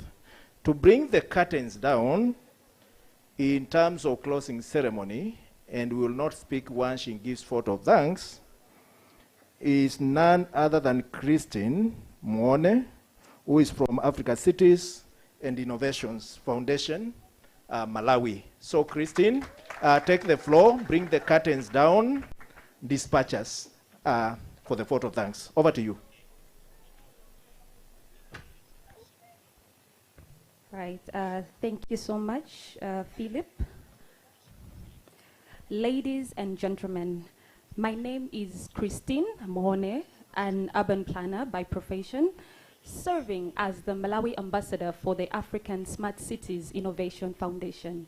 To bring the curtains down in terms of closing ceremony, and we will not speak once she gives vote of thanks, is none other than Christine Mwone, who is from Africa Cities and Innovations Foundation, Malawi. So Christine, take the floor, bring the curtains down, dispatch us for the vote of thanks. Over to you. Right. Thank you so much, Philip. Ladies and gentlemen, my name is Christine Mohone, an urban planner by profession, serving as the Malawi ambassador for the African Smart Cities Innovation Foundation.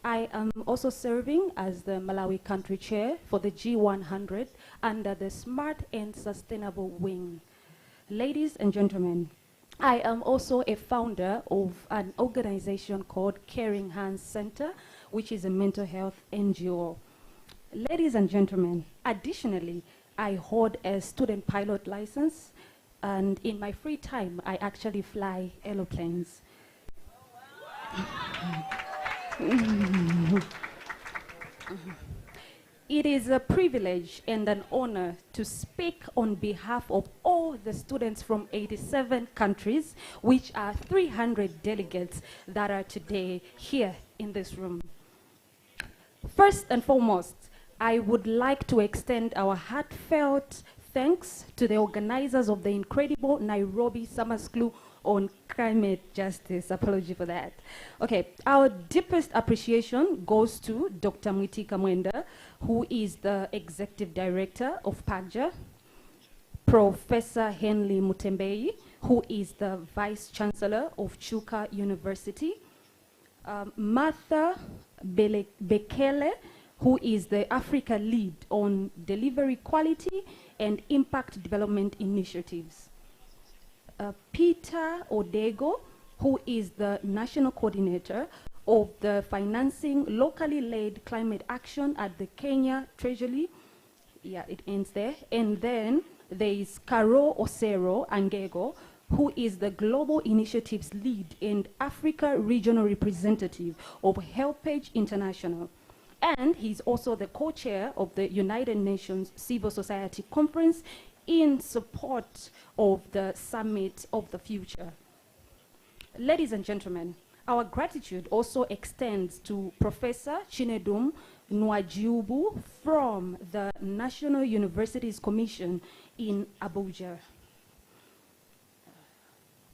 I am also serving as the Malawi country chair for the G100 under the Smart and Sustainable Wing. Ladies and gentlemen, I am also a founder of an organization called Caring Hands Center, which is a mental health NGO. Ladies and gentlemen, additionally, I hold a student pilot license, and in my free time, I actually fly aeroplanes. It is a privilege and an honor to speak on behalf of all the students from 87 countries, which are 300 delegates that are today here in this room. First and foremost, I would like to extend our heartfelt thanks to the organizers of the incredible Nairobi Summer School on Climate Justice. Apology for that. Okay, our deepest appreciation goes to Dr. Mwitika Mwenda, who is the Executive Director of PAGJA, Professor Henley Mutembei, who is the Vice Chancellor of Chuka University, Martha Bekele, who is the Africa Lead on Delivery Quality and Impact Development Initiatives, Peter Odego, who is the National Coordinator of the Financing Locally Led Climate Action at the Kenya Treasury. Yeah, it ends there. And then there is Caro Osero Angego, who is the Global Initiatives Lead and Africa Regional Representative of HelpAge International. And he's also the co-chair of the United Nations Civil Society Conference in support of the Summit of the Future. Ladies and gentlemen, our gratitude also extends to Professor Chinedum Nwajiubu from the National Universities Commission in Abuja.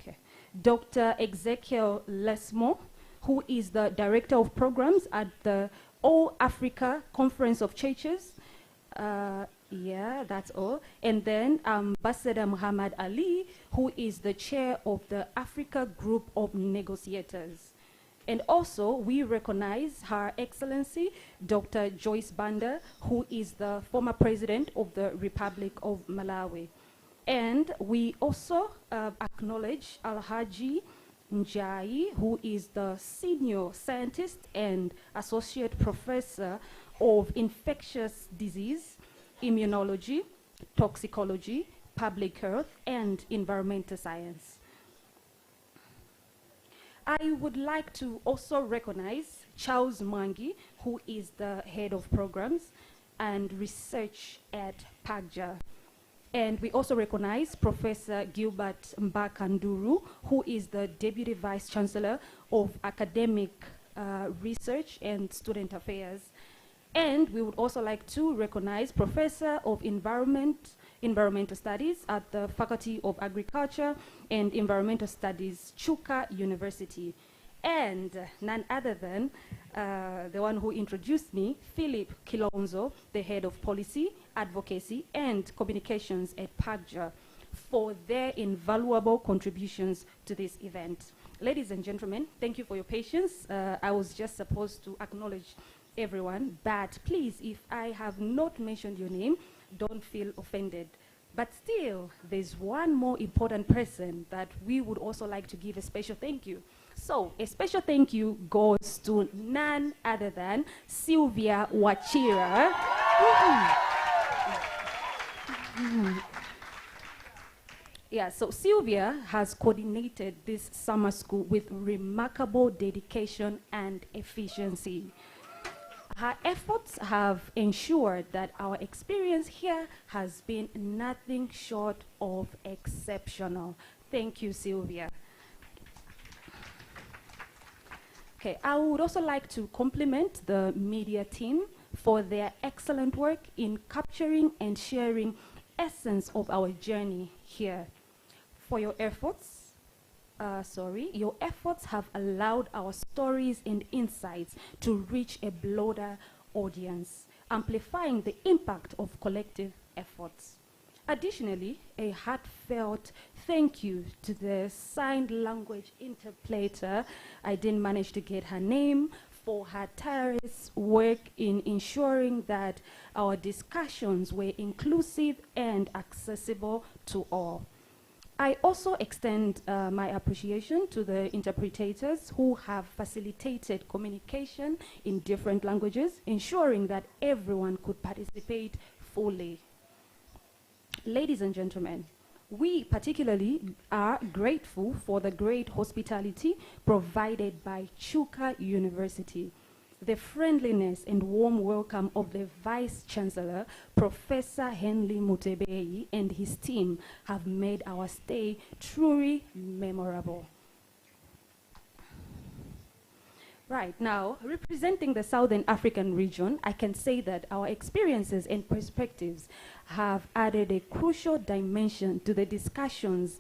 Okay. Dr. Ezekiel Lesmo, who is the Director of Programs at the All Africa Conference of Churches. Yeah, that's all. And then Ambassador Muhammad Ali, who is the chair of the Africa Group of Negotiators. And also, we recognize Her Excellency, Dr. Joyce Banda, who is the former president of the Republic of Malawi. And we also acknowledge Alhaji Njai, who is the senior scientist and associate professor of infectious disease, immunology, toxicology, public health, and environmental science. I would like to also recognize Charles Mangi, who is the head of programs and research at PAGJA. And we also recognize Professor Gilbert Mbakanduru, who is the Deputy Vice Chancellor of Academic Research and Student Affairs. And we would also like to recognize Professor of Environmental Studies at the Faculty of Agriculture and Environmental Studies, Chuka University. And none other than the one who introduced me, Philip Kilonzo, the head of policy, advocacy, and communications at PAGJA, for their invaluable contributions to this event. Ladies and gentlemen, thank you for your patience. I was just supposed to acknowledge everyone, but please, if I have not mentioned your name, don't feel offended. But still, there's one more important person that we would also like to give a special thank you. So, a special thank you goes to none other than Sylvia Wachira. Yeah, so Sylvia has coordinated this summer school with remarkable dedication and efficiency. Her efforts have ensured that our experience here has been nothing short of exceptional. Thank you, Sylvia. Okay, I would also like to compliment the media team for their excellent work in capturing and sharing essence of our journey here. For your efforts, your efforts have allowed our stories and insights to reach a broader audience, amplifying the impact of collective efforts. Additionally, a heartfelt thank you to the signed language interpreter, I didn't manage to get her name, for her tireless work in ensuring that our discussions were inclusive and accessible to all. I also extend my appreciation to the interpreters who have facilitated communication in different languages, ensuring that everyone could participate fully. Ladies and gentlemen, we particularly are grateful for the great hospitality provided by Chuka University. The friendliness and warm welcome of the Vice Chancellor, Professor Henry Mutebei, and his team have made our stay truly memorable. Right, now, representing the Southern African region, I can say that our experiences and perspectives have added a crucial dimension to the discussions,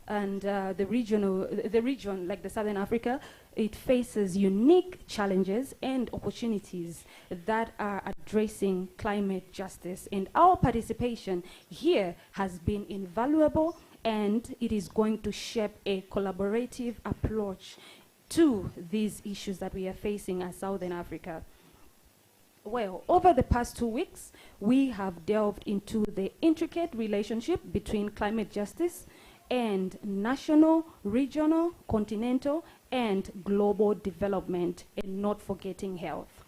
and the region, like the Southern Africa, it faces unique challenges and opportunities that are addressing climate justice. And our participation here has been invaluable, and it is going to shape a collaborative approach to these issues that we are facing as Southern Africa. Well, over the past 2 weeks, we have delved into the intricate relationship between climate justice and national, regional, continental, and global development, and not forgetting health.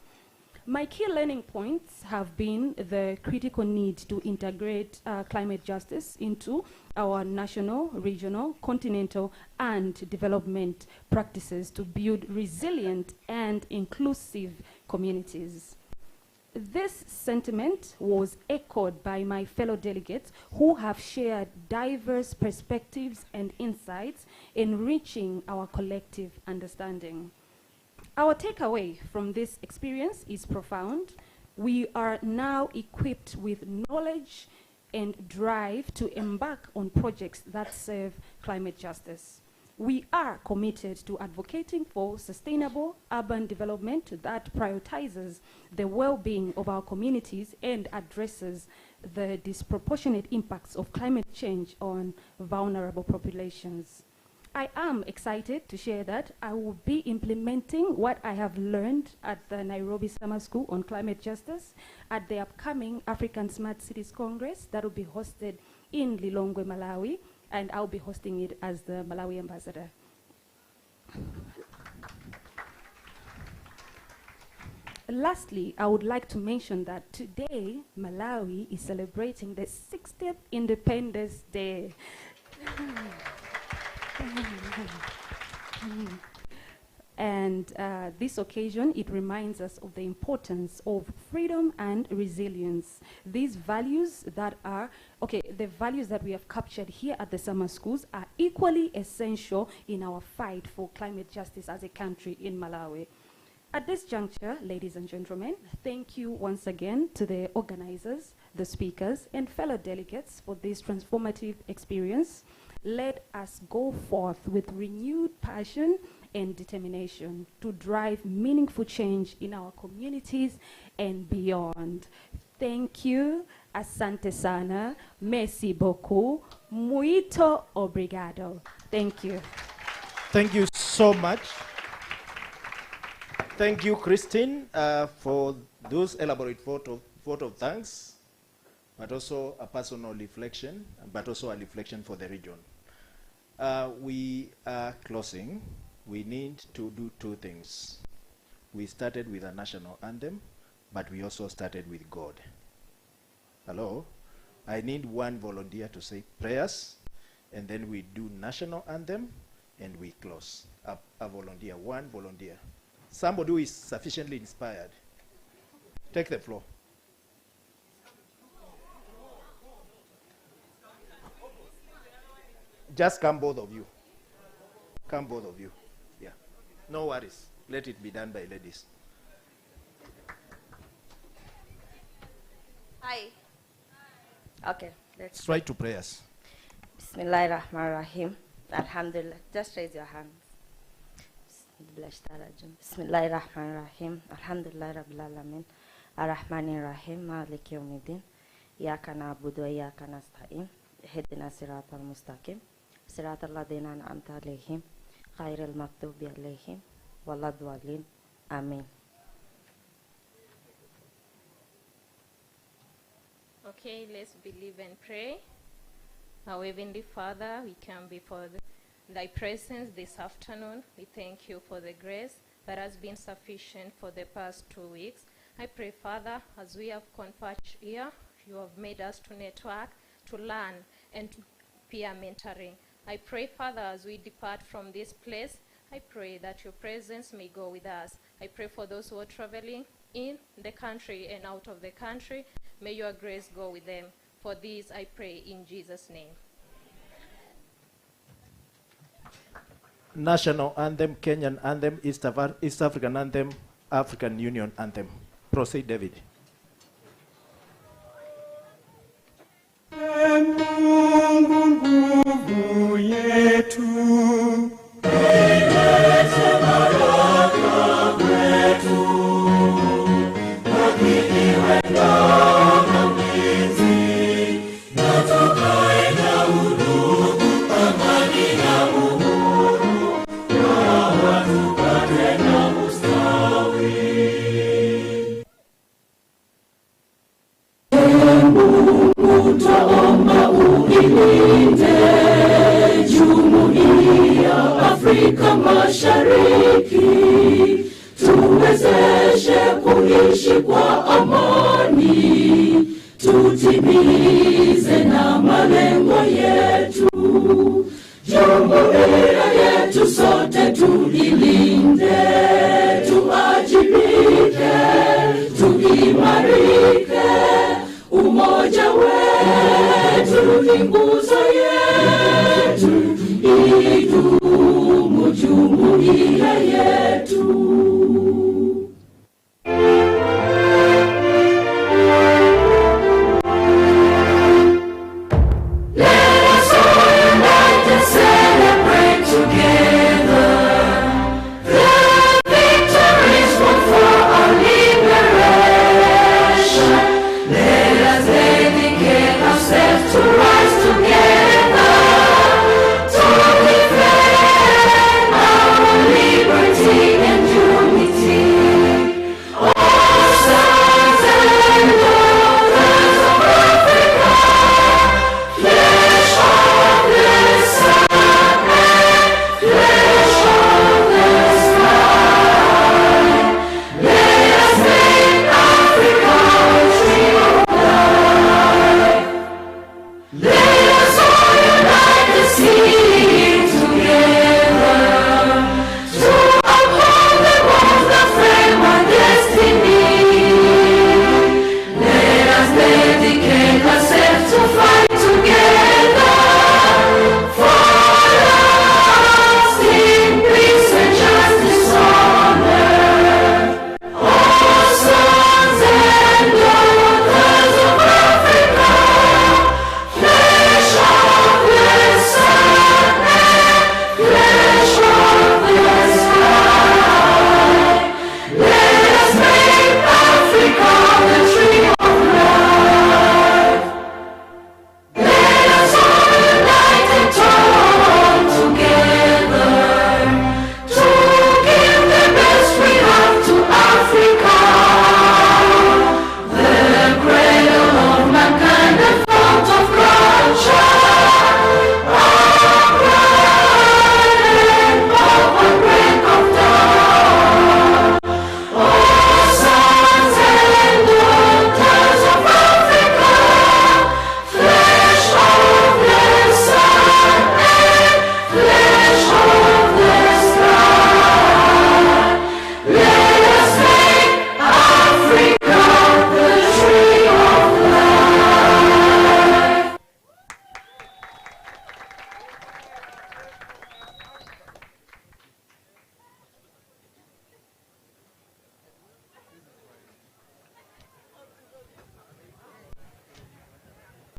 My key learning points have been the critical need to integrate climate justice into our national, regional, continental, and development practices to build resilient and inclusive communities. This sentiment was echoed by my fellow delegates who have shared diverse perspectives and insights, enriching our collective understanding. Our takeaway from this experience is profound. We are now equipped with knowledge and drive to embark on projects that serve climate justice. We are committed to advocating for sustainable urban development that prioritizes the well-being of our communities and addresses the disproportionate impacts of climate change on vulnerable populations. I am excited to share that I will be implementing what I have learned at the Nairobi Summer School on Climate Justice at the upcoming African Smart Cities Congress that will be hosted in Lilongwe, Malawi, and I'll be hosting it as the Malawi ambassador. Lastly, I would like to mention that today, Malawi is celebrating the 60th Independence Day. And this occasion, it reminds us of the importance of freedom and resilience. These values that are, the values that we have captured here at the summer schools are equally essential in our fight for climate justice as a country in Malawi. At this juncture, ladies and gentlemen, thank you once again to the organizers, the speakers, and fellow delegates for this transformative experience. Let us go forth with renewed passion and determination to drive meaningful change in our communities and beyond. Thank you. Asante sana. Merci beaucoup. Muito obrigado. Thank you. Thank you so much. Thank you, Christine, for those elaborate vote of thanks, but also a personal reflection, but also a reflection for the region. We are closing. We need to do two things. We started with a national anthem, but we also started with God. Hello? I need one volunteer to say prayers, and then we do national anthem, and we close. A volunteer, one volunteer. Somebody who is sufficiently inspired. Take the floor. Just come, both of you. Come, both of you. Yeah. No worries. Let it be done by ladies. Hi. Okay, let's Straight to prayers. Bismillahirrahmanirrahim. Alhamdulillah. Just raise your hands. Bismillahirrahmanirrahim. Alhamdulillah Rabbil Alamin. Ar-Rahmanir-Rahim. Maliki Yawmiddin. Iyaka na'budu wa iyaka nasta'in. Ihdina siratal mustaqim. Siratal ladzina an'amta 'alaihim ghairil maghdubi 'alaihim waladdallin. Amen. Okay, let's believe and pray. Our Heavenly Father, we come before Thy presence this afternoon. We thank You for the grace that has been sufficient for the past 2 weeks. I pray, Father, as we have converged here, You have made us to network, to learn, and to peer mentoring. I pray, Father, as we depart from this place, I pray that Your presence may go with us. I pray for those who are traveling in the country and out of the country. May Your grace go with them. For this I pray in Jesus' name. National anthem, Kenyan anthem, East African anthem, African Union anthem. Proceed, David. Mungu nguvu yetu, utaomba uilinde Jumuiya Afrika Mashariki, tuwezeshe kuishi kwa amani, tutimize na malengo yetu. Jumuiya yetu sote tuilinde, tuajibike, tuimarike. Umoja wetu ni nguzo yetu, idumu jumuiya yetu. Let us all unite and celebrate together the victories won for our liberation. Let us dedicate ourselves to rise together.